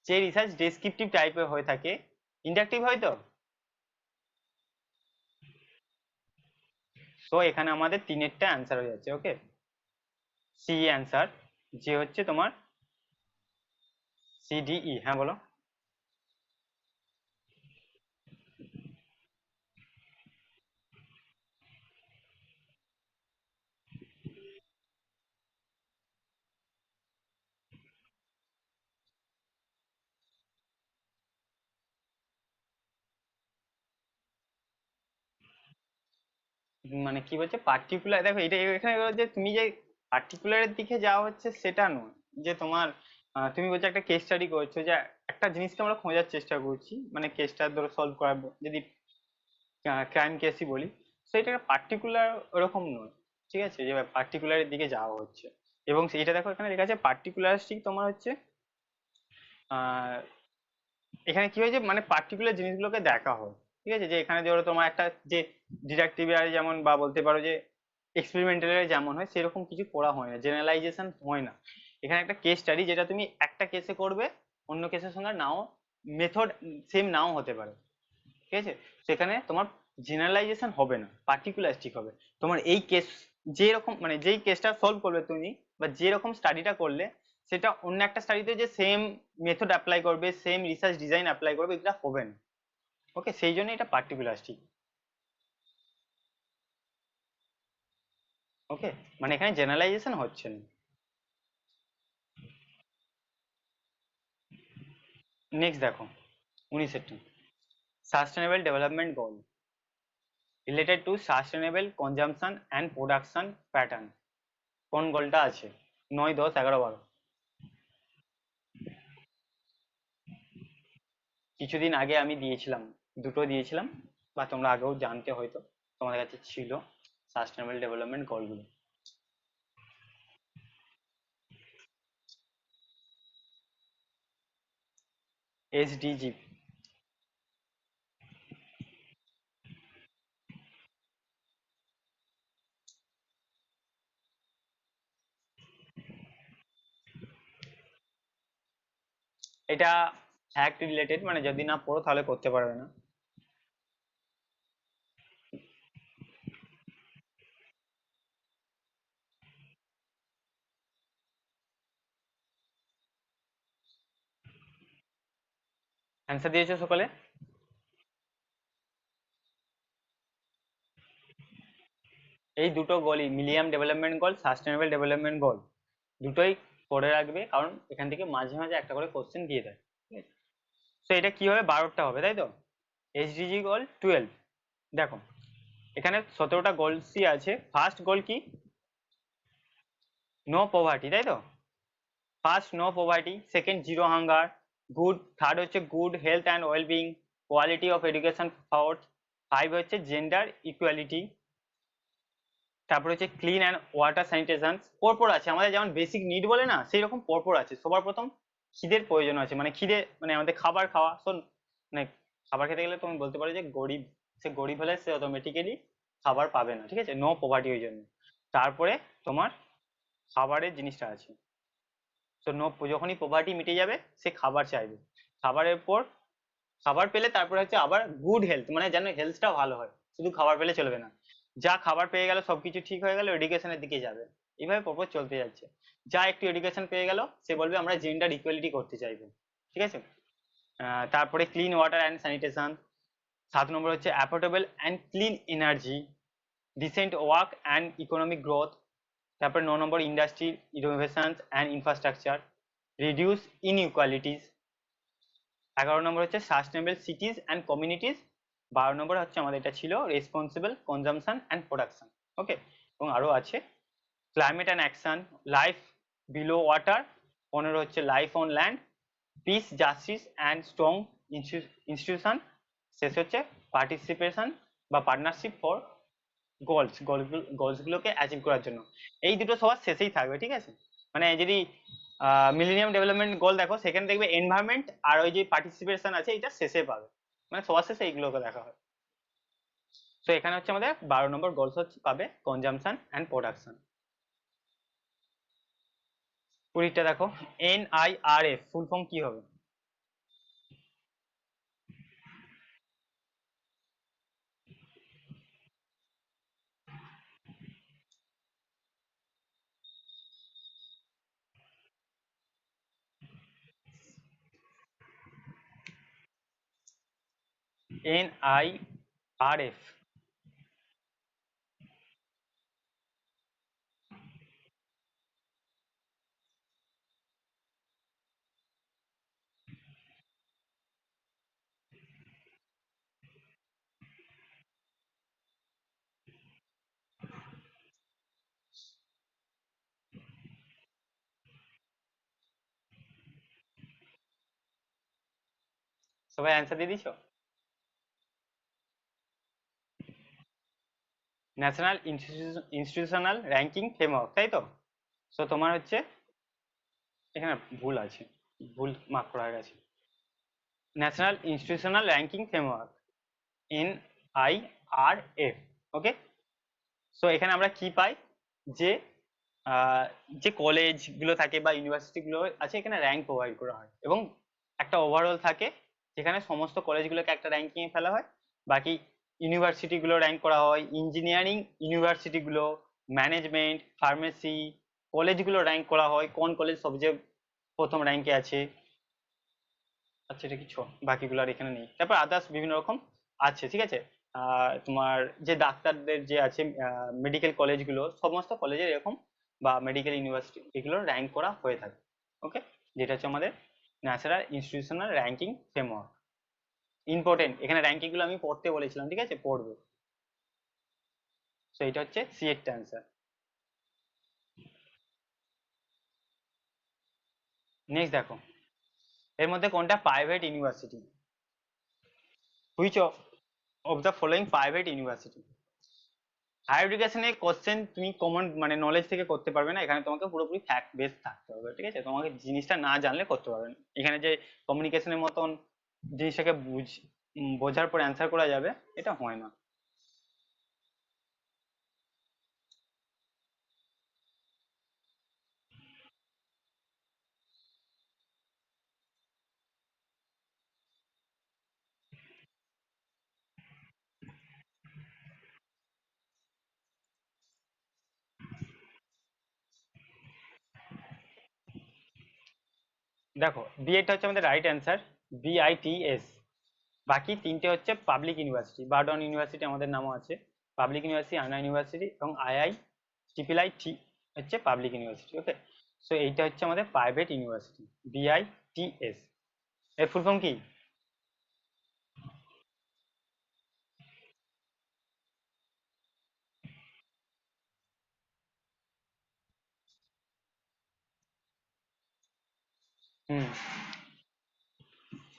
যে রিসার্চ ডেসক্রিপটিভ টাইপের হয়ে থাকে, ইন্ডাকটিভ হয় তো। তো এখানে আমাদের তিনেরটা অ্যান্সার হয়ে যাচ্ছে, ওকে। সি অ্যান্সার, যে হচ্ছে তোমার সিডিই। হ্যাঁ বলো। মানে কি বলছে পার্টিকুলার, দেখো এটা এখানে যে তুমি যে পার্টিকুলারের দিকে যাওয়া হচ্ছে সেটা নয়, যে তোমার তুমি বলছো একটা কেস স্টাডি করছো, যে একটা জিনিসকে আমরা খোঁজার চেষ্টা করছি, মানে কেসটা ধরো সলভ করার, যদি ক্রাইম কেসই বলি, সেটা পার্টিকুলার ওরকম নয়, ঠিক আছে, যে পার্টিকুলারের দিকে যাওয়া হচ্ছে। এবং সেইটা দেখো এখানে লেখা আছে পার্টিকুলারিস্টিক, তোমার হচ্ছে আহ এখানে কি হয়েছে, মানে পার্টিকুলার জিনিসগুলোকে দেখা হয়, ঠিক আছে, যে এখানে ধরো তোমার একটা যে ডিডাক্টিভ যেমন, বা বলতে পারো যে এক্সপেরিমেন্টাল যেমন হয় সেরকম কিছু করা হয় না, জেনারেলাইজেশন হয় না। এখানে একটা কেস স্টাডি যেটা তুমি একটা কেসে করবে, অন্য কেসের সঙ্গে নাও, মেথড সেম নাও হতে পারে, ঠিক আছে। সেখানে তোমার জেনারেলাইজেশন হবে না, পার্টিকুলারিস্টিক হবে। তোমার এই কেস যেরকম, মানে যেই কেসটা সলভ করবে তুমি, বা যেরকম স্টাডিটা করলে, সেটা অন্য একটা স্টাডিতে যে সেম মেথড অ্যাপ্লাই করবে, সেম রিসার্চ ডিজাইন অ্যাপ্লাই করবে, এটা হবে না, ওকে, সেই জন্য এটা পার্টিকুলারিস্টিক। ওকে, মানে এখানে জেনারেলাইজেশন হচ্ছে না। নেক্সট দেখো 19 sustainable development goal related to sustainable consumption and production pattern. কোন গোলটা আছে? 9, 10, 11, 12। কিছুদিন আগে আমি দিয়েছিলাম, দুটো দিয়েছিলাম, বা তোমরা আগেও জানতে হয়তো, তোমাদের কাছে ছিল সাস্টেনেবল ডেভেলপমেন্ট গোলগুলো। এসডিজি। এটা ফ্যাক্ট রিলেটেড, মানে যদি না পড়ো তাহলে করতে পারবে না। অ্যান্সার দিয়েছো সকলে? এই দুটো গোলই, millennium development goal, sustainable development goal, দুটোই করে রাখবে, কারণ এখান থেকে মাঝে মাঝে একটা করে কোশ্চেন দিয়ে দেয়। তো এটা কি হবে, 12টা হবে, তাই তো? এইচডিজি গোল 12। দেখো এখানে 17টা গোলসই আছে। ফার্স্ট গোল কি? নো পভার্টি, তাই তো? First no poverty, second zero hunger, good, third হচ্ছে good health and wellbeing, quality of education, fourth, 5 হচ্ছে জেন্ডার ইকুয়ালিটি, তারপর হচ্ছে ক্লিন অ্যান্ড ওয়াটার স্যানিটেশন। পরপর আছে, আমাদের যেমন বেসিক নিড বলে না, সেই রকম পরপর আছে। সবার প্রথম খিদের প্রয়োজন আছে, মানে খিদে মানে আমাদের খাবার খাওয়া। শোন, মানে খাবার খেতে গেলে তুমি বলতে পারো যে গরিব, সে গরিব হলে সে অটোমেটিক্যালি খাবার পাবে না, ঠিক আছে, নো পভার্টি ওই জন্য। তারপরে তোমার খাবারের জিনিসটা আছে। তো নো, যখনই পভার্টি মিটে যাবে সে খাবার চাইবে। খাবারের পর, খাবার পেলে তারপরে হচ্ছে আবার গুড হেলথ, মানে যেন হেলথটা ভালো হয়, শুধু খাবার পেলে চলবে না। যা খাবার পেয়ে গেল, সবকিছু ঠিক হয়ে গেল, এডুকেশনের দিকে যাবে। এইভাবে পরপর চলতে যাচ্ছে। যা একটু এডুকেশন পেয়ে গেল, সে বলবে আমরা জেন্ডার ইকুয়ালিটি করতে চাইবো, ঠিক আছে। তারপরে clean water and sanitation. 7 number হচ্ছে affordable and clean energy, decent work and economic growth. তারপরে 9 number industry innovation and infrastructure, reduce inequalities. 11 number হচ্ছে sustainable cities and communities. 12 number হচ্ছে আমাদের এটা ছিল responsible consumption and production. Okay, এবং আরো আছে climate and action, life below water. 15 হচ্ছে life on land, peace, justice and strong institution. শেষ হচ্ছে পার্টিসিপেশন বা পার্টনারশিপ ফর গোলসগুলোকে অ্যাচিভ করার জন্য। এই দুটো সবার শেষেই থাকবে, ঠিক আছে। মানে যদি মিলেনিয়াম ডেভেলপমেন্ট গোল দেখো, সেখানে দেখবে এনভায়রনমেন্ট আর ওই যে পার্টিসিপেশন আছে, এটা শেষে পাবে, মানে সবার শেষে এইগুলোকে দেখা হয়। তো এখানে হচ্ছে আমাদের 12 নম্বর গোলস হচ্ছে পাবে কনজাম্পশন অ্যান্ড প্রোডাকশন। 20টা দেখো, NIRF ফুল ফর্ম কি হবে? NIRF। সবাই অ্যান্সার দিয়ে দিছো? ন্যাশনাল ইনস্টিটিউশনাল র্যাঙ্কিং ফ্রেমওয়ার্ক, তাই তো? তো তোমার হচ্ছে এখানে ভুল আছে, ভুল মার্ক করা গেছে। National institutional ranking framework, NIRF। ওকে, সো এখানে আমরা কি পাই, যে আহ, যে কলেজগুলো থাকে বা ইউনিভার্সিটিগুলো আছে, এখানে র্যাঙ্ক প্রোভাইড করা হয়, এবং একটা ওভারঅল থাকে, যেখানে সমস্ত কলেজগুলোকে একটা র্যাঙ্কিং এ ফেলা হয়। বাকি ইউনিভার্সিটিগুলো র্যাঙ্ক করা হয়, ইঞ্জিনিয়ারিং ইউনিভার্সিটিগুলো, ম্যানেজমেন্ট, ফার্মেসি কলেজগুলো র্যাঙ্ক করা হয়, কোন কলেজ সবচেয়ে প্রথম র্যাঙ্কে আছে। আচ্ছা এটা কি বাকিগুলো আর এখানে নেই। তারপর আদার্স বিভিন্ন রকম আছে, ঠিক আছে। তোমার যে ডাক্তারদের যে আছে, মেডিকেল কলেজগুলো, সমস্ত কলেজের এরকম বা মেডিকেল ইউনিভার্সিটি এগুলোর র্যাঙ্ক করা হয়ে থাকে। ওকে, যেটা হচ্ছে আমাদের national institutional ranking framework. Important, এখানে র্যাঙ্কিং গুলো আমি পড়তে বলেছিলাম, ঠিক আছে, পড়বে। তো এটা হচ্ছে সি এর অ্যান্সার। নেক্সট দেখো, এর মধ্যে কোনটা private university? Which of the following private university? Higher এডুকেশনে কোশ্চেন তুমি কমন মানে নলেজ থেকে করতে পারবে না, এখানে তোমাকে পুরোপুরি ফ্যাক্ট বেস থাকতে হবে, ঠিক আছে, তোমাকে জিনিসটা না জানলে করতে পারবে না। এখানে যে কমিউনিকেশনের মতন জিনিসটাকে বোঝার পর অ্যান্সার করা যাবে, এটা হয় না। দেখো, বিএডটা হচ্ছে আমাদের রাইট অ্যান্সার, BITS। বাকি তিনটে হচ্ছে পাবলিক ইউনিভার্সিটি, বার্ডন ইউনিভার্সিটি আমাদের নামও আছে, পাবলিক ইউনিভার্সিটি, আন্না ইউনিভার্সিটি এবং IITI হচ্ছে পাবলিক ইউনিভার্সিটি। ওকে, সো এইটা হচ্ছে আমাদের প্রাইভেট ইউনিভার্সিটি, BITS। এর ফুল ফর্ম কি? Hmm,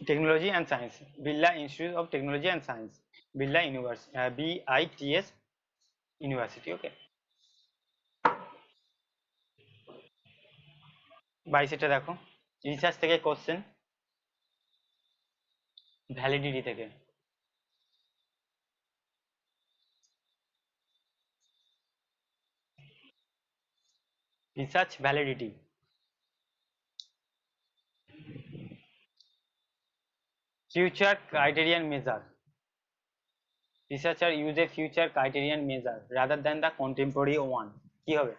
technology and science, Birla institute of technology and science, Birla university, BITS university. Okay, 22 দেখো, রিসার্চ থেকে কোশ্চেন, ভ্যালিডিটি থেকে। Research validity, future criterion measure, researcher use a future criterion measure rather than the contemporary one, কি হবে?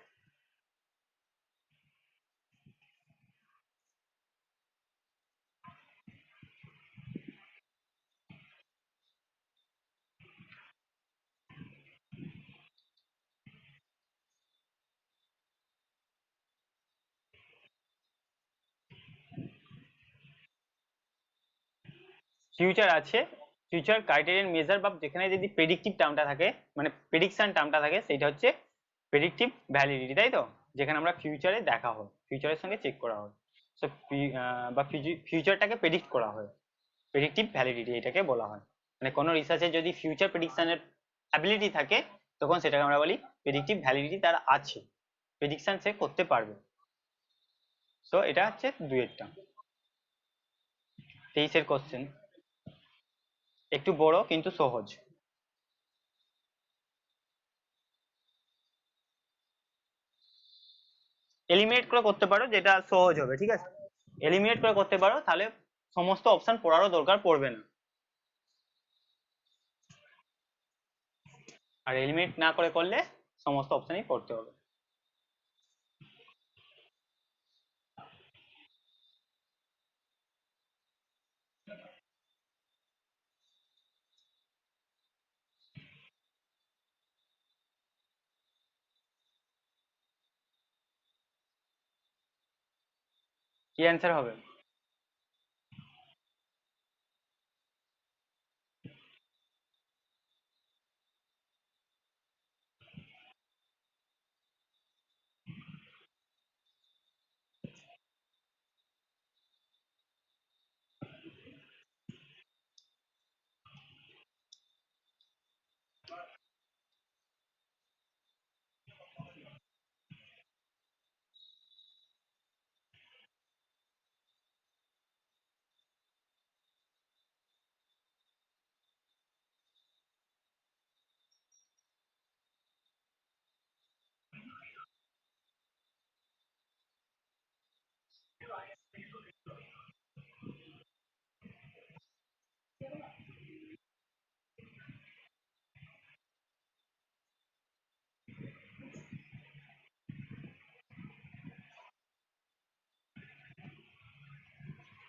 Future আছে, future criterion measure বা যেখানে যদি predictive টার্মটা থাকে, মানে প্রেডিকশন টার্মটা থাকে, সেটা হচ্ছে প্রেডিক্টিভ ভ্যালিডিটি, তাই তো, যেখানে আমরা ফিউচারে দেখা হয়, ফিউচারের সঙ্গে চেক করা হয়। সো বা ফিউচারটাকে প্রেডিক্ট করা হয়, প্রেডিক্টিভ ভ্যালিডিটি এটাকে বলা হয়। মানে কোনো রিসার্চে যদি ফিউচার প্রেডিকশনের অ্যাবিলিটি থাকে, তখন সেটাকে আমরা বলি প্রেডিক্টিভ ভ্যালিডিটি তার আছে, প্রেডিকশন সে করতে পারবে। সো এটা হচ্ছে দুয়েরটা। 23 কোশ্চেন, একটু বড় কিন্তু সহজ। এলিমিনেট করে করতে পারো, যেটা সহজ হবে, ঠিক আছে, এলিমিনেট করে করতে পারো, তাহলে সমস্ত অপশন পড়ারও দরকার পড়বে না। আর এলিমিনেট না করে করলে সমস্ত অপশনই পড়তে হবে। কি অ্যান্সার হবে?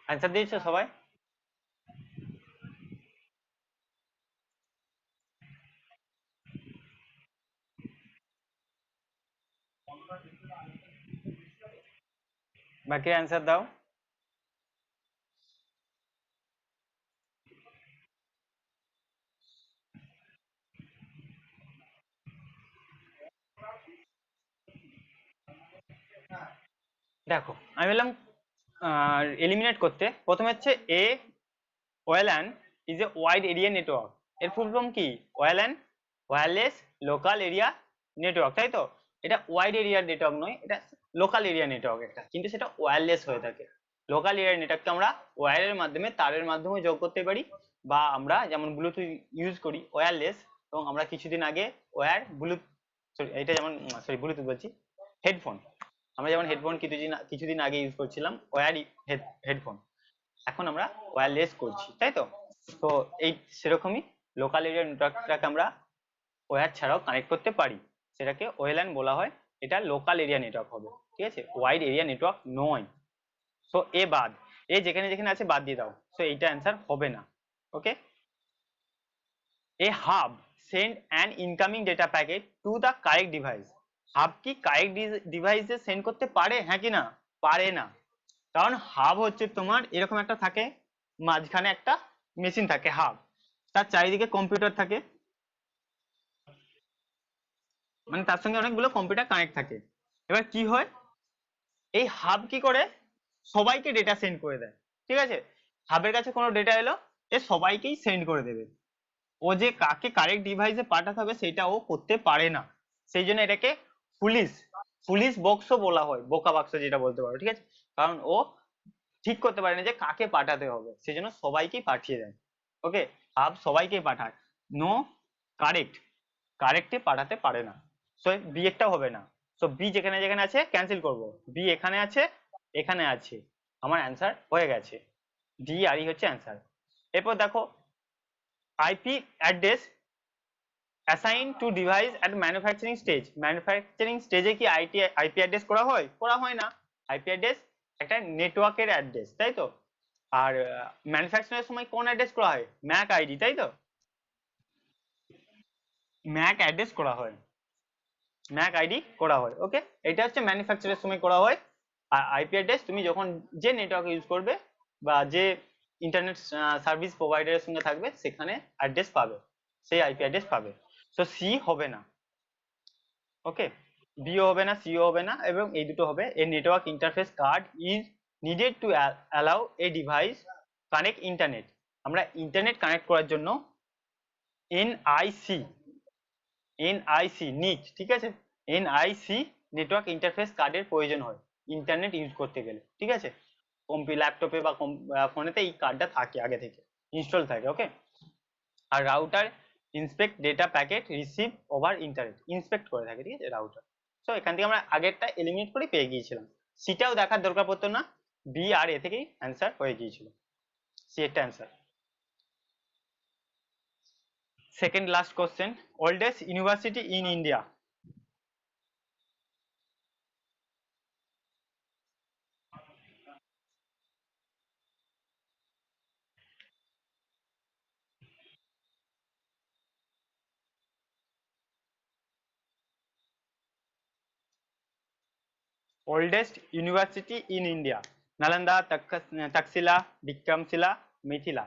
অ্যান্সার দিয়েছো সবাই? বাকি অ্যান্সার দাও। দেখো আমি বললাম এলিমিনেট করতে, প্রথমে হচ্ছে a WLAN is a wide area network. এর ফুল ফর্ম কি? WLAN, wireless local area network, তাই তো? এটা ওয়াইড এরিয়া নেটওয়ার্ক নয়, এটা লোকাল এরিয়া নেটওয়ার্ক একটা, কিন্তু সেটা ওয়্যারলেস হয়ে থাকে। লোকাল এরিয়া নেটওয়ার্ককে আমরা ওয়্যারের মাধ্যমে, তারের মাধ্যমে যোগ করতে পারি, বা আমরা যেমন ব্লুটুথ ইউজ করি ওয়্যারলেস, এবং আমরা কিছুদিন আগে ওয়্যার ব্লুটুথ, সরি এটা যেমন, সরি ব্লুটুথ বলছি, হেডফোন, আমরা যেমন হেডফোন কিছুদিন আগে ইউজ করছিলাম ওয়্যার হেডফোন, এখন আমরা ওয়্যারলেস করছি, তাই তো? তো এই সেরকমই লোকাল এরিয়া নেটওয়ার্কটাকে আমরা ওয়্যার ছাড়াও কানেক্ট করতে পারি, সেটাকে ওএলএন বলা হয়। এটা লোকাল এরিয়া নেটওয়ার্ক হবে, ঠিক আছে, ওয়াইড এরিয়া নেটওয়ার্ক নয়। তো এ বাদ, এ যেখানে যেখানে আছে বাদ দিয়ে দাও, তো এইটা অ্যান্সার হবে না। Okay, a hub send an incoming data packet to the correct device. Hub কি কারেক্ট ডিভাইসে সেন্ড করতে পারে, হ্যাঁ কি না? পারে না। কারণ হাব হচ্ছে তোমার এরকম একটা থাকে, মাঝখানে একটা মেশিন থাকে হাব, তার চারিদিকে কম্পিউটার থাকে, মানে তার সঙ্গে অনেকগুলো কম্পিউটার কানেক্ট থাকে। এবার কি হয়, এই হাব কি করে, সবাইকে ডেটা সেন্ড করে দেয়, ঠিক আছে? হাবের কাছে কোনো ডেটা এলো, এ সবাইকেই সেন্ড করে দেবে। ও যে কাকে কারেক্ট ডিভাইসে পাঠাতে হবে সেটা ও করতে পারে না, সেই জন্য এটাকে পুলিশ পুলিশ বক্সও বলা হয়, বোকা বাক্স যেটা বলতে পারো, ঠিক আছে? কারণ ও ঠিক করতে পারে না যে কাকে পাঠাতে হবে, সেই জন্য সবাইকেই পাঠিয়ে দেয়। ওকে, হাব সবাইকেই পাঠায়, নো কারেক্ট, কারেক্টে পাঠাতে পারে না। সো বি একটা হবে না। সো বি যেখানে যেখানে আছে ক্যান্সেল করব, বি এখানে আছে, এখানে আছে, আমার অ্যান্সার হয়ে গেছে, ডি আর ই হচ্ছে অ্যান্সার। এরপর দেখো, IP address assign to device at manufacturing stage. Manufacturing স্টেজে কি আইপি অ্যাড্রেস করা হয়? করা হয় না। আইপি অ্যাড্রেস একটা নেটওয়ার্কের অ্যাড্রেস, তাই তো? আর ম্যানুফ্যাকচারিং এর সময় কোন অ্যাড্রেস করা হয়? ম্যাক আইডি, তাই তো? ম্যাক অ্যাড্রেস করা হয়, ম্যাক আইডি করা হয়। ওকে, এটা হচ্ছে ম্যানুফ্যাকচারের সময় করা হয়। আর আইপি অ্যাড্রেস তুমি যখন যে নেটওয়ার্ক ইউজ করবে, বা যে ইন্টারনেট সার্ভিস প্রোভাইডারের সঙ্গে থাকবে, সেখানে অ্যাড্রেস পাবে, সেই আইপি অ্যাড্রেস পাবে। তো সি হবে না। ওকে, বিও হবে না, সিও হবে না, এবং এই দুটো হবে। A network interface card is needed to allow a device connect internet. আমরা ইন্টারনেট কানেক্ট করার জন্য এনআইসি, এনআইসি নিট, ঠিক আছে, এনআইসি নেটওয়ার্ক ইন্টারফেস কার্ডের প্রয়োজন হয় ইন্টারনেট ইউজ করতে গেলে, ঠিক আছে? ল্যাপটপে বা ফোনেতে এই কার্ডটা থাকে আগে থেকে ইনস্টল থাকে। ওকে, আর router inspect data packet receive over internet, inspect করে থাকে, ঠিক আছে, রাউটার। সো এখান থেকে আমরা আগেরটা এলিমিনেট করে পেয়ে গিয়েছিলাম, সিটাও দেখার দরকার পড়তো না, বি আর এ থেকেই অ্যান্সার হয়ে গিয়েছিল, সি একটা answer. Second last question, oldest university in India. Oldest university in India, Nalanda, Takshashila, Vikramshila, Mithila.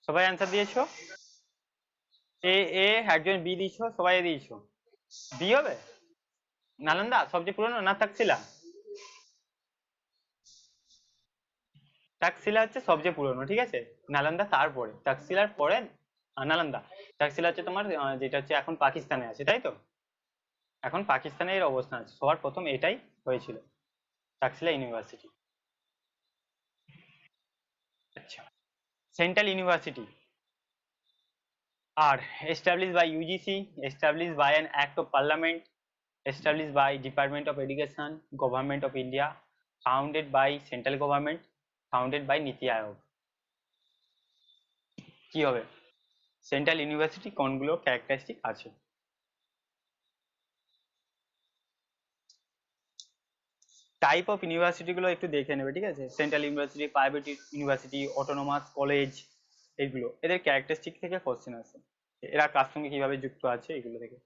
সবাই অ্যান্সার দিয়েছো? এ, এ একজন বি দিয়েছো, সবাই দিয়েছো, বি হবে। নালন্দা সবচেয়ে পুরনো না তক্ষশিলা? তক্ষশিলা হচ্ছে সবচেয়ে পুরনো, ঠিক আছে, নালন্দা তারপরে, তক্ষশিলার পরে নালন্দা। তক্ষশিলা হচ্ছে তোমার যেটা হচ্ছে এখন পাকিস্তানে আছে, তাই তো? এখন পাকিস্তানে এর অবস্থান আছে, সবার প্রথম এটাই হয়েছিল, তক্ষশিলা ইউনিভার্সিটি। আচ্ছা, central university are established by UGC, established by an act of parliament, established by Department of Education, Government of India, founded by central government, founded by Niti Aayog. কি হবে? সেন্ট্রাল ইউনিভার্সিটি কোনগুলো characteristic আছে? Type of university গুলো একটু দেখে নেবে, ঠিক আছে? Central university, private university, autonomous college, এগুলো এদের ক্যারেক্টারিস্টিক থেকে কোশ্চেন আসে। এরা কার সঙ্গে কিভাবে যুক্ত আছে এগুলো থেকে।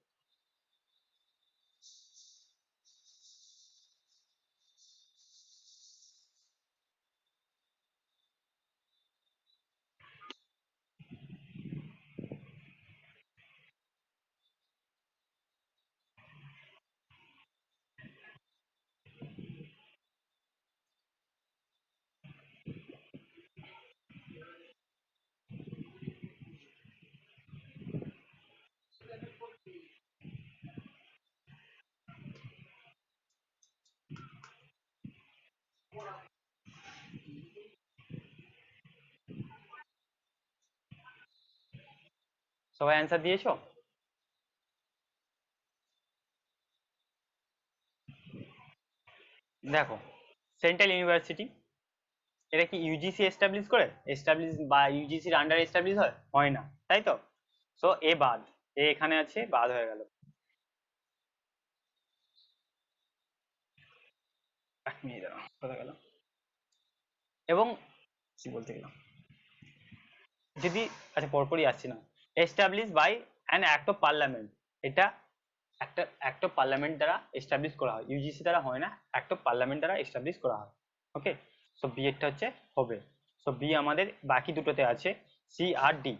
সবাই অ্যান্সার দিয়েছো? দেখো, সেন্ট্রাল ইউনিভার্সিটি এটা কি ইউজিসি এস্টাবলিশ করে? এস্টাবলিশ বা ইউজিসির আন্ডারে এস্টাবলিশ হয় না, তাই তো? সো এ বাদ, এ এখানে আছে, বাদ হয়ে গেল। এক মিনিট দাঁড়াও, কোথায় গেল? এবং কি বলতে গেলাম, যদি, আচ্ছা পরপরই আসছি না। Establish by an act of parliament, এটা একটা অ্যাক্ট অফ পার্লামেন্ট দ্বারা এস্টাবলিশ করা হয়, ইউজিসি দ্বারা হয় না, অ্যাক্ট অফ পার্লামেন্ট দ্বারা এস্টাবলিশ করা হয়। ওকে, সো বি এরটা হচ্ছে হবে। সো বি আমাদের বাকি দুটোতে আছে, সি আর ডি।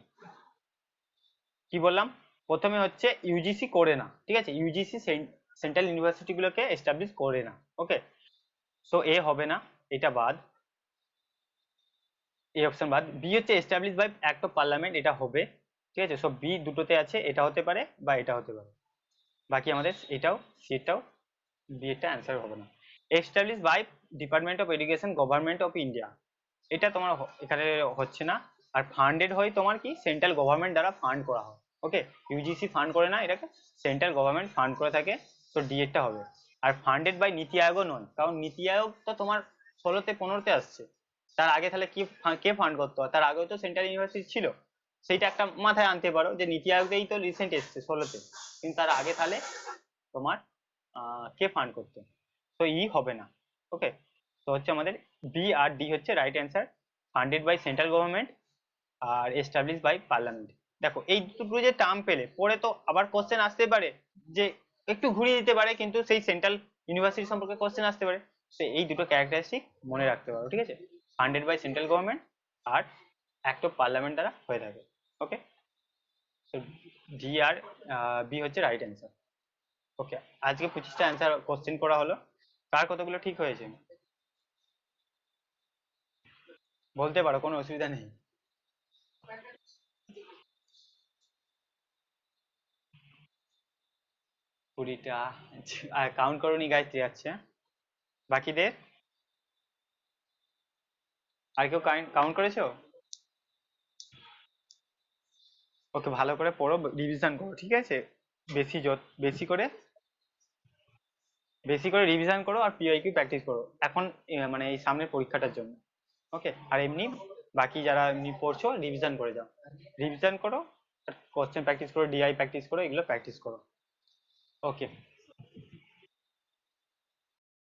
কি বললাম? প্রথমে হচ্ছে ইউজিসি করে না, ঠিক আছে? ইউজিসি সেন্ট্রাল ইউনিভার্সিটি গুলোকে এস্টাবলিশ করে না। ওকে, সো এ হবে না, এটা বাদ, এই অপশন বাদ। বি হচ্ছে establish by act of parliament, এটা হবে, ঠিক আছে? সো বি দুটোতে আছে, এটা হতে পারে বা এটা হতে পারে। বাকি আমাদের এটাও, সেটাও, বি এরটা অ্যান্সার হবে না। Establish by department of education, government of India, এটা তোমার এখানে হচ্ছে না। আর ফান্ডেড হয় তোমার কি, সেন্ট্রাল গভর্নমেন্ট দ্বারা ফান্ড করা হয়। ওকে, ইউজিসি ফান্ড করে না এটাকে, সেন্ট্রাল গভর্নমেন্ট ফান্ড করে থাকে। তো ডি এরটা হবে। আর ফান্ডেড বাই নীতি আয়োগও নয়, কারণ নীতি আয়োগ তো তোমার 16তে 15তে আসছে। তার আগে তাহলে কি, কে ফান্ড করতো? তার আগেও তো সেন্ট্রাল ইউনিভার্সিটি ছিল। সেইটা একটা মাথায় আনতে পারো যে নীতি আয়োগেই তো রিসেন্ট এসছে 16তে, কিন্তু তার আগে তাহলে তোমার কে ফান্ড করতো? তো ই হবে না। ওকে, তো হচ্ছে আমাদের বি আর ডি হচ্ছে right answer, funded by central government আর এস্টাবলিশ বাই পার্লামেন্ট। দেখো এই দুটো যে টার্ম পেলে, পরে তো আবার কোশ্চেন আসতে পারে, যে একটু ঘুরিয়ে দিতে পারে, কিন্তু সেই সেন্ট্রাল ইউনিভার্সিটি সম্পর্কে কোশ্চেন আসতে পারে। তো এই দুটো ক্যারেক্টারিস্টিক মনে রাখতে পারো, ঠিক আছে? ফান্ডেড বাই সেন্ট্রাল গভর্নমেন্ট আর অ্যাক্ট অফ পার্লামেন্ট দ্বারা হয়ে থাকে। ওকে, তো ডি আর বি হচ্ছে রাইট অ্যান্সার। ওকে, আজকে 25টা অ্যান্সার কোশ্চেন করা হলো। কার কতগুলো ঠিক হয়েছে বলতে পারো, কোনো অসুবিধা নেই। 20টা। আর কাউন্ট করোনি গাইত্রী? আচ্ছা, বাকিদের আর কেউ কাউন্ট করেছো? ওকে, ভালো করে পড়ো, রিভিশন করো, ঠিক আছে? বেশি করে, বেশি করে রিভিশন করো আর পিওয়াইকিউ প্র্যাকটিস করো এখন, মানে এই সামনের পরীক্ষাটার জন্য। ওকে, আর এমনি বাকি যারা এমনি পড়ছো রিভিশন করে যাও, রিভিশন করো, কোশ্চেন প্র্যাকটিস করো, ডিআই প্র্যাকটিস করো, এগুলো প্র্যাকটিস করো। ওকে।